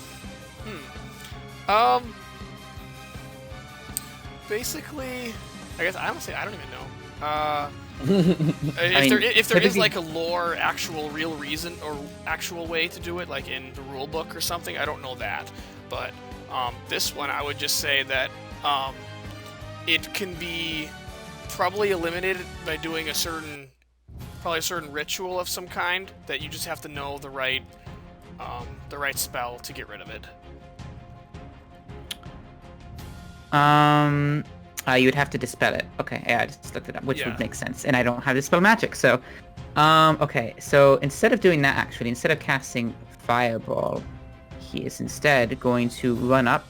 Basically, I guess honestly I don't even know. I mean, if there is typically- like a lore, actual, real reason or actual way to do it, like in the rule book or something, I don't know that. But this one, I would just say that it can be probably eliminated by doing a certain ritual of some kind that you just have to know the right spell to get rid of it. You would have to dispel it. Okay, yeah, I just looked it up, which Yeah. would make sense. And I don't have dispel magic, so... okay, so instead of doing that, actually, instead of casting Fireball, he is instead going to run up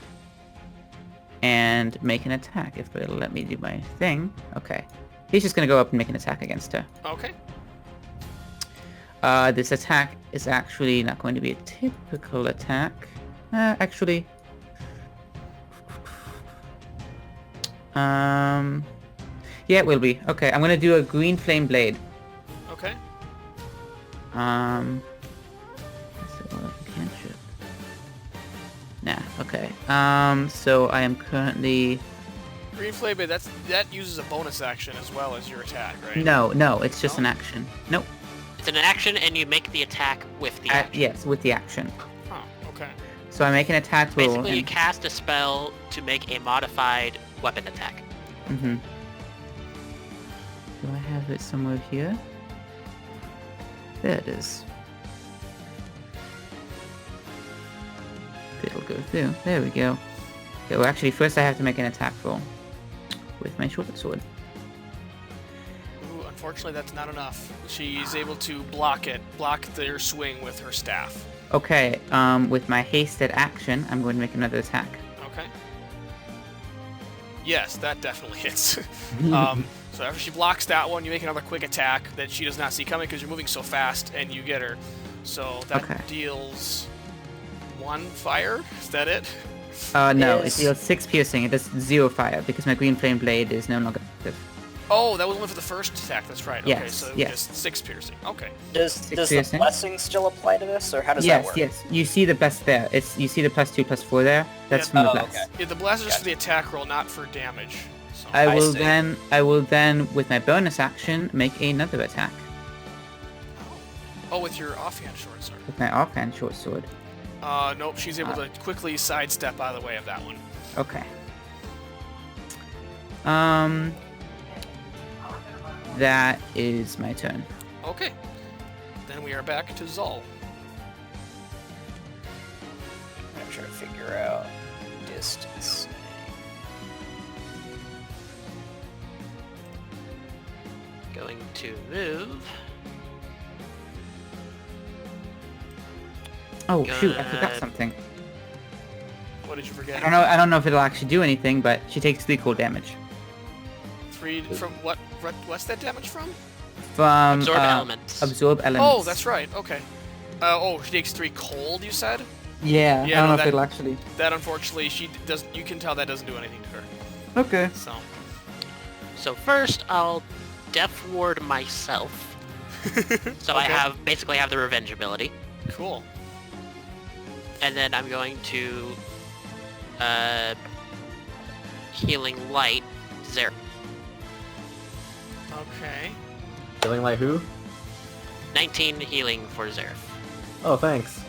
and make an attack, if it'll let me do my thing. Okay. He's just gonna go up and make an attack against her. Okay. This attack is actually not going to be a typical attack. Actually... yeah, it will be. Okay, I'm gonna do a green flame blade. Okay. Cantrip. Nah, okay. So I am currently... Green Flame Blade, that uses a bonus action as well as your attack, right? No, it's just an action. Nope. It's an action, and you make the attack with the action. Yes, with the action. Huh, okay. So I make an attack roll. Basically, you cast a spell to make a modified weapon attack. Mm-hmm. Do I have it somewhere here? There it is. It'll go through. There we go. Okay, well actually first I have to make an attack roll with my short sword. Ooh, unfortunately that's not enough. She's able to block their swing with her staff. Okay, with my hasted action, I'm going to make another attack. Okay. Yes, that definitely hits. So after she blocks that one, you make another quick attack that she does not see coming because you're moving so fast, and you get her. So that Okay. deals 1 1 fire? Is that it? No, it Is- deals 6 piercing. It does 0 fire because my green flame blade is no longer active. Oh, that was only for the first attack. That's right. Okay, Yes, so yes. just 6 piercing. Okay. Does the piercing. blessing still apply to this, or how does that Yes, work? yes. You see the bless there. You see the +2/+4 there. That's Yeah, from the oh, bless. okay. Yeah, the blast is just Gotcha. for the attack roll, not for damage. So. I I will see. then, with my bonus action, make another attack Oh, with your offhand short sword. with my offhand short sword. Nope, she's able to quickly sidestep out of the way of that one. Okay. That is my turn. Okay. Then we are back to Zol. I'm gonna try to figure out distance. Going to move. Oh shoot! I forgot Good. something. What did you forget? I don't know if it'll actually do anything, but she takes 3 cold damage 3 from what? What's that damage from? from Absorb elements. Absorb elements. Oh, that's right. Okay. She takes 3 cold. You said. Yeah, Yeah, I don't no, know that- if it'll actually. That unfortunately she does. You can tell that doesn't do anything to her. Okay. So. So first, I'll Death Ward myself. So I Okay. basically have the revenge ability. Cool. And then I'm going to Healing Light Xerith. Okay. Feeling like who? 19 healing for Xerith. Oh, thanks.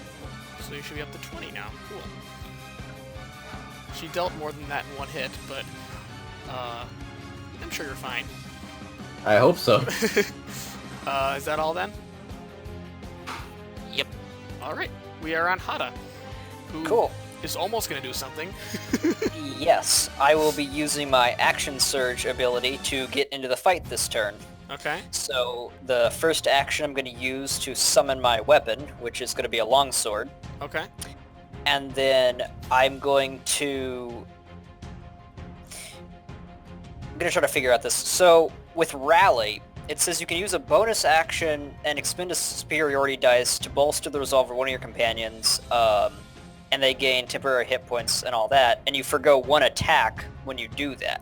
So you should be up to 20 now. Cool. She dealt more than that in 1 hit, but I'm sure you're fine. I hope so. Is that all then? Yep. All right. We are on Hada, who Cool. is almost going to do something. Yes, I will be using my action surge ability to get into the fight this turn. Okay. So the first action I'm going to use to summon my weapon, which is going to be a longsword, Okay. and then I'm going to try to figure out this. So with Rally, it says you can use a bonus action and expend a superiority dice to bolster the resolve of one of your companions, and they gain temporary hit points and all that, and you forgo 1 attack when you do that.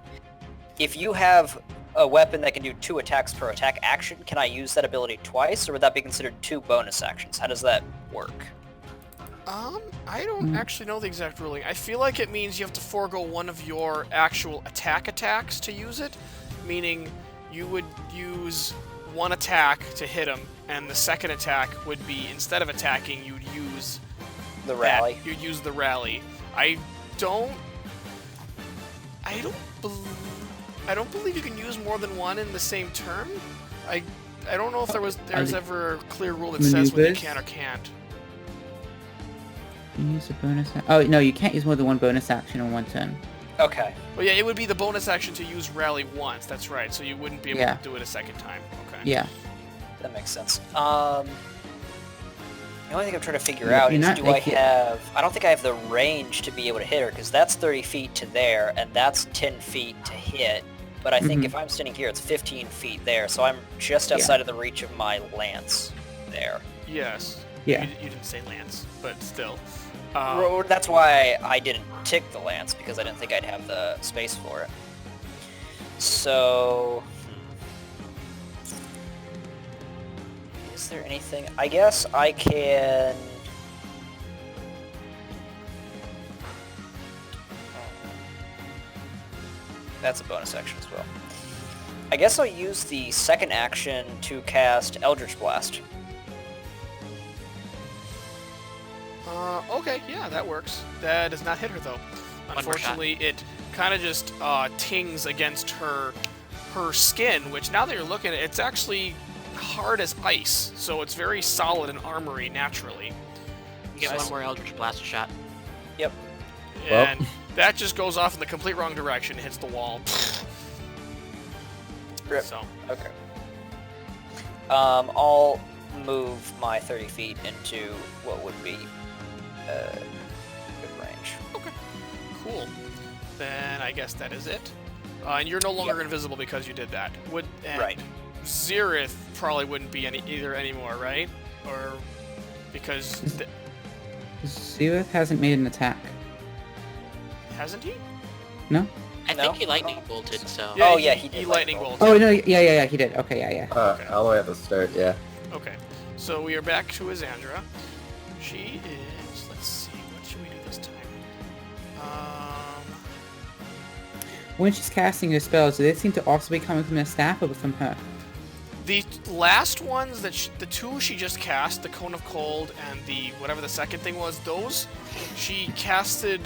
If you have a weapon that can do 2 attacks per attack action, can I use that ability twice, or would that be considered 2 bonus actions? How does that work? I don't actually know the exact ruling. I feel like it means you have to forego one of your actual attacks to use it, meaning you would use 1 attack to hit him, and the second attack would be, instead of attacking, you'd use The Rally? You'd use the rally. I don't believe you can use more than 1 in the same turn. I don't know if there's ever a clear rule that says when you Maneuvers? can or can't. Use a bonus. Oh no, you can't use more than 1 bonus action in 1 turn. Okay. Well, yeah, it would be the bonus action to use rally once. That's right. So you wouldn't be able Yeah. to do it a second time. Okay. Yeah. That makes sense. The only thing I'm trying to figure Yeah, out you're is not do I making- have... I don't think I have the range to be able to hit her, because that's 30 feet to there, and that's 10 feet to hit. But I think Mhm. if I'm standing here, it's 15 feet there, so I'm just outside of the reach of my lance there. Yes. Yeah. You didn't say lance, but still. That's why I didn't tick the lance, because I didn't think I'd have the space for it. So... Is there anything... I guess I can... That's a bonus action as well. I guess I'll use the second action to cast Eldritch Blast. Okay, yeah, that works. That does not hit her, though. more Unfortunately, it kind of just tings against her skin, which now that you're looking at it, it's actually hard as ice, so it's very solid and armory naturally. You get Nice. 1 more Eldritch Blast shot. Yep. Well. And that just goes off in the complete wrong direction, hits the wall. Rip. So, Okay. I'll move my 30 feet into what would be good range. okay, cool. Then I guess that is it. And you're no longer Yep. invisible because you did that. And Right. Xerith probably wouldn't be either anymore, right? Or because Xerith hasn't made an attack. Hasn't he? No? I No? think he lightning bolted, so... Yeah. Oh, yeah, he did lightning lightning bolt. Oh, no, yeah, he did. Okay, yeah. Okay. All the way at the start, yeah. Okay, so we are back to Azandra. She is... Let's see, what should we do this time? When she's casting her spells, do they seem to also be coming from the staff or from her? The last ones that the two she just cast, the Cone of Cold and the whatever the second thing was, those she casted.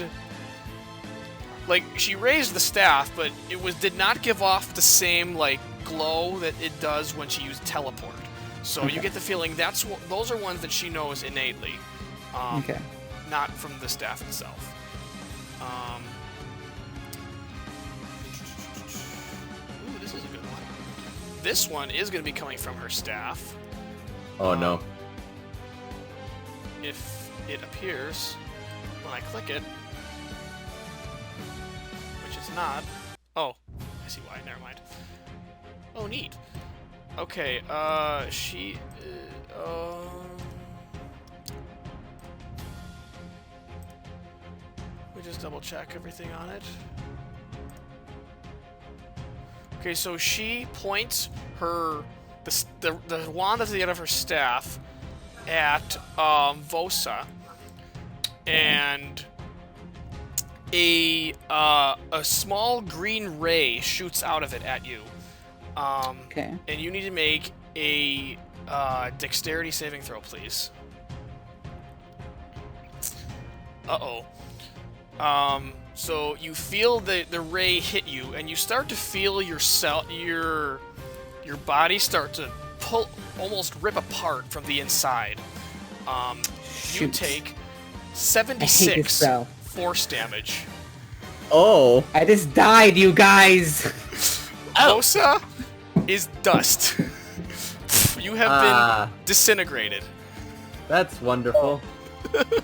Like she raised the staff, but it did not give off the same like glow that it does when she used teleport. So Okay. you get the feeling those are ones that she knows innately, Okay. not from the staff itself. Ooh, this is a good one. This one is going to be coming from her staff. Oh no. If it appears when I click it, which it's not. Oh, I see why. Never mind. Oh, neat. Okay, she. We just double check everything on it. Okay, so she points the wand that's at the end of her staff at Vosa, and a small green ray shoots out of it at you. Okay. And you need to make a dexterity saving throw, please. Uh-oh. So you feel the ray hit you, and you start to feel your body start to pull, almost rip apart from the inside. You Shoot. take I hate this 76 spell. force damage. Oh. I just died, you guys! Vosa is dust. You have been disintegrated. That's wonderful.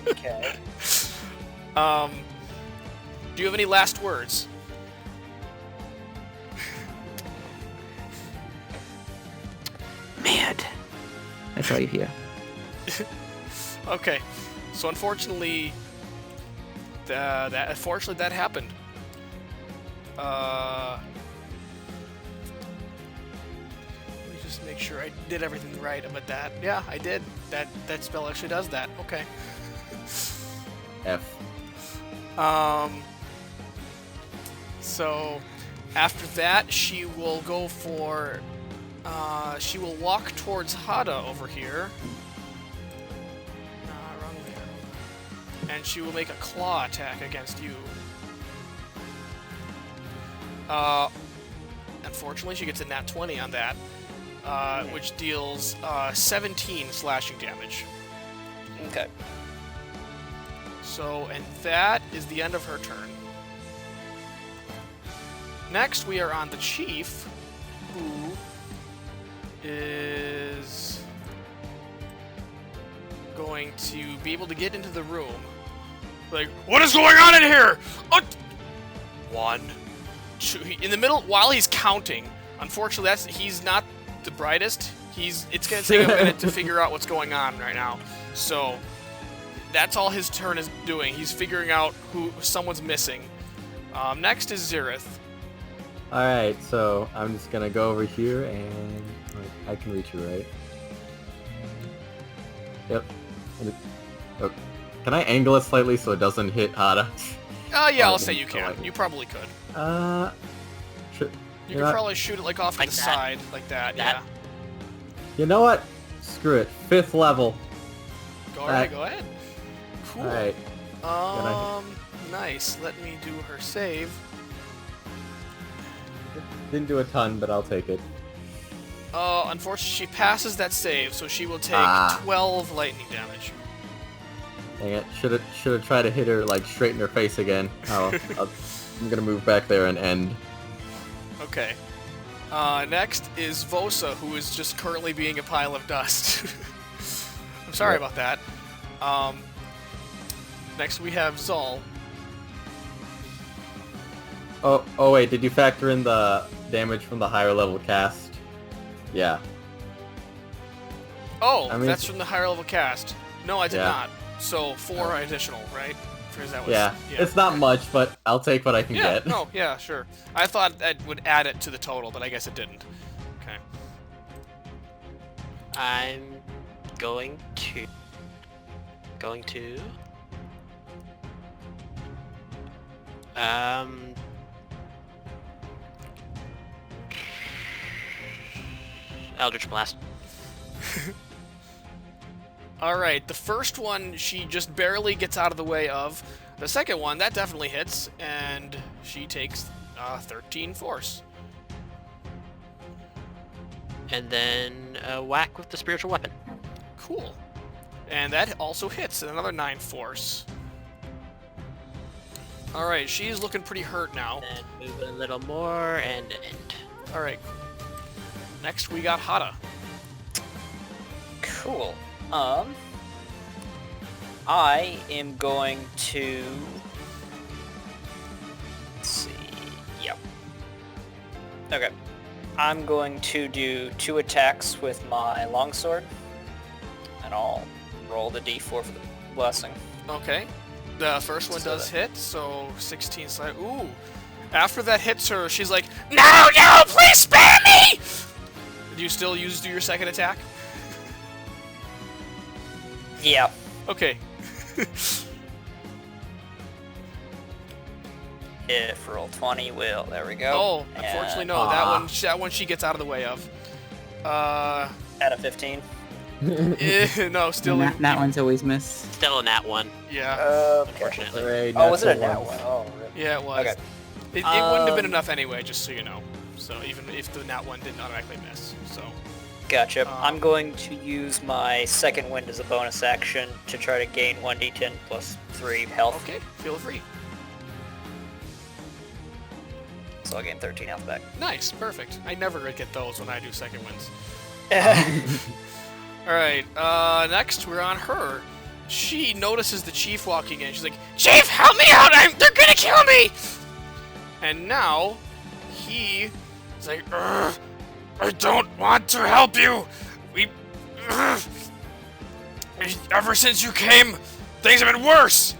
Okay. Do you have any last words? Mad. That's all you hear. Okay, so unfortunately, that happened. Let me just make sure I did everything right about that. Yeah, I did. That spell actually does that. Okay. F. So after that, she will go for. She will walk towards Hada over here. Wrong there. And she will make a claw attack against you. Unfortunately, she gets a nat 20 on that, which deals 17 slashing damage. Okay. So, and that is the end of her turn. Next, we are on the Chief, who is going to be able to get into the room. Like, what is going on in here? One, two. In the middle, while he's counting, unfortunately, he's not the brightest. It's going to take a minute to figure out what's going on right now. So, that's all his turn is doing. He's figuring out who someone's missing. Next is Xerith. Alright, so I'm just gonna go over here and I can reach you, right? Yep. Oh, can I angle it slightly so it doesn't hit Hada? Yeah, I'll say you can. You probably could. Sure. You could probably shoot it like off to Like the that. side, like that. That. You know what? Screw it. 5th level. Yeah. Go ahead. Go ahead. Cool. Alright. Nice. Let me do her save. Didn't do a ton, but I'll take it. Unfortunately, she passes that save, so she will take 12 lightning damage. Dang it. Should have tried to hit her like straight in her face again. I'm gonna move back there and end. Okay. Next is Vosa, who is just currently being a pile of dust. I'm sorry about that. Next we have Zol. Oh wait, did you factor in the damage from the higher level cast? Yeah. Oh, I mean, that's from the higher level cast. No, I did Yeah. not. So 4 additional, right? Is that what Yeah. It's not much, but I'll take what I can Yeah, get. no, yeah, sure. I thought that would add it to the total, but I guess it didn't. Okay. I'm going to... Eldritch Blast. Alright, the first one she just barely gets out of the way of. The second one, that definitely hits, and she takes 13 force. And then whack with the spiritual weapon. Cool. And that also hits, and another 9 force. Alright, she's looking pretty hurt now. And move a little more, and end. Alright. Next, we got Hada. Cool. I am going to... Let's see... Yep. Okay. I'm going to do 2 attacks with my longsword. And I'll roll the d4 for the blessing. Okay. The first one does hit, so 16 slide. Ooh. After that hits her, she's like, "No, no, please spare me!" Do you still do your second attack? Yeah. Okay. If roll 20 will, there we go. Oh, unfortunately no. That one she gets out of the way of. Out of 15. No, still. That one's always missed. Still a nat 1. Yeah. Okay. Unfortunately. Oh, was it a nat one? Oh, really? Yeah, it was. Okay. It wouldn't have been enough anyway, just so you know. So even if the nat one didn't automatically miss, so. Gotcha. I'm going to use my second wind as a bonus action to try to gain 1d10 plus 3 health. Okay, feel free. So I'll gain 13 health back. Nice, perfect. I never get those when I do second wins. Alright, next we're on her. She notices the chief walking in. She's like, "Chief, help me out! They're gonna kill me!" And now, he is like, "Ugh, I don't want to help you! Ever since you came, things have been worse!"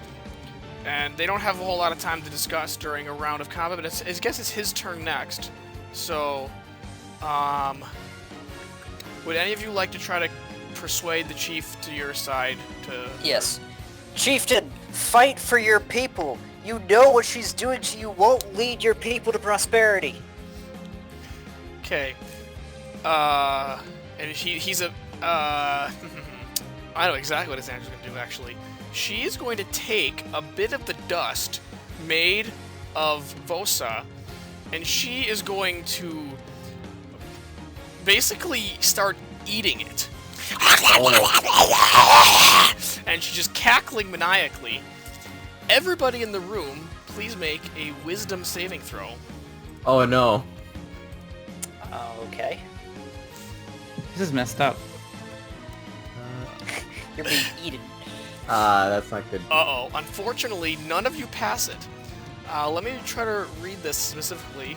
And they don't have a whole lot of time to discuss during a round of combat, but I guess it's his turn next. So, would any of you like to try to persuade the chief to your side to... Yes. Chieftain, fight for your people. You know what she's doing to you won't lead your people to prosperity. Okay. And he's a... I know exactly what his answer's going to do, actually. She's going to take a bit of the dust made of Vosa, and she is going to basically start eating it. And she's just cackling maniacally. Everybody in the room, please make a wisdom saving throw. Oh no. Okay. This is messed up. You're being eaten. That's not good. Uh-oh. Unfortunately, none of you pass it. Let me try to read this specifically.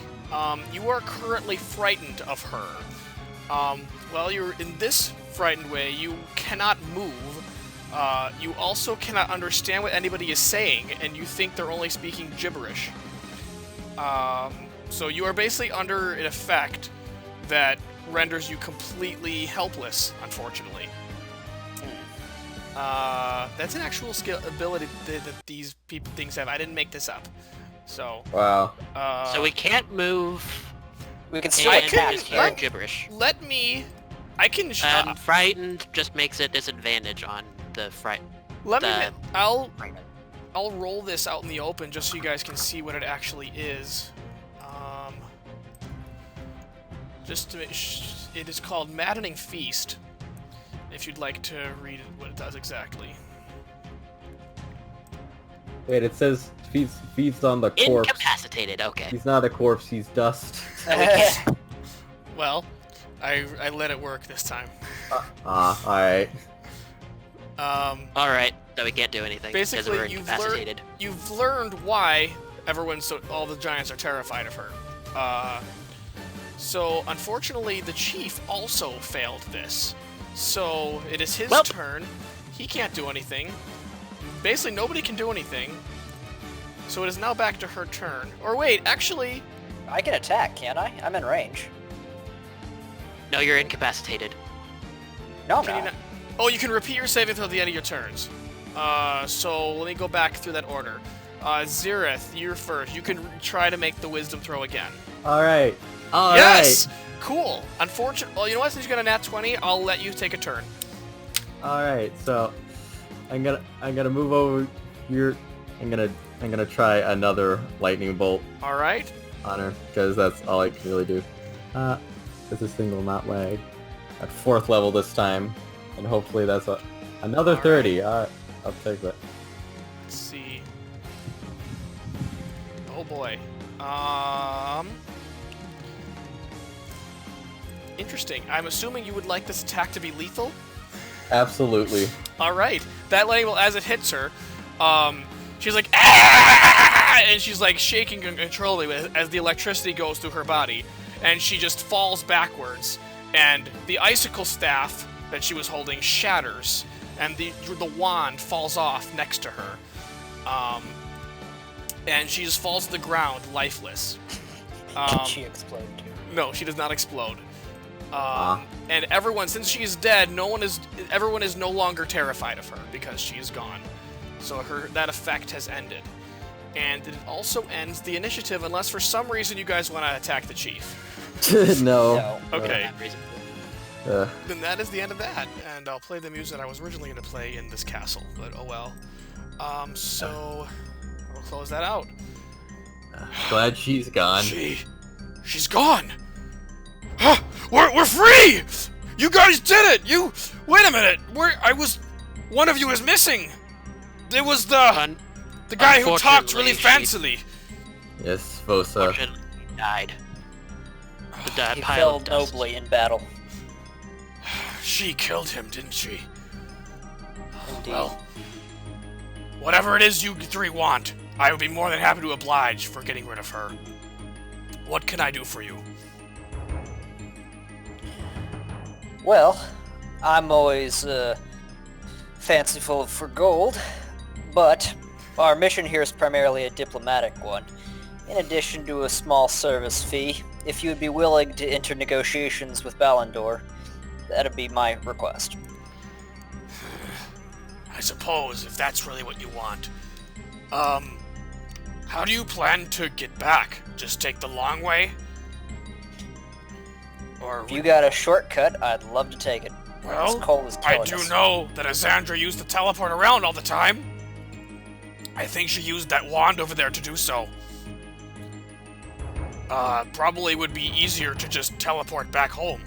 You are currently frightened of her. While you're in this frightened way, you cannot move. You also cannot understand what anybody is saying, and you think they're only speaking gibberish. So you are basically under an effect that renders you completely helpless, unfortunately. That's an actual skill ability that these things have. I didn't make this up. So. Wow. So we can't move. We can still and attack. just hear gibberish. Let me. I can. Frightened just makes a disadvantage on the fright. I'll roll this out in the open just so you guys can see what it actually is. Just to it is called Maddening Feast. If you'd like to read what it does exactly. Wait, it says feeds on the corpse. Incapacitated. Okay. He's not a corpse, he's dust. Well, I let it work this time. Alright. All right. So we can't do anything because Basically, we're incapacitated. you've learned why all the giants are terrified of her. So unfortunately, the chief also failed this. So it is his turn. He can't do anything. basically nobody can do anything. So it is now back to her turn. Or wait, actually... I can attack, can't I? I'm in range. No, you're incapacitated. No, I'm Can you not. not... Oh, you can repeat your saving throw at the end of your turns. So let me go back through that order. Xerith, you're first. You can try to make the wisdom throw again. Alright. Yes! Cool. Unfortunately, well, you know what? Since you got a nat 20, I'll let you take a turn. Alright, so I'm gonna move over here. I'm gonna try another lightning bolt All right. on her, because that's all I can really do. This thing will not lag. At 4th level this time, and hopefully that's another 30. Alright, I'll take that. Let's see. Oh boy. Interesting. I'm assuming you would like this attack to be lethal? Absolutely. Alright. That lightning bolt, as it hits her, she's like, "Ah!" And she's like shaking uncontrollably as the electricity goes through her body. And she just falls backwards. And the icicle staff that she was holding shatters. And the wand falls off next to her. And she just falls to the ground, lifeless. Can she explode too? No, she does not explode. And everyone, since she is dead, everyone is no longer terrified of her because she is gone. So that effect has ended. And it also ends the initiative unless for some reason you guys want to attack the chief. No. Okay. Uh, Then that is the end of that. And I'll play the music I was originally going to play in this castle, but oh well. So we'll close that out. glad she's gone. She's gone! Huh, we're free! You guys did it! Wait a minute! One of you is missing! It was the guy who talked really fancily. Yes, Vosa. Unfortunately, he died. The He pile fell of dust. nobly in battle. She killed him, didn't she? Indeed. Well, whatever it is you three want, I would be more than happy to oblige for getting rid of her. What can I do for you? Well, I'm always fanciful for gold, but our mission here is primarily a diplomatic one. In addition to a small service fee, if you would be willing to enter negotiations with Ballandor, that'd be my request. I suppose, if that's really what you want. How do you plan to get back? Just take the long way? Or If you got a shortcut, I'd love to take it. well, This cold is I killing do us. know that Azandra used to teleport around all the time. I think she used that wand over there to do so. Probably would be easier to just teleport back home.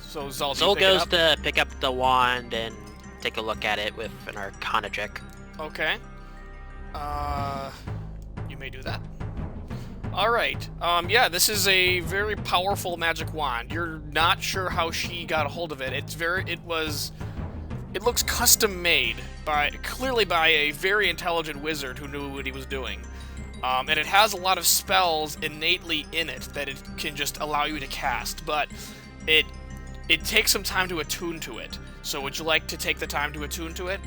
So Zal, Zol goes to pick up the wand and take a look at it with an Arcana check. Okay. You may do that. Alright, yeah, this is a very powerful magic wand. You're not sure how she got a hold of it. It looks custom made clearly by a very intelligent wizard who knew what he was doing. And it has a lot of spells innately in it that it can just allow you to cast, but it takes some time to attune to it. So would you like to take the time to attune to it?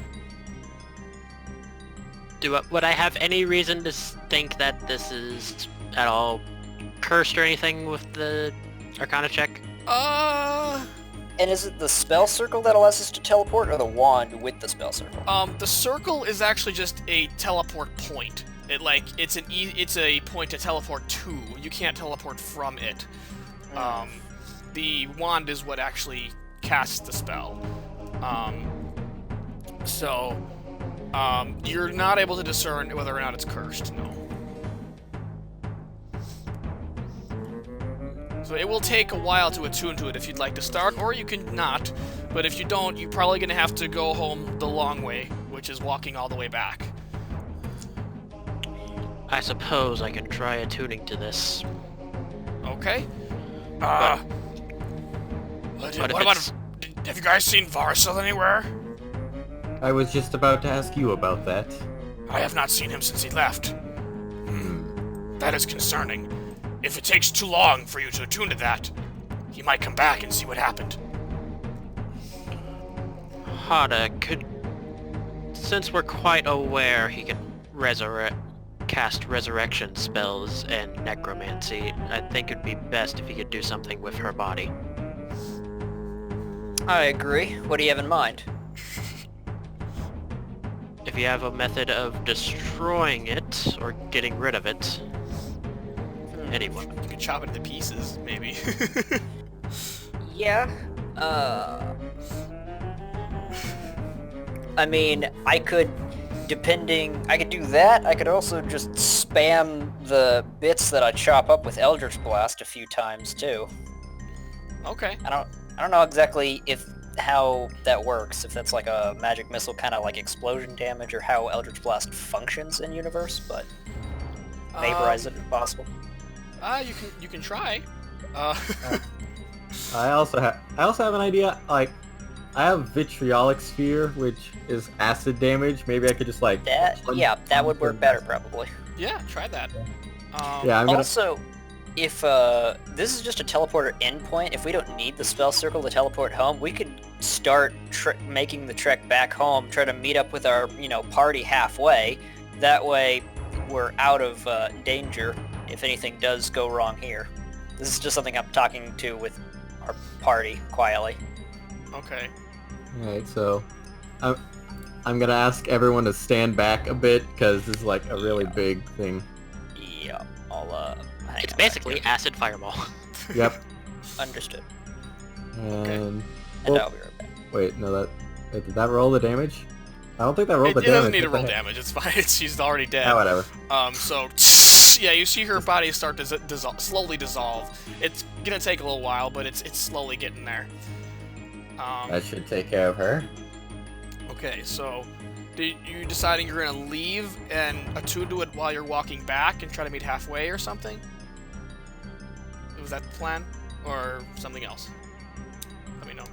Would I have any reason to think that this is at all cursed or anything with the Arcana check? And is it the spell circle that allows us to teleport, or the wand with the spell circle? The circle is actually just a teleport point. It's a point to teleport to. You can't teleport from it. The wand is what actually casts the spell. You're not able to discern whether or not it's cursed, no. So it will take a while to attune to it if you'd like to start, or you can not. But if you don't, you're probably going to have to go home the long way, which is walking all the way back. I suppose I can try attuning to this. Okay. But What if about... it's- Have you guys seen Varsel anywhere? I was just about to ask you about that. I have not seen him since he left. That is concerning. If it takes too long for you to attune to that, he might come back and see what happened. Hada, Since we're quite aware he can cast resurrection spells and necromancy, I think it'd be best if he could do something with her body. I agree. What do you have in mind? If you have a method of destroying it or getting rid of it, anyone. You could chop it into pieces, maybe. Yeah. I mean, I could do that. I could also just spam the bits that I chop up with Eldritch Blast a few times too. Okay. I don't know exactly how that works, if that's like a magic missile kind of like explosion damage, or how Eldritch Blast functions in universe, but vaporize it if possible. You can try. I also have an idea. Like, I have Vitriolic Sphere, which is acid damage. Maybe I could just like... That would work better probably. Yeah, try that. Yeah, I'm gonna... Also, if this is just a teleporter endpoint, if we don't need the spell circle to teleport home, we could start making the trek back home, try to meet up with our, party halfway. That way, we're out of danger if anything does go wrong here. This is just something I'm talking to with our party quietly. Okay. Alright, so I'm gonna ask everyone to stand back a bit, because this is like a really big thing. Yeah, I'll It's basically acid fireball. Yep. Understood. And... And I'll be right back. Wait, no, did that roll the damage? I don't think that rolled the damage. It doesn't need to roll damage, it's fine. She's already dead. Ah, whatever. So, yeah, you see her body start to slowly dissolve. It's gonna take a little while, but it's slowly getting there. That should take care of her. Okay, so you deciding you're gonna leave and attune to it while you're walking back and try to meet halfway or something? Was that the plan? Or something else? Let me know.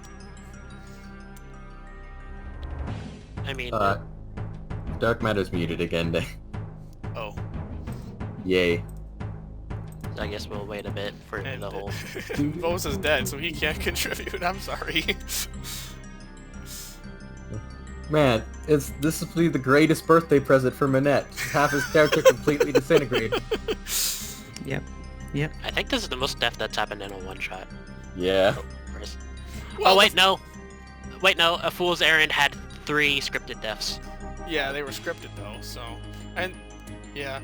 I mean... Dark Matter's muted again, Day. Oh. Yay. I guess we'll wait a bit for the whole... Vos is dead, so he can't contribute. I'm sorry. Man, this will be the greatest birthday present for Minnette. Half his character completely disintegrated. Yep. I think this is the most death that's happened in a one-shot. Yeah. Well, Wait, no. A Fool's Errand had 3 scripted deaths. Yeah, they were scripted though, so... And... Yeah.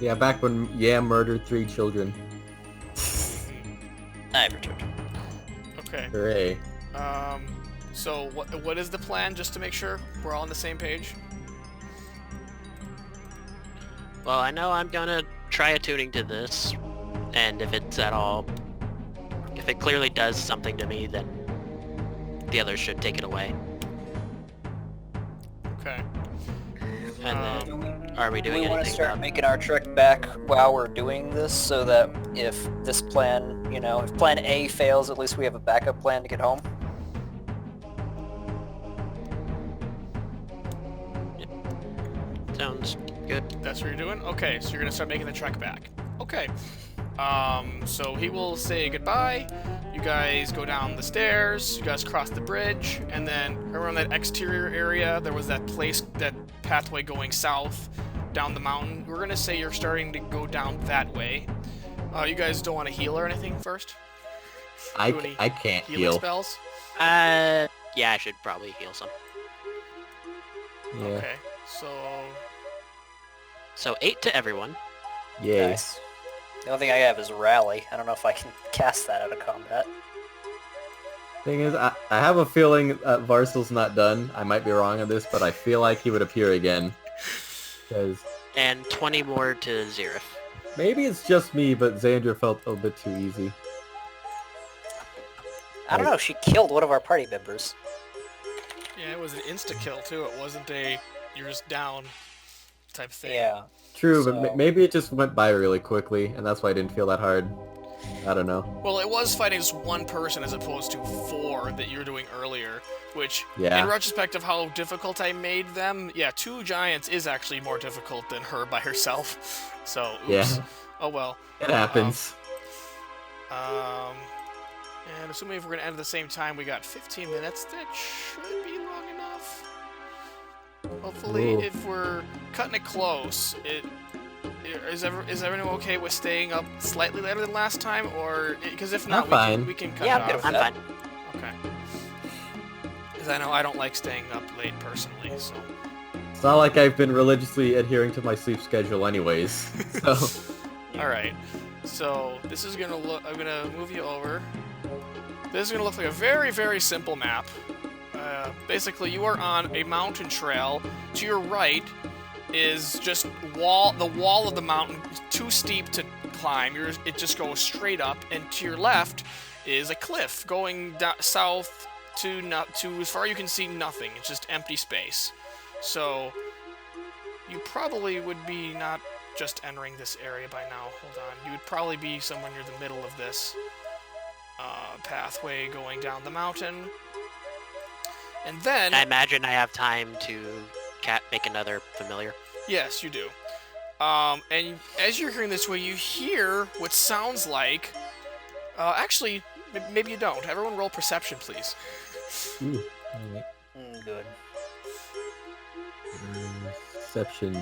Yeah, back when murdered 3 children. I've returned. Okay. Hooray. So what is the plan, just to make sure we're all on the same page? Well, I know I'm gonna try attuning to this, and if it clearly does something to me, then the others should take it away. Okay. And then, are we doing we want to anything start about... making our trek back while we're doing this, so that if this plan, if plan A fails, at least we have a backup plan to get home? Sounds good. That's what you're doing? Okay, so you're gonna start making the trek back. Okay. So he will say goodbye. You guys go down the stairs, you guys cross the bridge, and then around that exterior area, there was that pathway going south down the mountain. We're gonna say you're starting to go down that way. You guys don't want to heal or anything first? I can't Healing heal. spells? Yeah, I should probably heal some. Yeah. Okay, So 8 to everyone. Yay. Nice. The only thing I have is Rally. I don't know if I can cast that out of combat. Thing is, I have a feeling Varsel's not done. I might be wrong on this, but I feel like he would appear again. Because And 20 more to Xerith. maybe it's just me, but Xandra felt a bit too easy. I don't know, she killed one of our party members. Yeah, it was an insta-kill, too. It wasn't a you're just down type thing. Yeah. True, So- but maybe it just went by really quickly, and that's why I didn't feel that hard. I don't know. Well, it was fighting just one person as opposed to 4 that you were doing earlier, which, Yeah. in retrospect of how difficult I made them, yeah, 2 giants is actually more difficult than her by herself. So, oops. Yeah. Oh well. It happens. And assuming if we're going to end at the same time, we got 15 minutes. That should be long enough. enough. Hopefully, Ooh. if we're cutting it close, is everyone okay with staying up slightly later than last time, or because if not, I'm we can cut Yeah, it I'm good off. with I'm that. fine. Okay. Because I know I don't like staying up late personally, so. It's not like I've been religiously adhering to my sleep schedule anyways. So All right. So this is gonna look. I'm gonna move you over. This is gonna look like a very, very simple map. Basically, you are on a mountain trail. To your right is just the wall of the mountain is too steep to climb. It just goes straight up, and to your left is a cliff going south to as far you can see nothing. It's just empty space. So you probably would be not just entering this area by now. Hold on. You would probably be somewhere near the middle of this pathway going down the mountain. And then... I imagine I have time to make another familiar. Yes, you do. And as you're hearing this way, you hear what sounds like... actually, maybe you don't. Everyone roll perception, please. ooh, alright. Good. Perception.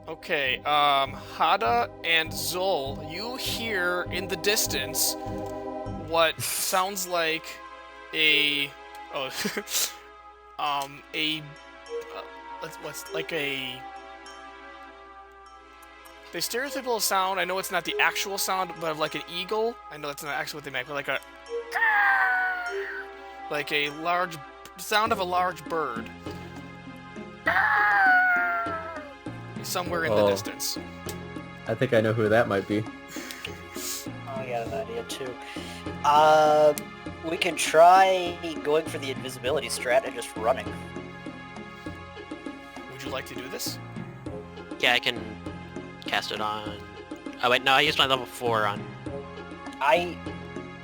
Okay, Hada and Zol, you hear in the distance what sounds like a what's like a the stereotypical sound. I know it's not the actual sound, but of like an eagle. I know that's not actually what they make, but like a large sound of a large bird. Somewhere in the distance. I think I know who that might be. I got an idea too. We can try going for the invisibility strat and just running. Would you like to do this? Yeah, I can cast it on... Oh wait, no, I used my level 4 on...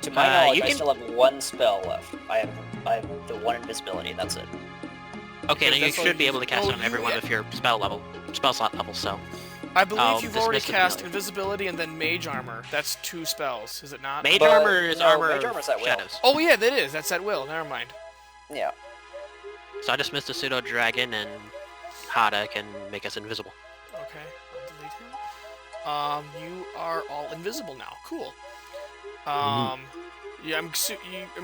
To my knowledge, you I can- still have one spell left. I have the one invisibility, that's it. Okay, now you that's all should be you- able to cast oh, it on everyone you- with your spell slot level, so... I believe I'll you've already dismiss the cast familiar. invisibility and then mage armor. That's 2 spells, is it not? Mage But- armor is no, armor mage of armor's at will. shadows. Oh yeah, that is. That's at will. Never mind. Yeah. So I dismissed the pseudo dragon, and Hada can make us invisible. Okay, I'll delete him. You are all invisible now. Cool. Yeah, I'm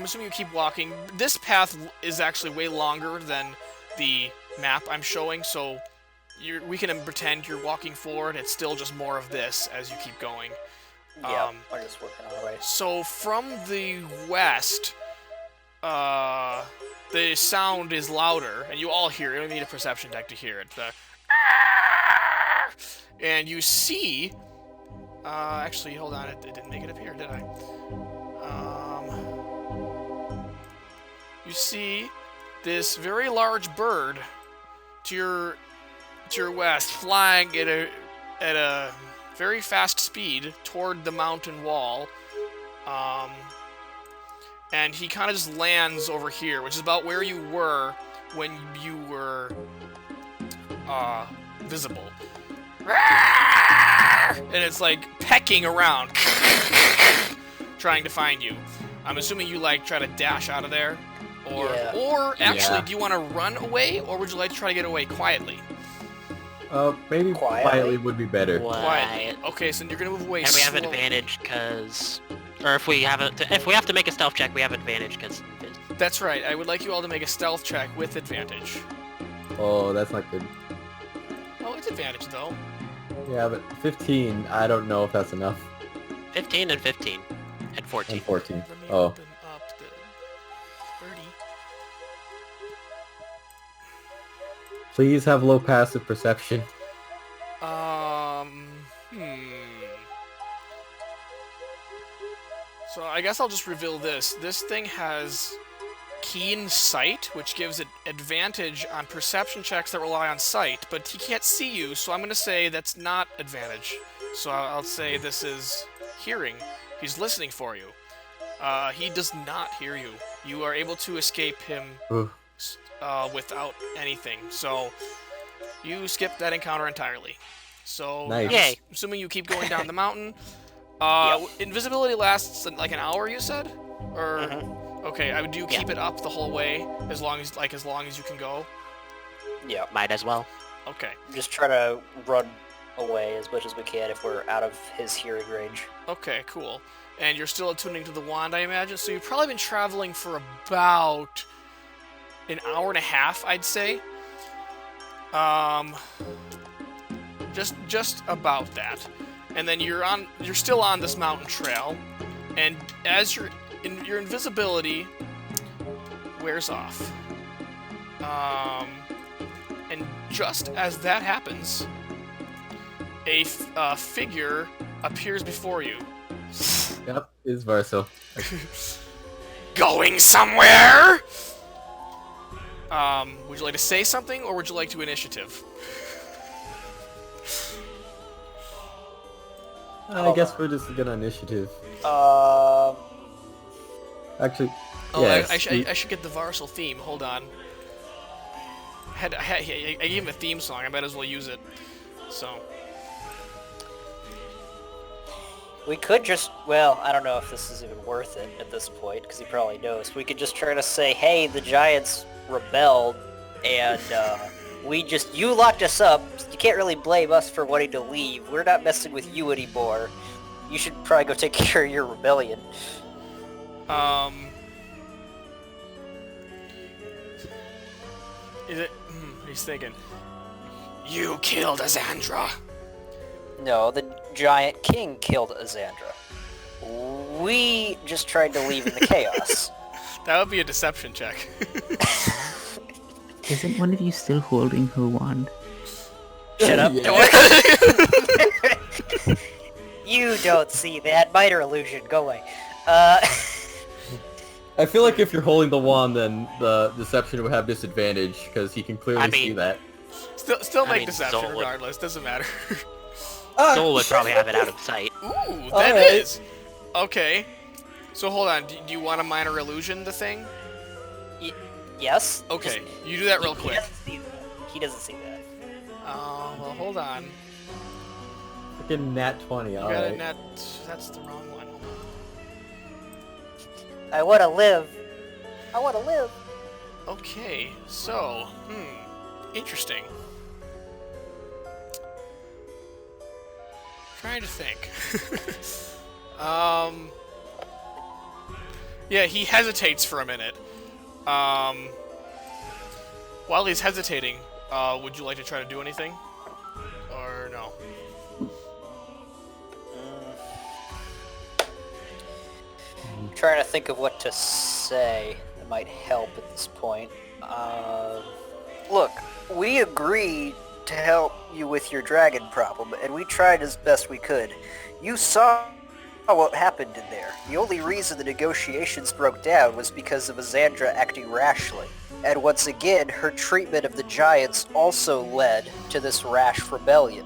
assuming you keep walking. This path is actually way longer than the map I'm showing, so we can pretend you're walking forward. It's still just more of this as you keep going. Yeah, we're just working our way. So from the west, the sound is louder, and you all hear it. You don't need a perception check to hear it. And you see... actually, hold on. It didn't make it appear, did I? You see this very large bird to your west, flying at a very fast speed toward the mountain wall. And he kind of just lands over here, which is about where you were when you were visible. And it's like pecking around, trying to find you. I'm assuming you like try to dash out of there, or actually, do you want to run away, or would you like to try to get away quietly? Maybe Quietly? quietly would be better. Quietly. Okay, so you're gonna move away. And we have slowly. advantage because... Or if we have to make a stealth check, we have advantage because... That's right. I would like you all to make a stealth check with advantage. Oh, that's not good. Oh, it's advantage though. Yeah, but 15, I don't know if that's enough. 15 and 15. And 14. And 14. Let me Oh. open up the 30. Please have low passive perception. So I guess I'll just reveal this. This thing has keen sight, which gives it advantage on perception checks that rely on sight, but he can't see you, so I'm going to say that's not advantage. So I'll say this is hearing. He's listening for you. He does not hear you. You are able to escape him Ooh. without anything. So you skip that encounter entirely. So Nice. Yay. assuming you keep going down the mountain. Invisibility lasts like an hour, you said? Or okay, do you keep it up the whole way as long as you can go? Yeah. Might as well. Okay. Just try to run away as much as we can if we're out of his hearing range. Okay, cool. And you're still attuning to the wand, I imagine. So you've probably been traveling for about an hour and a half, I'd say. Just about that. And then you're still on this mountain trail, and as your invisibility wears off. And just as that happens, a figure appears before you. Yep, it's Verso. Going somewhere? Would you like to say something, or would you like to initiative? I guess we're just gonna initiative. Actually, yes. I should get the Varsal theme. Hold on. I gave him a theme song. I might as well use it. So. We could just, well, I don't know if this is even worth it at this point, because he probably knows. We could just try to say, hey, the Giants rebelled, and you locked us up. You can't really blame us for wanting to leave. We're not messing with you anymore. You should probably go take care of your rebellion. Is it? He's thinking. You killed Azandra. No, the Giant King killed Azandra. We just tried to leave in the chaos. That would be a deception check. Isn't one of you still holding her wand? Shut up. You don't see that. Minor illusion. Go away. I feel like if you're holding the wand, then the deception would have disadvantage, because he can clearly see that. Still make deception regardless. Doesn't matter. Soul would probably have it out of sight. Ooh, that is. Okay. So hold on. Do you want a minor illusion the thing? Yes. Okay. You do that real quick. He doesn't see that. Oh, well, hold on. Freaking nat 20, You got a nat. That's the wrong one. Hold on. I want to live. I want to live. Okay. So, interesting. Trying to think. Yeah, he hesitates for a minute. While he's hesitating, would you like to try to do anything? Or no? I'm trying to think of what to say that might help at this point. Look, we agreed to help you with your dragon problem, and we tried as best we could. You saw what happened in there. The only reason the negotiations broke down was because of Azandra acting rashly. And once again, her treatment of the Giants also led to this rash rebellion.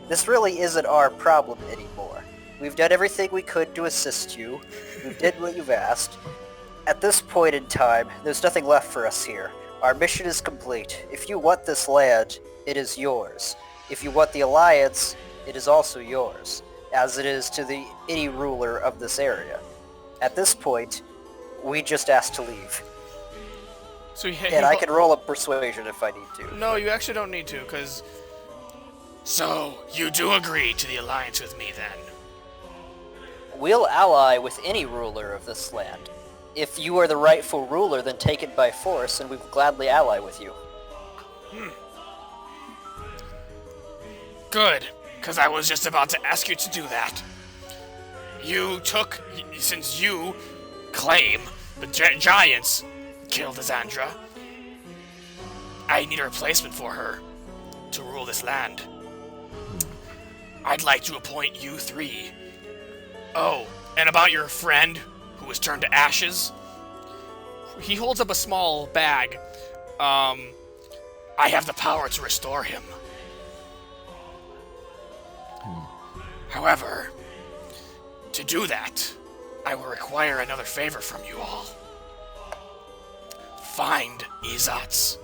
This really isn't our problem anymore. We've done everything we could to assist you. We did what you've asked. At this point in time, there's nothing left for us here. Our mission is complete. If you want this land, it is yours. If you want the Alliance, it is also yours, as it is to any ruler of this area. At this point, we just ask to leave. So and I can roll a persuasion if I need to. No, you actually don't need to, because... So, you do agree to the alliance with me, then? We'll ally with any ruler of this land. If you are the rightful ruler, then take it by force, and we will gladly ally with you. Good, because I was just about to ask you to do that. Since you claim the Giants killed Azandra, I need a replacement for her to rule this land. I'd like to appoint you three. Oh, and about your friend who was turned to ashes, he holds up a small bag. I have the power to restore him. However, to do that, I will require another favor from you all. Find Izatz.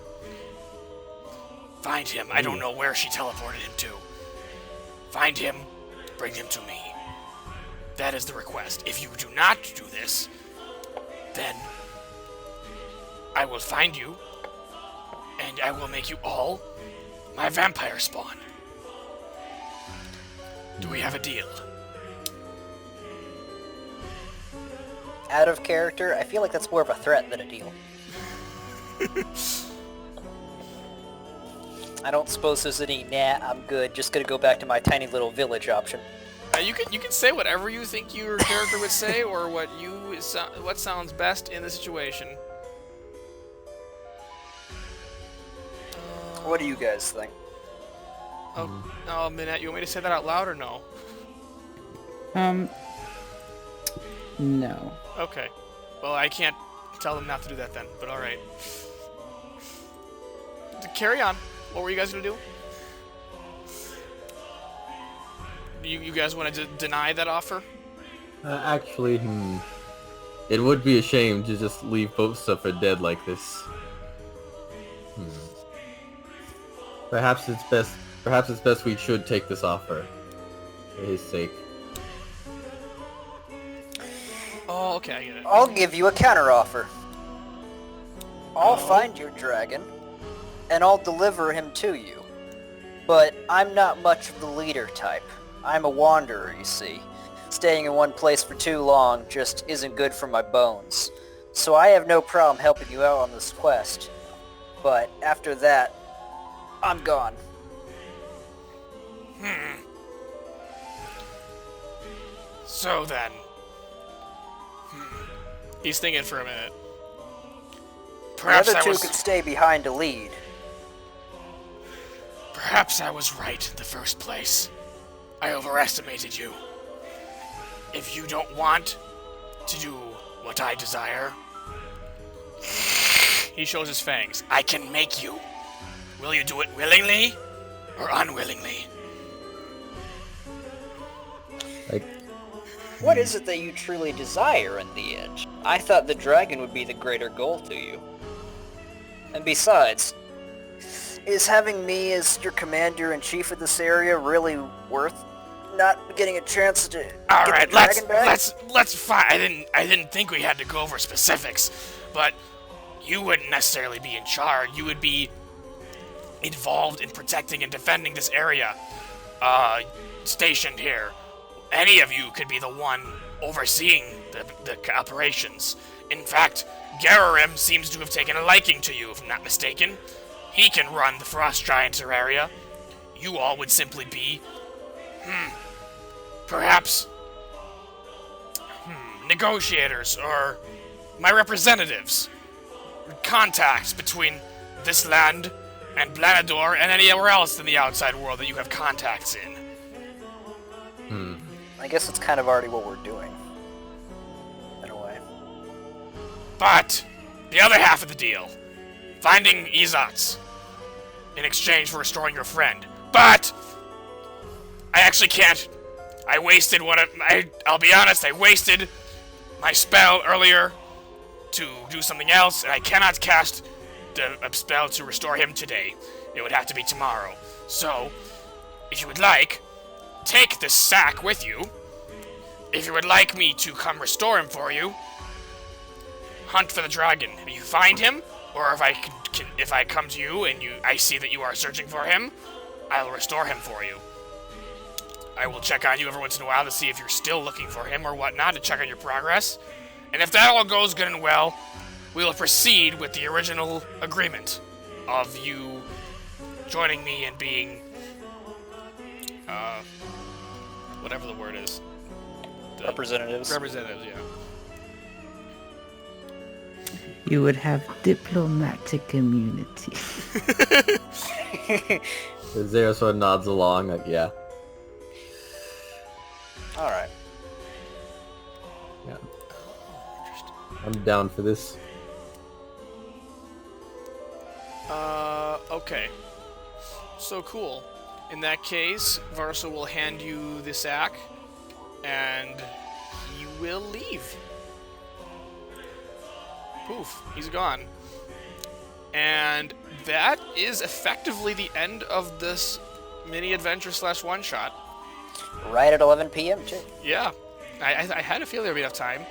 Find him. I don't know where she teleported him to. Find him, bring him to me. That is the request. If you do not do this, then I will find you, and I will make you all my vampire spawn. Do we have a deal? Out of character, I feel like that's more of a threat than a deal. I don't suppose there's any, nah, I'm good, just gonna go back to my tiny little village option. You can say whatever you think your character would say, or what sounds best in the situation. What do you guys think? Oh, Minnette, you want me to say that out loud or no? No. Okay. Well, I can't tell them not to do that then, but alright. Carry on. What were you guys gonna do? You guys want to deny that offer? Actually, it would be a shame to just leave Vosa for dead like this. Perhaps it's best we should take this offer. For his sake. Oh, okay, I get it. I'll give you a counteroffer. I'll find your dragon, and I'll deliver him to you. But I'm not much of the leader type. I'm a wanderer, you see. Staying in one place for too long just isn't good for my bones. So I have no problem helping you out on this quest. But after that, I'm gone. So then... He's thinking for a minute. Perhaps the other I two was... could stay behind to lead. Perhaps I was right in the first place. I overestimated you. If you don't want to do what I desire, He shows his fangs. I can make you. Will you do it willingly or unwillingly? Like, What is it that you truly desire in the end? I thought the dragon would be the greater goal to you. And besides, is having me as your commander-in-chief of this area really worth not getting a chance to All get right, the dragon back? let's fight. I didn't think we had to go over specifics, but you wouldn't necessarily be in charge. You would be involved in protecting and defending this area, stationed here. Any of you could be the one overseeing the operations. In fact, Gararim seems to have taken a liking to you, if I'm not mistaken. He can run the Frost Giant area. You all would simply be, perhaps, negotiators, or my representatives. Contacts between this land and Blanador and anywhere else in the outside world that you have contacts in. I guess it's kind of already what we're doing. In a way. But the other half of the deal, finding Izats in exchange for restoring your friend. But I actually can't. I wasted I'll be honest, I wasted my spell earlier to do something else, and I cannot cast a spell to restore him today. It would have to be tomorrow. So, if you would like, take this sack with you. If you would like me to come restore him for you, hunt for the dragon. If you find him, or if I come to you and I see that you are searching for him, I'll restore him for you. I will check on you every once in a while to see if you're still looking for him or whatnot, to check on your progress. And if that all goes good and well, we will proceed with the original agreement of you joining me and being, whatever the word is. Representatives. Representatives, yeah. You would have diplomatic immunity. Zero sort of nods along, like, yeah. Alright. Yeah. I'm down for this. Okay. So cool. In that case, Varso will hand you the sack, and he will leave. Poof, he's gone. And that is effectively the end of this mini adventure / one-shot. Right at 11 p.m. too. Yeah, I had a feeling there'd be enough time.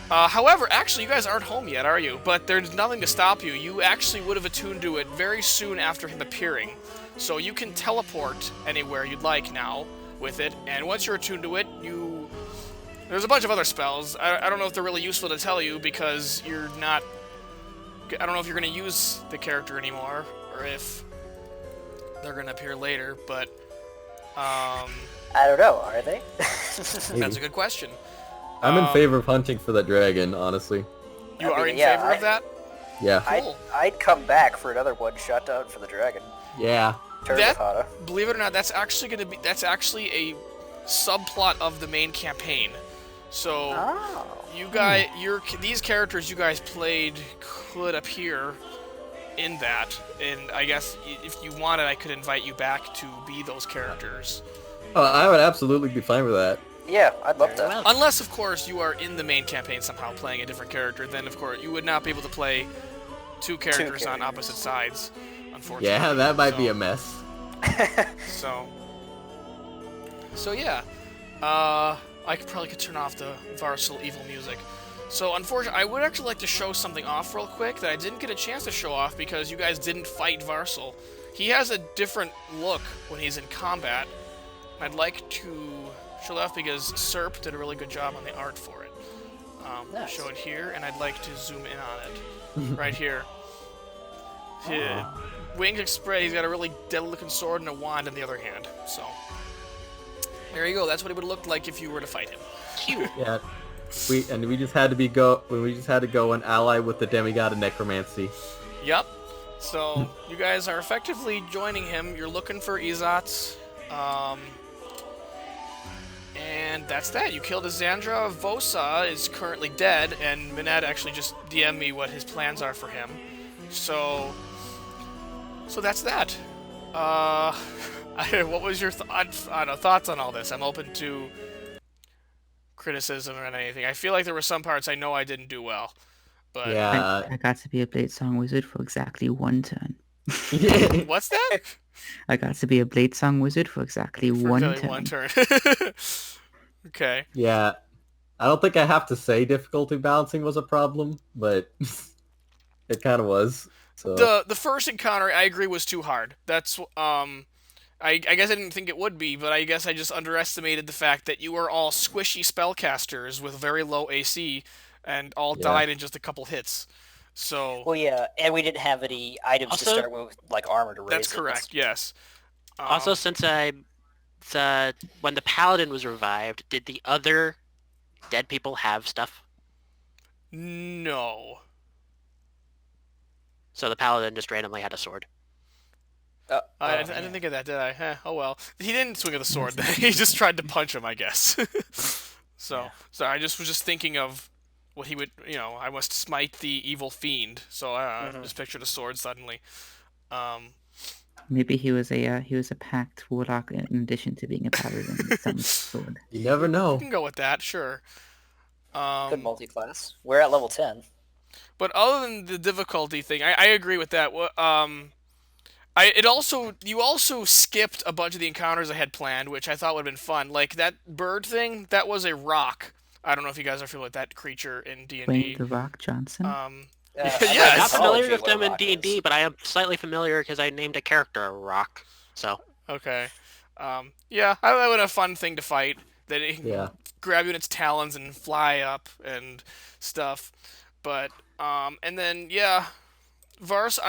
However, actually, you guys aren't home yet, are you? But there's nothing to stop you. You actually would have attuned to it very soon after him appearing. So you can teleport anywhere you'd like now with it, and once you're attuned to it, there's a bunch of other spells. I don't know if they're really useful to tell you because you're not... I don't know if you're going to use the character anymore, or if they're going to appear later, but... I don't know, are they? That's a good question. I'm in favor of hunting for that dragon, honestly. You are in favor of that? Yeah. Cool. I'd come back for another one-shot down for the dragon. Yeah. Turn with Hada. Believe it or not, that's actually a subplot of the main campaign. So you guys, these characters you guys played could appear in that, and I guess if you wanted, I could invite you back to be those characters. Oh, I would absolutely be fine with that. Yeah, I'd love that. Unless, of course, you are in the main campaign somehow playing a different character, then of course you would not be able to play two characters on opposite sides, unfortunately. Yeah, that might be a mess. So yeah, I could turn off the Varsal evil music. So unfortunately, I would actually like to show something off real quick that I didn't get a chance to show off because you guys didn't fight Varsal. He has a different look when he's in combat. I'd like to show that off because Serp did a really good job on the art for it. Nice. Show it here, and I'd like to zoom in on it. Right here. Wings express, he's got a really deadly-looking sword and a wand in the other hand. So, there you go. That's what it would have looked like if you were to fight him. Cute. Yeah. We just had to go and ally with the demigod of necromancy. Yep. So, you guys are effectively joining him. You're looking for Izats. And that's that. You killed Xandra. Vosa is currently dead, and Minnette actually just DM'd me what his plans are for him. So that's that. What was your thoughts on all this? I'm open to criticism or anything. I feel like there were some parts I know I didn't do well. But yeah. I got to be a Blade Song Wizard for exactly one turn. What's that? I got to be a Blade Song Wizard for exactly one turn. Okay. Yeah. I don't think I have to say difficulty balancing was a problem, but it kind of was. So. The first encounter, I agree, was too hard. That's I guess I didn't think it would be, but I guess I just underestimated the fact that you were all squishy spellcasters with very low AC and all died in just a couple hits. So. Well, yeah, and we didn't have any items to start with, like armor to raise. That's correct. Yes. Also, since when the paladin was revived, did the other dead people have stuff? No. So the paladin just randomly had a sword. I didn't think of that, did I? Oh well. He didn't swing at the sword then. He just tried to punch him, I guess. So I was just thinking of what he would, I must smite the evil fiend. So I just pictured a sword suddenly. Maybe he was a packed warlock in addition to being a paladin with some sword. You never know. You can go with that, sure. Good multi-class. We're at level 10. But other than the difficulty thing, I agree with that. You also skipped a bunch of the encounters I had planned, which I thought would have been fun. Like that bird thing, that was a rock. I don't know if you guys are familiar with that creature in D&D. Wayne the Rock Johnson? Yeah, I'm not familiar with them in D&D, but I am slightly familiar because I named a character a rock. So. Okay. Yeah, that would have a fun thing to fight. That it can grab you in its talons and fly up and stuff. But, and then, I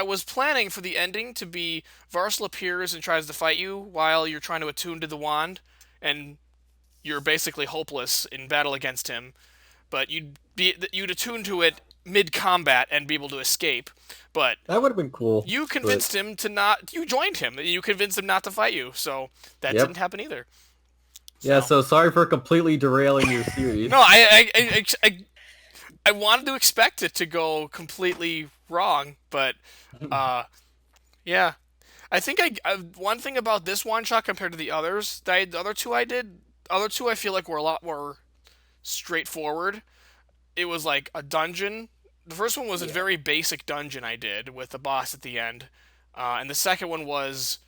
was planning for the ending to be Varsal appears and tries to fight you while you're trying to attune to the wand, and you're basically hopeless in battle against him. But you'd attune to it mid-combat and be able to escape. But that would have been cool. You convinced him to not... You joined him. You convinced him not to fight you. So that didn't happen either. Yeah, so sorry for completely derailing your series. No, I wanted to expect it to go completely wrong, but yeah. I think one thing about this one shot compared to the others, the other two I feel like were a lot more straightforward. It was like a dungeon. The first one was a very basic dungeon I did with the boss at the end, and the second one was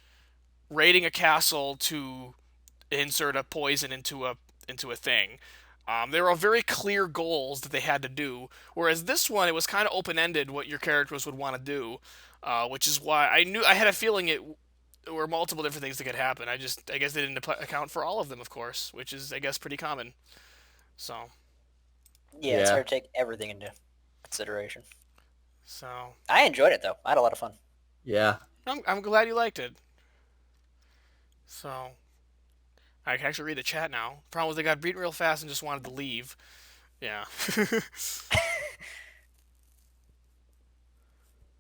raiding a castle to insert a poison into a thing. There were very clear goals that they had to do, whereas this one, it was kind of open-ended what your characters would want to do, which is why I had a feeling it were multiple different things that could happen. I guess they didn't account for all of them, of course, which is, I guess, pretty common. So. Yeah, it's hard to take everything into consideration. So. I enjoyed it though. I had a lot of fun. Yeah. I'm glad you liked it. So. I can actually read the chat now. Problem was they got beaten real fast and just wanted to leave. Yeah.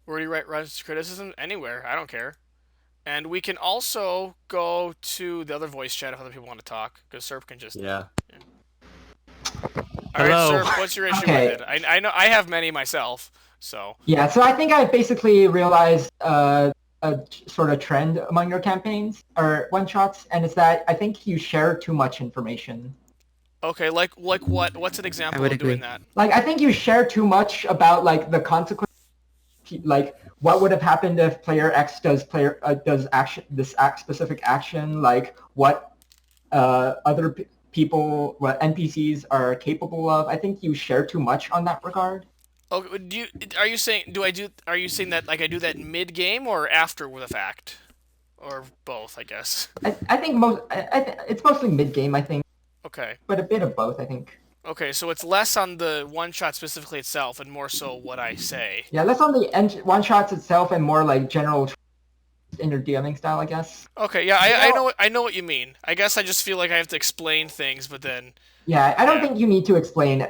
Where do you write criticism? Anywhere. I don't care. And we can also go to the other voice chat if other people want to talk, because Serp can just... Yeah. All right, Serp, what's your issue with it? I know I have many myself, so... Yeah, so I think I basically realized a sort of trend among your campaigns, or one-shots, and it's that I think you share too much information. Okay, like what? What's an example of doing that? Like, I think you share too much about, like, the consequences, like, what would have happened if player X does specific action, like, what other people, what NPCs are capable of. I think you share too much on that regard. Okay, are you saying that like I do that mid game or after the fact, or both? I guess. I think it's mostly mid game. I think. Okay. But a bit of both, I think. Okay, so it's less on the one shot specifically itself, and more so what I say. Yeah, less on the one shots itself, and more like general in your DMing style, I guess. Okay, yeah, I know what you mean. I guess I just feel like I have to explain things, but then. Yeah, I don't think you need to explain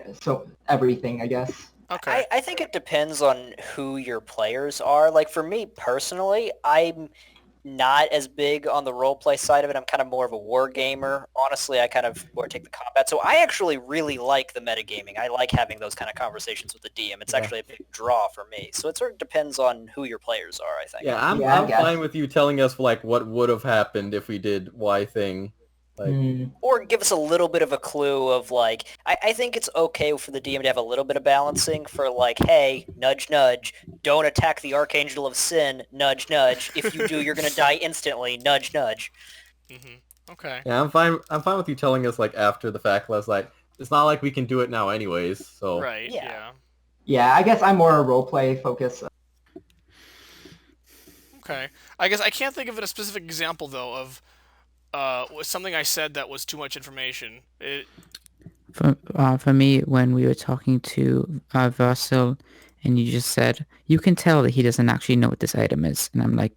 everything, I guess. Okay. I think it depends on who your players are. Like, for me personally, I'm not as big on the roleplay side of it. I'm kind of more of a war gamer. Honestly, I kind of more take the combat. So I actually really like the metagaming. I like having those kind of conversations with the DM. It's actually a big draw for me. So it sort of depends on who your players are, I think. Yeah, I'm fine with you telling us, like, what would have happened if we did Y thing. Like, or give us a little bit of a clue of, like, I think it's okay for the DM to have a little bit of balancing for, like, hey, nudge, nudge, don't attack the Archangel of Sin, nudge, nudge. If you do, you're going to die instantly, nudge, nudge. Mm-hmm. Okay. Yeah, I'm fine with you telling us, like, after the fact, less like, it's not like we can do it now anyways, so... Right, yeah. Yeah, I guess I'm more a roleplay focus. Okay. I guess I can't think of a specific example, though, of... was something I said that was too much information. For me, when we were talking to Vasil, and you just said, you can tell that he doesn't actually know what this item is. And I'm like,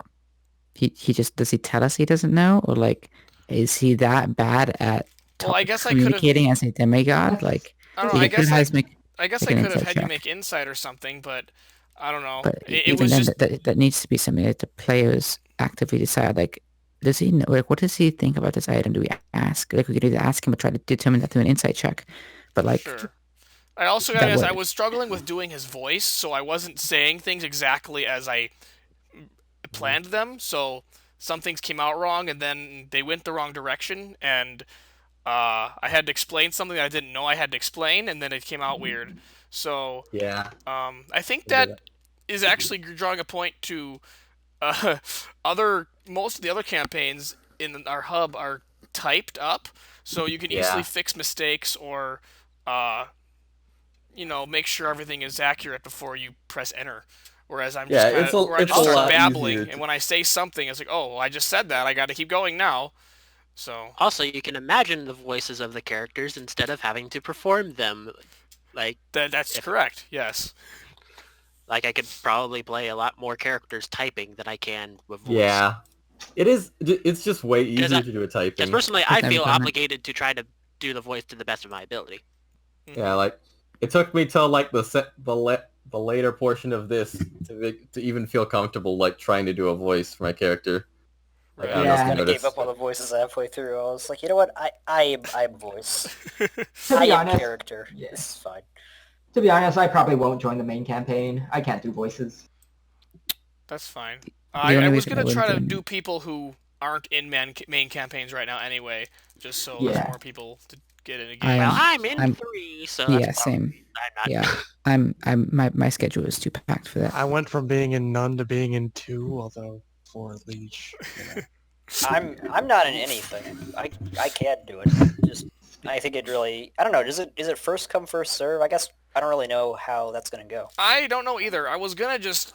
he just, does he tell us he doesn't know? Or like, is he that bad at communicating as a demigod? Like, I don't know, I guess I could have had you make insight or something, but I don't know. But it was then just... that needs to be something that the players actively decide, like, does he know, like, what does he think about this item? Do we ask? Like, we could either ask him or try to determine that through an insight check. But, like... Sure. I also got I was struggling with doing his voice, so I wasn't saying things exactly as I planned them, so some things came out wrong, and then they went the wrong direction, and I had to explain something that I didn't know I had to explain, and then it came out weird. So... Yeah. I think that is actually drawing a point to... most of the other campaigns in our hub are typed up, so you can easily fix mistakes or, make sure everything is accurate before you press enter. Whereas I'm just start babbling, and when I say something, it's like, oh, I just said that, I got to keep going now. So. Also, you can imagine the voices of the characters instead of having to perform them. Like that's correct. Yes. Like, I could probably play a lot more characters typing than I can with voice. Yeah. It is. It's just way easier to do a typing. Because personally, I feel obligated to try to do the voice to the best of my ability. Yeah, like, it took me till, like, the later portion of this to even feel comfortable, like, trying to do a voice for my character. Like, I gave up on the voices halfway through. I was like, you know what? I'm voice. I am character. Yeah. This is fine. To be honest, I probably won't join the main campaign. I can't do voices. That's fine. I was going to try to do people who aren't in main campaigns right now anyway, just so there's more people to get in a game. I'm in 3, so same. I'm not. My schedule is too packed for that. I went from being in none to being in 2, although 4 leech. I'm not in anything. I can't do it. Just I think it really, I don't know, is it first come, first serve? I guess I don't really know how that's going to go. I don't know either. I was gonna just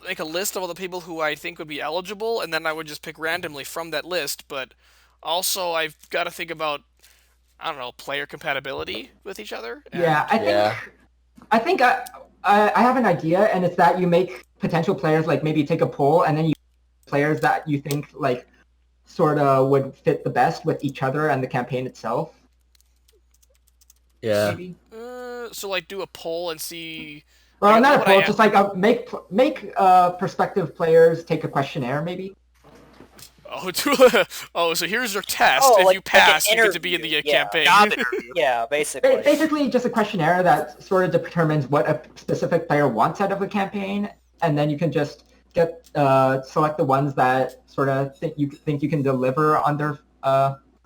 make a list of all the people who I think would be eligible, and then I would just pick randomly from that list. But also, I've got to think about, I don't know, player compatibility with each other. Yeah, And I think I have an idea, and it's that you make potential players like maybe take a poll, and then you players that you think like sort of would fit the best with each other and the campaign itself. Yeah. Maybe. So like do a poll and see. Well, like, not a what poll, I- just like make prospective players take a questionnaire, maybe. Oh, so here's your test. Oh, if like- you like an pass, you get to be in the interview, yeah. campaign. Job interview. Yeah, basically. Basically, just a questionnaire that sort of determines what a specific player wants out of a campaign, and then you can just get select the ones that sort of think you can deliver on their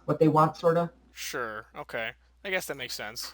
what they want, sort of. Sure. Okay. I guess that makes sense.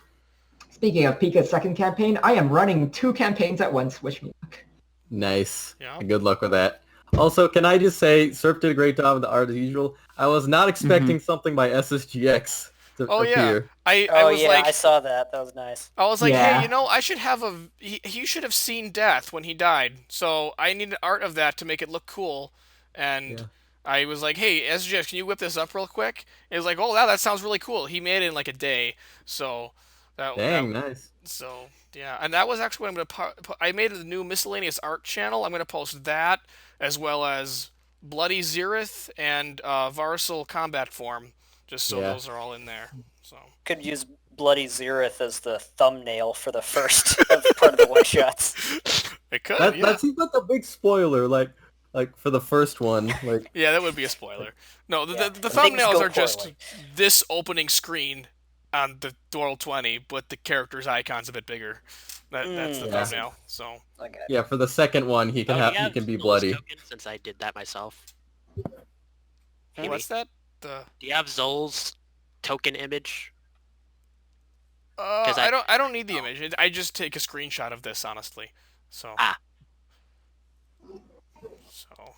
Speaking of Pika's second campaign, I am running 2 campaigns at once. Wish me luck. Nice. Yeah. Good luck with that. Also, can I just say, Serp did a great job with the art as usual. I was not expecting something by SSGX to Oh yeah. appear. I was yeah, like, I saw that. That was nice. I was like, Yeah. hey, I should have he should have seen death when he died. So I need art of that to make it look cool. And Yeah. I was like, hey, SGX, can you whip this up real quick? And he was like, oh, wow, that sounds really cool. He made it in like a day. So Dang, nice. So yeah, and that was actually what I'm gonna. I made a new miscellaneous art channel. I'm gonna post that as well as Bloody Xerith and Varsal combat form, just so Yeah. those are all in there. So Could use Bloody Xerith as the thumbnail for the first part of the one-shots. it could. That Yeah. that seems like a big spoiler, like for the first one. Like Yeah, that would be a spoiler. No, Yeah. the Things thumbnails go are just poorly. this opening screen on the Roll 20, but the character's icon's a bit bigger. That's the Yeah. thumbnail. So Okay. yeah, for the second one he can Oh, have do you he can be Zool's bloody. token, since I did that myself. Maybe. what's that? The Do you have Zol's token image? 'Cause I don't need the image. I just take a screenshot of this, honestly. So. Ah. So.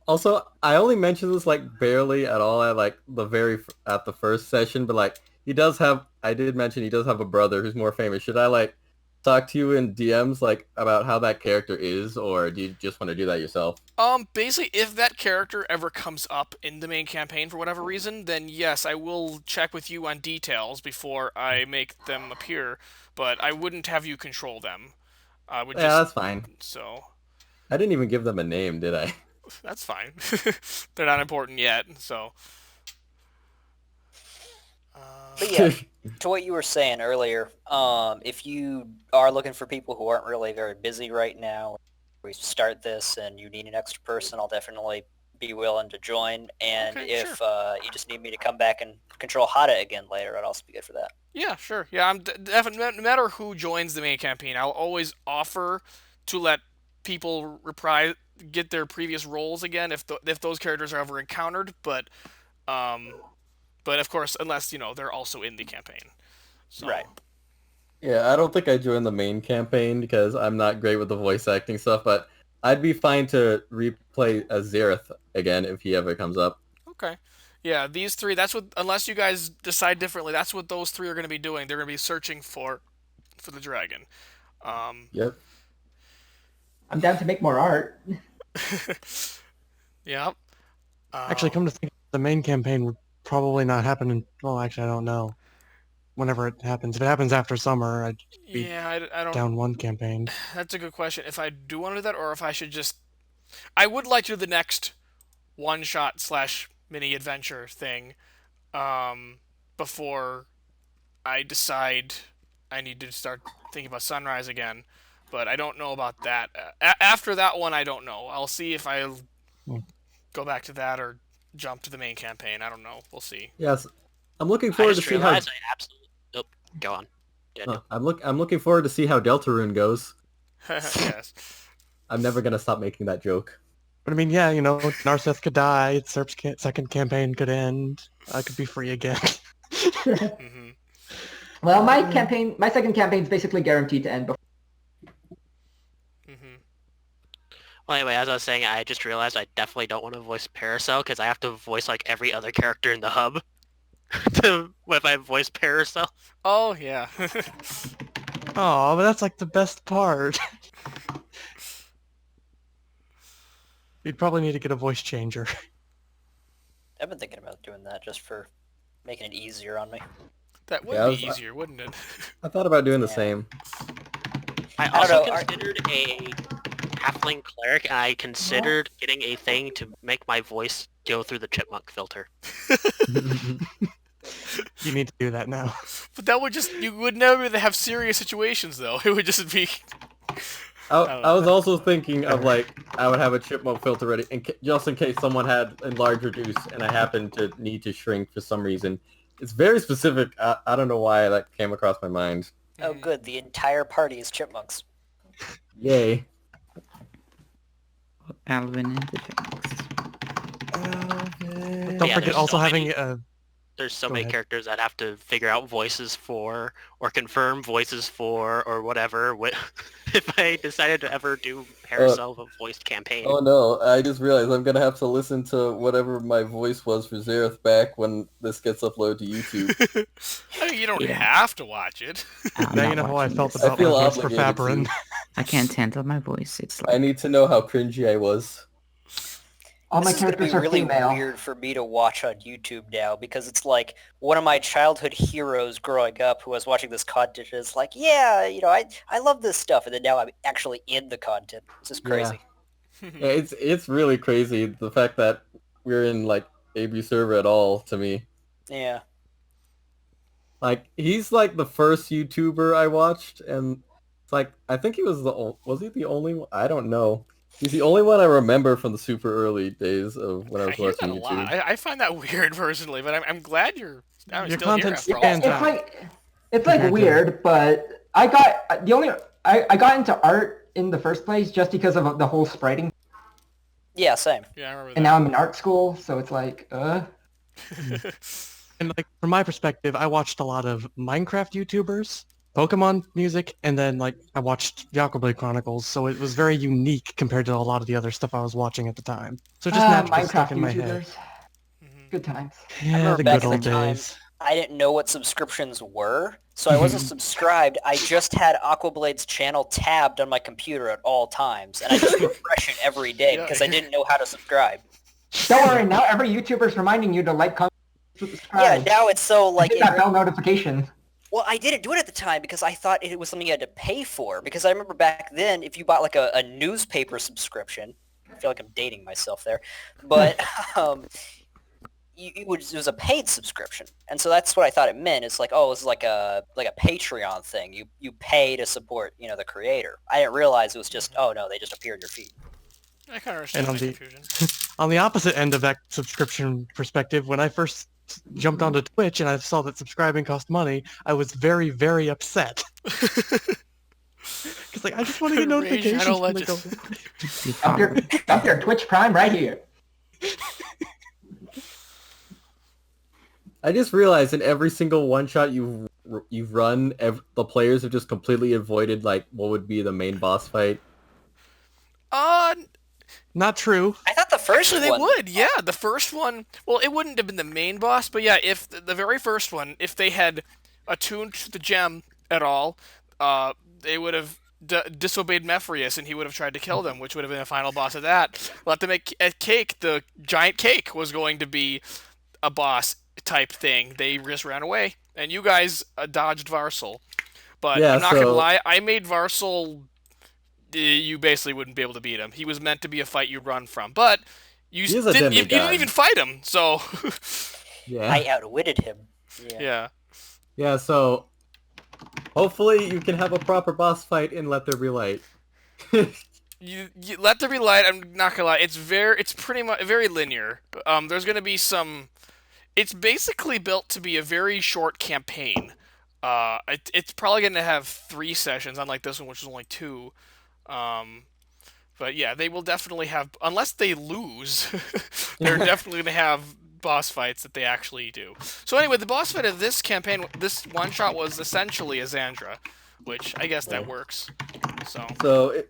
Also, I only mentioned this like barely at all at like at the first session, but like I did mention he does have a brother who's more famous. Should I like talk to you in DMs like about how that character is, or do you just want to do that yourself? Basically, if that character ever comes up in the main campaign for whatever reason, then yes, I will check with you on details before I make them appear, but I wouldn't have you control them. I would Yeah, just... that's fine. So, I didn't even give them a name, did I? that's fine. They're not important yet, so... But yeah, to what you were saying earlier, if you are looking for people who aren't really very busy right now, we start this and you need an extra person, I'll definitely be willing to join. And Okay, if you just need me to come back and control Hada again later, I'd also be good for that. Yeah, sure. Yeah, I'm definitely, no matter who joins the main campaign, I'll always offer to let people get their previous roles again if those characters are ever encountered, but of course, unless, they're also in the campaign. So. Right. Yeah, I don't think I joined the main campaign because I'm not great with the voice acting stuff, but I'd be fine to replay as Xerith again if he ever comes up. Okay. Yeah, these three, that's what, unless you guys decide differently, that's what those three are going to be doing. They're going to be searching for the dragon. Yep. I'm down to make more art. Yeah. Actually, come to think, the main campaign would probably not happen. Well, actually, I don't know. Whenever it happens, if it happens after summer, I'd be Yeah, I don't... down one campaign. That's a good question. If I do want to do that, or if I should just... I would like to do the next one-shot / mini adventure thing before I decide I need to start thinking about Sunrise again. But I don't know about that. After that one, I don't know. I'll see if I'll go back to that or jump to the main campaign. I don't know. We'll see. Yes. I'm looking I forward to just see how realized I absolutely... Oh, go on. Yeah, no. I'm looking forward to see how Deltarune goes. Yes. I'm never gonna stop making that joke. But I mean, yeah, Narceth could die, Serp's second campaign could end, I could be free again. Mm-hmm. Well, my second campaign's basically guaranteed to end before. Mm-hmm. Well, anyway, as I was saying, I just realized I definitely don't want to voice Paracel because I have to voice like every other character in the hub. with my voice parasol. Oh yeah. Oh, but that's like the best part. You'd probably need to get a voice changer. I've been thinking about doing that just for making it easier on me. That would Yeah, be easier, wouldn't it? I thought about doing the Yeah. same. I I don't also know, considered a halfling cleric, and I considered getting a thing to make my voice go through the chipmunk filter. You need to do that now. But that would you would never have serious situations though. It would just be. I was also thinking of like I would have a chipmunk filter ready, just in case someone had enlarge reduce, and I happened to need to shrink for some reason. It's very specific. I don't know why that came across my mind. Oh, good. The entire party is chipmunks. Yay! Alvin and the Chipmunks. Don't Yeah, forget there's also so having many- There's so Go many ahead. characters that have to figure out voices for, or confirm voices for, or whatever. If I decided to ever do Parasol of a voiced campaign. Oh no! I just realized I'm gonna have to listen to whatever my voice was for Xerith back when this gets uploaded to YouTube. I mean, you don't Yeah. have to watch it. I'm now not you know how I watching felt this. I about my feel voice for obligated to. Fabarin. I can't handle my voice. It's I like need to know how cringy I was. All my This is gonna characters be are really female. weird for me to watch on YouTube now because it's like one of my childhood heroes growing up who was watching this content is like, yeah, I love this stuff, and then now I'm actually in the content. This is crazy. Yeah, it's really crazy the fact that we're in like AB server at all to me. Yeah. Like he's like the first YouTuber I watched, and it's like I think he was was he the only one? I don't know. He's the only one I remember from the super early days of when I I was hear that watching a YouTube. lot. I find that weird personally, but I'm glad you're Your still content here after all stands this out. time. It's like Compared to- weird, but I got into art in the first place just because of the whole spriting, Yeah, same. Yeah, I remember that. and now I'm in art school, so it's like, And like from my perspective, I watched a lot of Minecraft YouTubers, Pokemon music, and then like I watched Yakuza Chronicles, so it was very unique compared to a lot of the other stuff I was watching at the time. So it just naturally stuck Minecraft in my head. YouTubers. Good times. Yeah, remember the back good in old the time- days. I didn't know what subscriptions were, so I wasn't subscribed. I just had Aquablade's channel tabbed on my computer at all times, and I just refresh it every day Yeah. because I didn't know how to subscribe. Don't worry, now every YouTuber's reminding you to like, comment, Yeah, subscribe. now it's so like... Hit that bell notification. Well, I didn't do it at the time because I thought it was something you had to pay for. Because I remember back then, if you bought like a newspaper subscription, I feel like I'm dating myself there, but it was a paid subscription, and so that's what I thought it meant. It's like, oh, it's like a Patreon thing. You pay to support the creator. I didn't realize it was just, oh no, they just appear in your feed. I kind of understand And the on the- confusion. On the opposite end of that subscription perspective, when I first jumped onto Twitch and I saw that subscribing cost money, I was very, very upset. Because like I just want to get Rage notifications. Shadow when they go- Legends. Up your Twitch Prime right here. I just realized in every single one shot you've run, the players have just completely avoided like what would be the main boss fight. Not true. I thought the first Actually, they one... would. Yeah, the first one. Well, it wouldn't have been the main boss, but yeah, if the very first one, if they had attuned to the gem at all, they would have disobeyed Mephrius, and he would have tried to kill them, which would have been the final boss of that. Let them make a cake. The giant cake was going to be a boss type thing. They just ran away, and you guys dodged Varsal. But Yeah, I'm not gonna so- lie, I made Varsal. You basically wouldn't be able to beat him. He was meant to be a fight you run from, but you He is a didn't. You demigod. didn't even fight him, so Yeah. I outwitted him. Yeah. yeah. Yeah, so hopefully you can have a proper boss fight in Let There Be Light. You Let There Be Light. I'm not gonna lie. It's pretty much very linear. There's gonna be some. It's basically built to be a very short campaign. It's probably gonna have 3 sessions, unlike this one, which is only 2. But yeah, they will definitely have, unless they lose, they're definitely gonna have boss fights that they actually do. So anyway, the boss fight of this campaign, this one shot, was essentially a Xandra, which I guess that works. So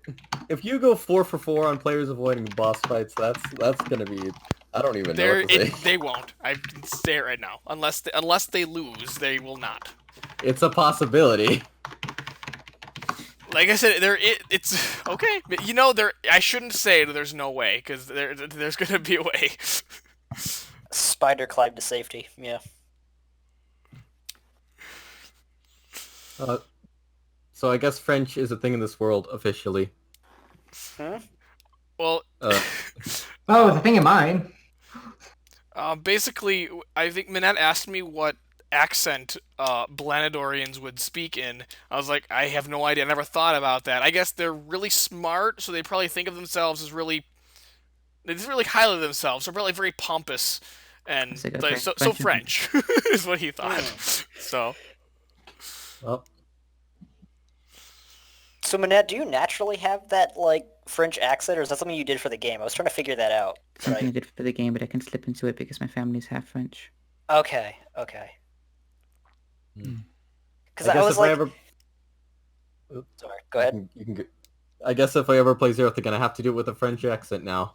If you go 4 for 4 on players avoiding boss fights, that's gonna be I don't even know what to say. They won't. I can say it right now. Unless they lose, they will not. It's a possibility. Like I said, it's okay. You know, I shouldn't say there's no way, because there's gonna be a way. Spider climbed to safety. Yeah. So I guess French is a thing in this world officially. Well, Oh, it's a thing of mine. basically, I think Minnette asked me what accent Blanadorians would speak in. I was like, I have no idea. I never thought about that. I guess they're really smart, so they probably think of themselves as they just really highly themselves. They're probably very pompous, and okay. so French is what he thought. So. Well. So, Minnette, do you naturally have that, like, French accent, or is that something you did for the game? I was trying to figure that out. Something I did for the game, but I can slip into it because my family's half French. Okay. Because I was if like... I ever... Sorry, go ahead. You can I guess if I ever play Xerith again, I have to do it with a French accent now.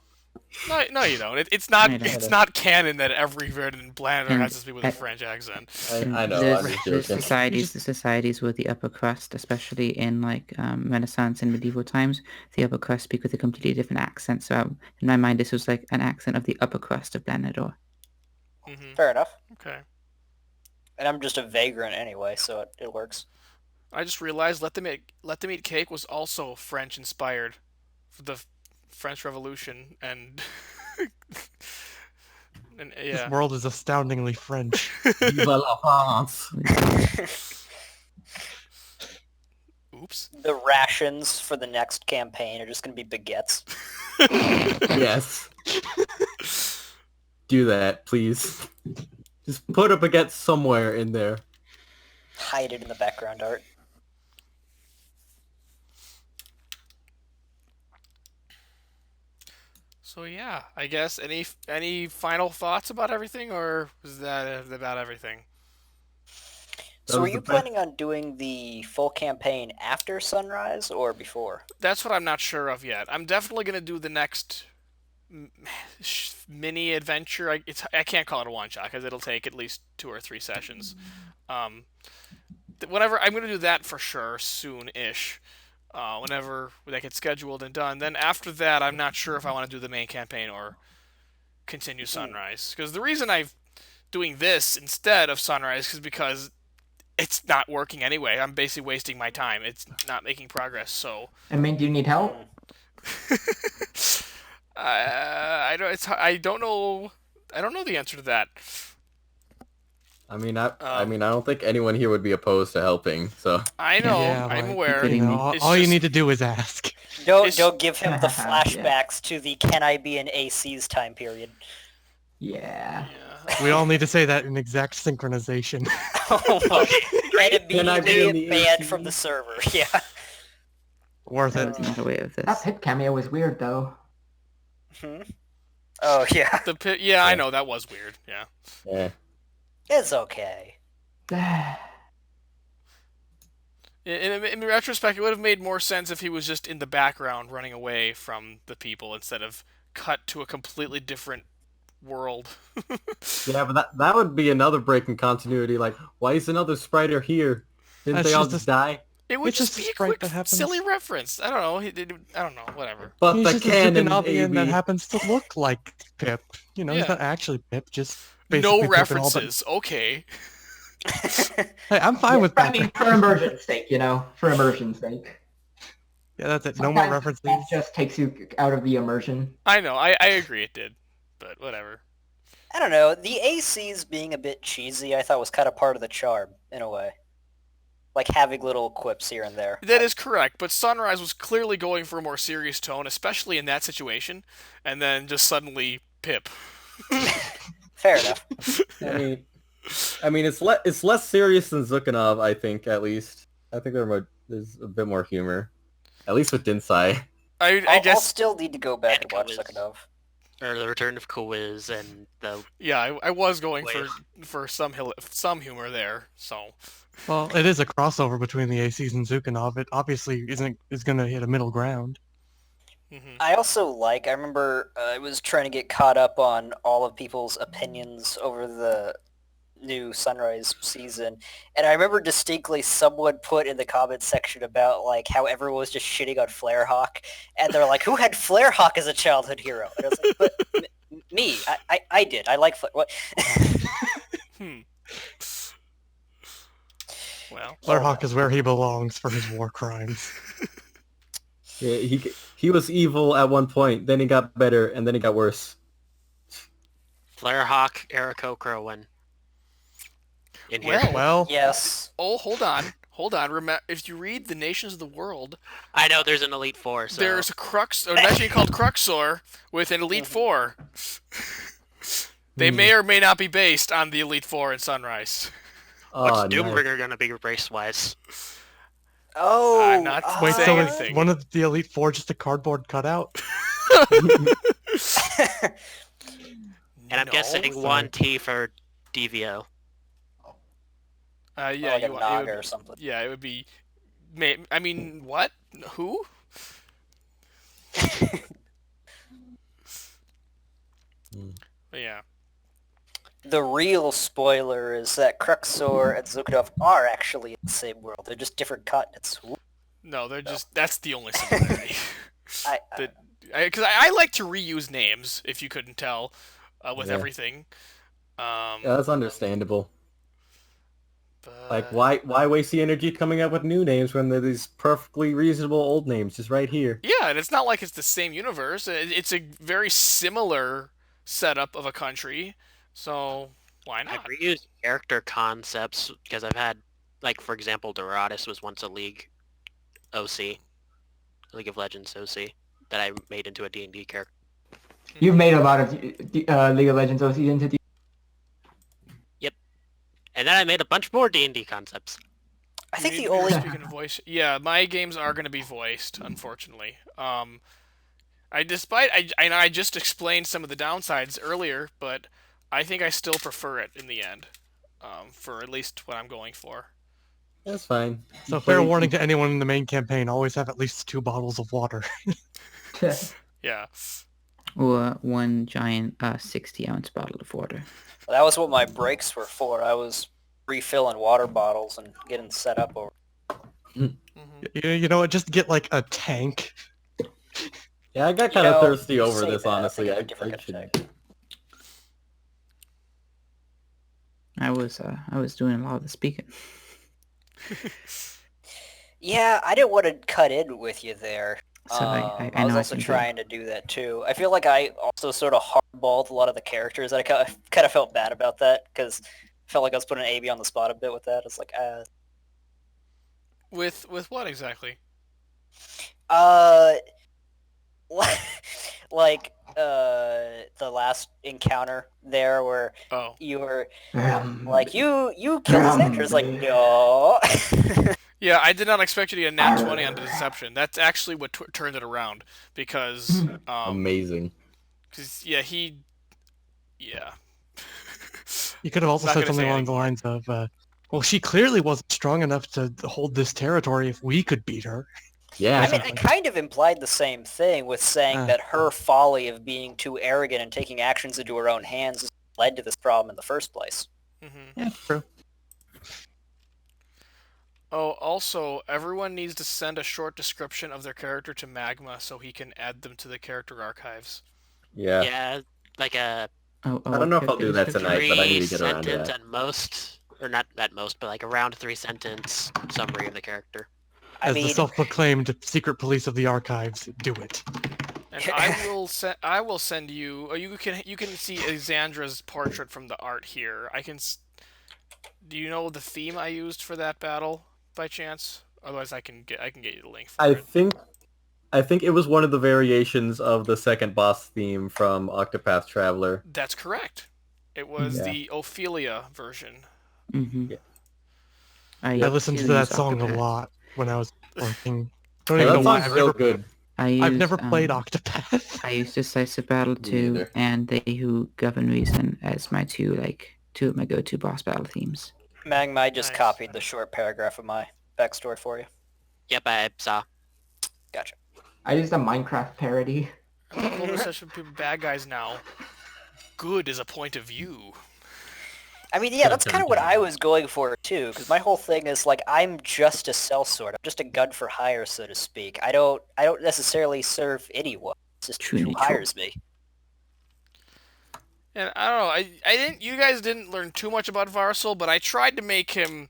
No, you don't. It's not canon that every Verdant Blanador has to speak with a French accent. I know. The societies with the upper crust, especially in like Renaissance and medieval times, the upper crust speak with a completely different accent. So in my mind, this was like an accent of the upper crust of Blanador. Mm-hmm. Fair enough. Okay. And I'm just a vagrant anyway, so it works. I just realized Let Them Eat Cake was also French inspired for the French Revolution, and yeah. This world is astoundingly French. Vive la France! Oops. The rations for the next campaign are just going to be baguettes. Yes. Do that, please. Just put a baguette somewhere in there. Hide it in the background art. So yeah, I guess any final thoughts about everything, or was that about everything? So were you planning on doing the full campaign after Sunrise or before? That's what I'm not sure of yet. I'm definitely going to do the next mini adventure. I can't call it a one-shot because it'll take at least 2 or 3 sessions. Whatever, I'm going to do that for sure soon-ish. Whenever that gets scheduled and done. Then after that, I'm not sure if I want to do the main campaign or continue Sunrise. Because the reason I'm doing this instead of Sunrise is because it's not working anyway. I'm basically wasting my time. It's not making progress. So. I mean, do you need help? I don't know. I don't know the answer to that. I mean, I don't think anyone here would be opposed to helping. So I know, I'm aware. All you need to do is ask. Don't give him the flashbacks to the "Can I be an AC's" time period. Yeah. We all need to say that in exact synchronization. And immediately banned from the server. Yeah. Worth it. That pit cameo was weird, though. Oh yeah. The pit. Yeah, I know that was weird. Yeah. Yeah. It's okay. In retrospect, it would have made more sense if he was just in the background running away from the people instead of cut to a completely different world. Yeah, but that would be another break in continuity. Like, why is another Spriter here? Didn't they all just die? It would just be a quick, silly reference. I don't know. I don't know. Whatever. But he's the just canon a that happens to look like Pip. You know, he's not actually Pip. Just no references. Okay. Hey, I'm fine with that. I mean, for immersion's sake, you know, for immersion's sake. Yeah, that's it. No more references. That just takes you out of the immersion. I know. I agree it did, but whatever. I don't know. The ACs being a bit cheesy, I thought was kind of part of the charm in a way. Like having little quips here and there. That is correct, but Sunrise was clearly going for a more serious tone, especially in that situation, and then just suddenly Pip. Fair enough. I mean, it's less serious than Zukhanov, I think, at least. I think there's a bit more humor, at least with Dinsai. I guess I'll still need to go back and watch Zukhanov. Or the Return of Quiz and the... Yeah, I was going for some humor there, so... Well, it is a crossover between the ACs and Zukhanov. It obviously is going to hit a middle ground. I also I remember I was trying to get caught up on all of people's opinions over the new Sunrise season, and I remember distinctly someone put in the comments section about like how everyone was just shitting on Flarehawk, and they're like, who had Flarehawk as a childhood hero? And I was like, but me, I did. I like what? Well, Flarehawk is where he belongs for his war crimes. Yeah, he was evil at one point, then he got better, and then he got worse. Flarehawk, Eriko, Crowan. In here. Well, Yes. Oh, hold on. Remember, if you read the Nations of the World, I know there's an Elite Four. So. there's a Nation called Cruxor with an Elite Four. They may or may not be based on the Elite Four in Sunrise. What's Oh, Doombringer gonna be race-wise? Oh. I'm not wait, saying so anything. is one of the Elite Four just a cardboard cutout? And I'm guessing No. 1T for DVO. Yeah, like a Naga or something. Yeah, it would be. I mean, what? Who? But yeah. The real spoiler is that Cruxor and Zukadov are actually in the same world. They're just different continents. No, they're just. That's the only similarity. I Because I like to reuse names, if you couldn't tell, with Yeah. everything. Yeah, that's understandable. But, Like, why waste the energy coming up with new names when there's these perfectly reasonable old names just right here? Yeah, and it's not like it's the same universe. It's a very similar setup of a country, so why I've not? reused character concepts because I've had, like, for example, Doradus was once a League OC, League of Legends OC, that I made into a D&D character. You've made a lot of League of Legends OC into D. And then I made a bunch more D&D concepts. I think the You're only speaking of voice. Yeah, my games are going to be voiced, unfortunately. I just explained some of the downsides earlier, but I think I still prefer it in the end, for at least what I'm going for. That's fine. So fair warning to anyone in the main campaign, always have at least 2 bottles of water. Yeah. Or one giant 60-ounce bottle of water. that was what my breaks were for. I was refilling water bottles and getting set up over. You know what? Just get like a tank. Yeah, I got kind of thirsty over say this, that, honestly. think I of a different should... kind of I was doing a lot of the speaking. Yeah, I didn't want to cut in with you there. So I I was know also can do trying to do that too. I feel like I also sort of hardballed a lot of the characters. I kind of felt bad about that because I felt like I was putting AB on the spot a bit with that. It's like, With what exactly? like the last encounter there where Oh. you were like, you killed this actor. Like, no. Yeah, I did not expect you to get a nat 20 on the deception. That's actually what turned it around, because Amazing. yeah, yeah. You could have also Not said gonna something say along the lines of, well, she clearly wasn't strong enough to hold this territory if we could beat her. Yeah. I mean, I kind of implied the same thing with saying that her folly of being too arrogant and taking actions into her own hands led to this problem in the first place. Yeah, true. Oh, also, everyone needs to send a short description of their character to Magma so he can add them to the character archives. Yeah. Yeah, like a Oh, I don't know if I'll do that tonight, but I need to get around to 3-sentence that. at most, or not at most, but like around 3-sentence summary of the character. I As the mean, self-proclaimed secret police of the archives, do it. And I will send you. Or you can see Xandra's portrait from the art here. Do you know the theme I used for that battle by chance? Otherwise, I can get you the link for I it. think it was one of the variations of the second boss theme from Octopath Traveler. That's correct. It was Yeah. the Ophelia version. Mm-hmm. Yeah. I listened to that song a lot when I was working. I don't Yeah, even know that why. song's real good. I've never played Octopath. I used Decisive Battle Me 2 neither. and They Who Govern Reason as my two of my go-to boss battle themes. Magma, I just Nice. copied the short paragraph of my backstory for you. Yep, I saw. Gotcha. I used a Minecraft parody. All of a sudden, people bad guys now. Good is a point of view. I mean, yeah, that's kind of what I was going for too, because my whole thing is like I'm just a sellsword. I'm just a gun for hire, so to speak. I don't necessarily serve anyone. It's just True who neutral. hires me. And I don't know. I didn't. You guys didn't learn too much about Varsal, but I tried to make him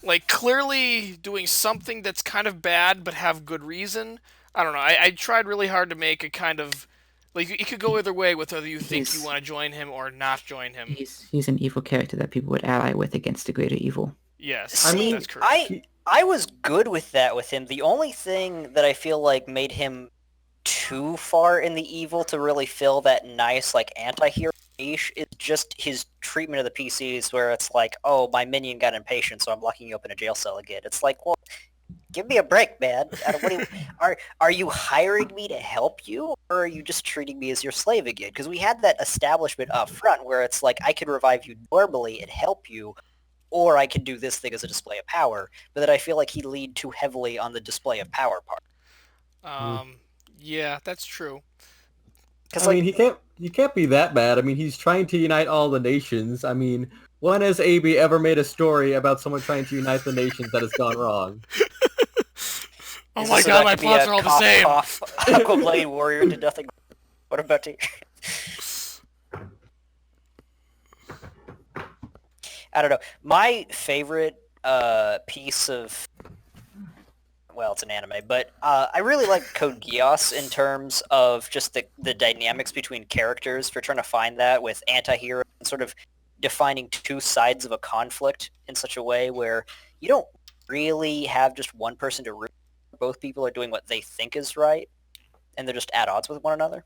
like clearly doing something that's kind of bad, but have good reason. I don't know. I tried really hard to make a kind of like it could go either way with whether you think you want to join him or not join him. He's an evil character that people would ally with against the greater evil. Yes, See, that's correct. I was good with that with him. The only thing that I feel like made him too far in the evil to really fill that nice like anti-hero niche is just his treatment of the PCs, where it's like, oh, my minion got impatient, so I'm locking you up in a jail cell again. It's like, well, give me a break, man. Are you hiring me to help you, or are you just treating me as your slave again? Because we had that establishment up front where it's like I could revive you normally and help you, or I could do this thing as a display of power. But that I feel like he leaned too heavily on the display of power part. Yeah, that's true. I mean, he can't be that bad. I mean, he's trying to unite all the nations. I mean, when has AB ever made a story about someone trying to unite the nations that has gone wrong? Oh my god, my plots are all the same. Aquablade warrior did nothing. What about you? I don't know. My favorite piece of, well, it's an anime, but I really like Code Geass in terms of just the dynamics between characters, for trying to find that with anti-hero and sort of defining two sides of a conflict in such a way where you don't really have just one person to root. Both people are doing what they think is right, and they're just at odds with one another.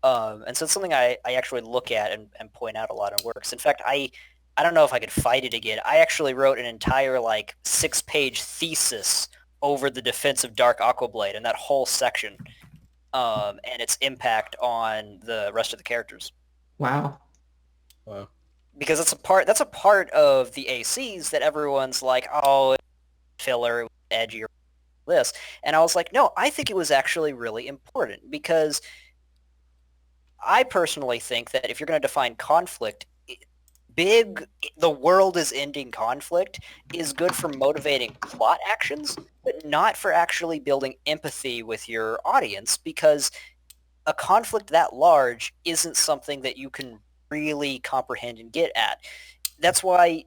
And so it's something I actually look at and point out a lot in works. In fact, I don't know if I could fight it again. I actually wrote an entire 6-page thesis over the defense of Dark Aquablade and that whole section, and its impact on the rest of the characters. Wow. Because that's a part of the ACs that everyone's like, oh, it's filler, edgy, or this. And I was like, no, I think it was actually really important, because I personally think that if you're going to define conflict, the world is ending conflict is good for motivating plot actions, but not for actually building empathy with your audience, because a conflict that large isn't something that you can really comprehend and get at. That's why,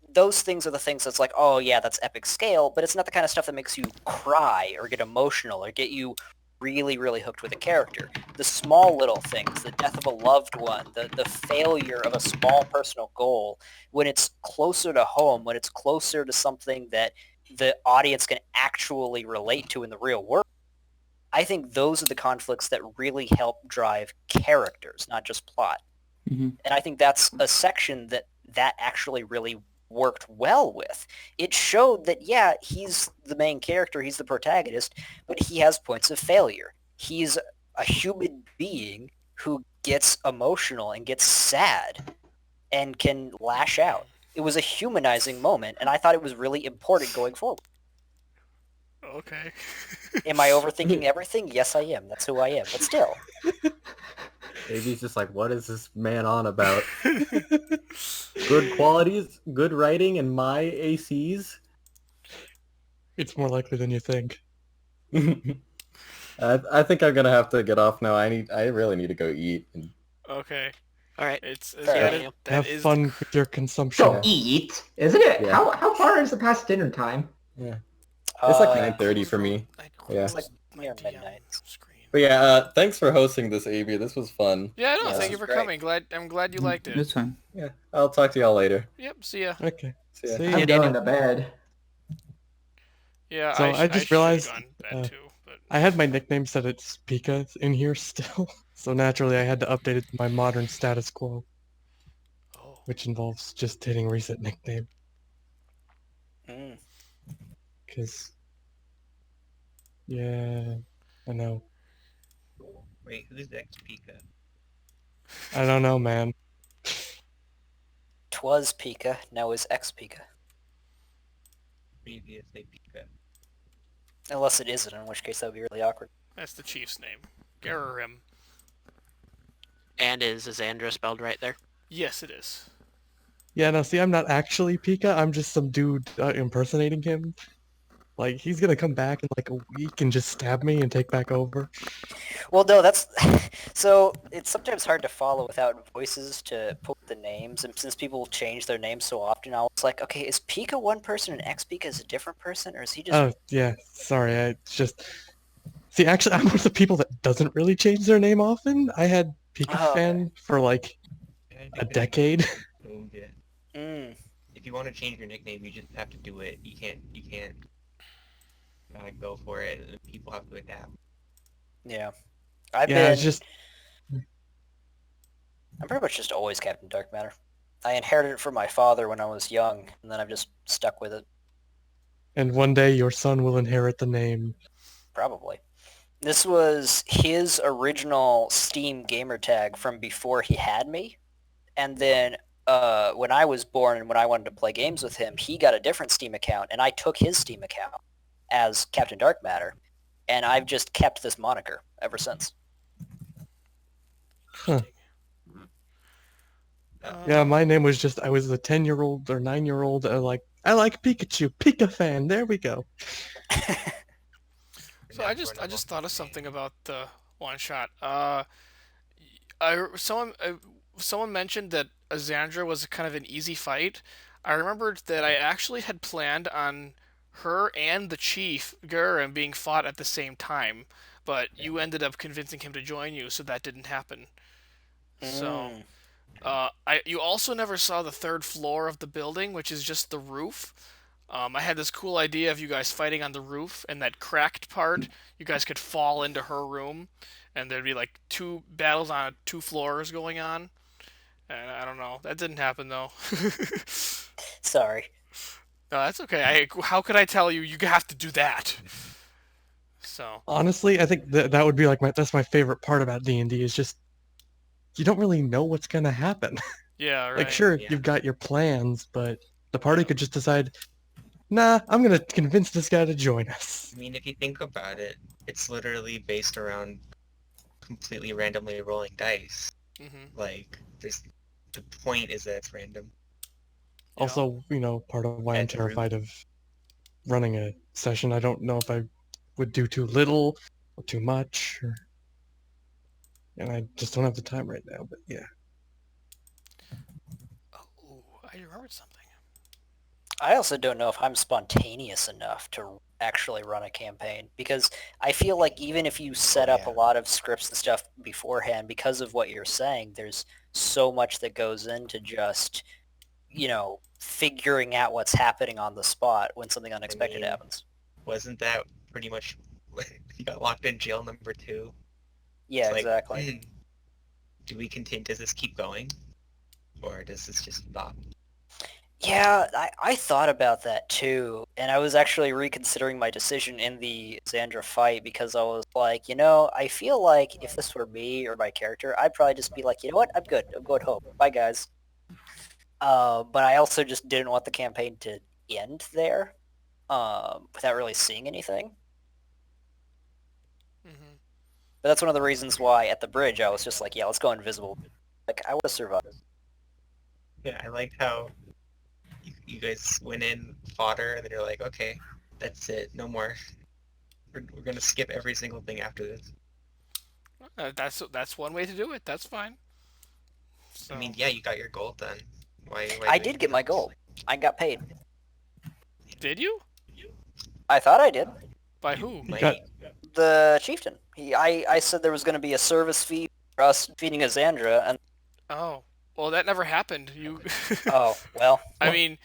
those things are the things that's like, oh yeah, that's epic scale, but it's not the kind of stuff that makes you cry or get emotional or get you really, really hooked with a character. The small little things, the death of a loved one, the failure of a small personal goal, when it's closer to home, when it's closer to something that the audience can actually relate to in the real world, I think those are the conflicts that really help drive characters, not just plot. Mm-hmm. And I think that's a section that actually really worked well with. It showed that, yeah, he's the main character, he's the protagonist, but he has points of failure. He's a human being who gets emotional and gets sad and can lash out. It was a humanizing moment, and I thought it was really important going forward. Okay. Am I overthinking everything? Yes, I am. That's who I am. But still. AB's just like, what is this man on about? Good qualities, good writing, and my ACs? It's more likely than you think. I think I'm gonna have to get off now. I really need to go eat. Okay. All right. Have fun with your consumption. Go eat, isn't it? Yeah. How far is it past dinner time? Yeah. It's like 9:30 for me. Yeah. It's like near midnight. But yeah, thanks for hosting this, AB. This was fun. Yeah, no, thank you was for great. coming. I'm glad you liked it. That's fine. Yeah. I'll talk to y'all later. Yep, see ya. Okay. See ya. See I'm ya. going to bed. Yeah, So I just realized, gone to bed too, but I had my nickname set at Pika in here still, so naturally I had to update it to my modern status quo, which involves just hitting reset nickname. Mm. Because, yeah, I know. Wait, who's ex Pika? I don't know, man. 'Twas Pika, now is ex-Pika. Previously Pika. Unless it isn't, in which case that would be really awkward. That's the chief's name. Gararim. And is Xandra spelled right there? Yes, it is. Yeah, no, see, I'm not actually Pika. I'm just some dude impersonating him. Like, he's gonna come back in like a week and just stab me and take back over. Well, no, that's... So, it's sometimes hard to follow without voices to put the names, and since people change their names so often, I was like, okay, is Pika one person and X-Pika is a different person, or is he just... Oh, yeah, sorry, I just... See, actually, I'm one of the people that doesn't really change their name often. I had Pika Oh, okay. fan for like a decade. Yeah. Mm. If you want to change your nickname, you just have to do it. You can't go for it, and people have to adapt. Yeah. Yeah, it's just... I'm pretty much just always CaptDarkMatter. I inherited it from my father when I was young, and then I've just stuck with it. And one day your son will inherit the name. Probably. This was his original Steam gamer tag from before he had me. And then when I was born and when I wanted to play games with him, he got a different Steam account, and I took his Steam account as CaptDarkMatter. And I've just kept this moniker ever since. Huh. Yeah, my name was just, I was a 10-year-old or 9-year-old, I like Pikachu, Pika fan, there we go. So I just thought of something about the one shot. Someone mentioned that Xandra was kind of an easy fight. I remembered that I actually had planned on her and the chief Gurren being fought at the same time, but you ended up convincing him to join you, so that didn't happen. So, you also never saw the third floor of the building, which is just the roof. I had this cool idea of you guys fighting on the roof, and that cracked part, you guys could fall into her room, and there'd be like two battles on 2 floors going on. And I don't know. That didn't happen, though. Sorry. No, that's okay. How could I tell you you have to do that? So. Honestly, I think that would be like that's my favorite part about D&D is just you don't really know what's gonna happen. Yeah, right. Like, sure, you've got your plans, but the party could just decide, nah, I'm gonna convince this guy to join us. I mean, if you think about it, it's literally based around completely randomly rolling dice. Mm-hmm. Like, the point is that it's random. Also, part of why I'm terrified of running a session. I don't know if I would do too little or too much, and I just don't have the time right now, but yeah. Oh, I remembered something. I also don't know if I'm spontaneous enough to actually run a campaign, because I feel like even if you set up a lot of scripts and stuff beforehand, because of what you're saying, there's so much that goes into just, figuring out what's happening on the spot when something unexpected happens. Wasn't that pretty much you got locked in jail number 2? Yeah, It's exactly. Do we continue? Does this keep going? Or does this just stop? Yeah, I thought about that too, and I was actually reconsidering my decision in the Xandra fight, because I was like, I feel like if this were me or my character, I'd probably just be like, you know what, I'm good, I'm going home, bye guys. But I also just didn't want the campaign to end there, without really seeing anything. Mm-hmm. But that's one of the reasons why at the bridge I was just like, yeah, let's go invisible. Like, I want to survive. Yeah, I liked how you guys went in, fought her, and then you're like, okay, that's it, no more. We're gonna skip every single thing after this. That's one way to do it. That's fine. So. I mean, yeah, you got your goal done. Why I did get my goal. I got paid. Did you? I thought I did. By who? The chieftain. I said there was going to be a service fee for us feeding a Xandra, and... Oh. Well, that never happened. You. Oh, well. I mean,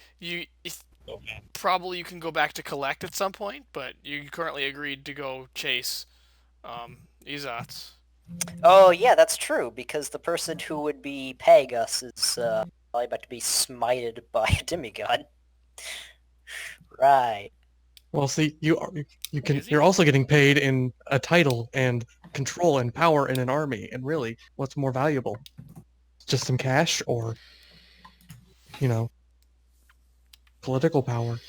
probably you can go back to collect at some point, but you currently agreed to go chase Izats. Oh, yeah, that's true, because the person who would be paying us is probably about to be smited by a demigod. Right. Well, see, you're also getting paid in a title and control and power in an army, and really, what's more valuable? Just some cash or, political power?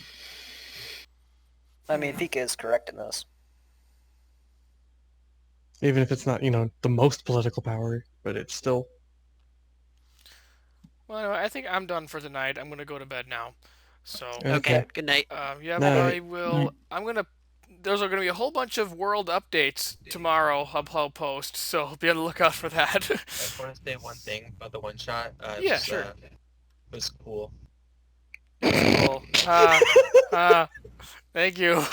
I mean, Vika is correct in this. Even if it's not, the most political power, but it's still... Well, anyway, I think I'm done for the night. I'm gonna go to bed now. So, Okay, good night. yeah, Night. I will. I'm gonna. There's gonna be a whole bunch of world updates tomorrow. I'll post, so be on the lookout for that. I just want to say one thing about the one shot. Yeah, sure. It was cool. Cool. Thank you.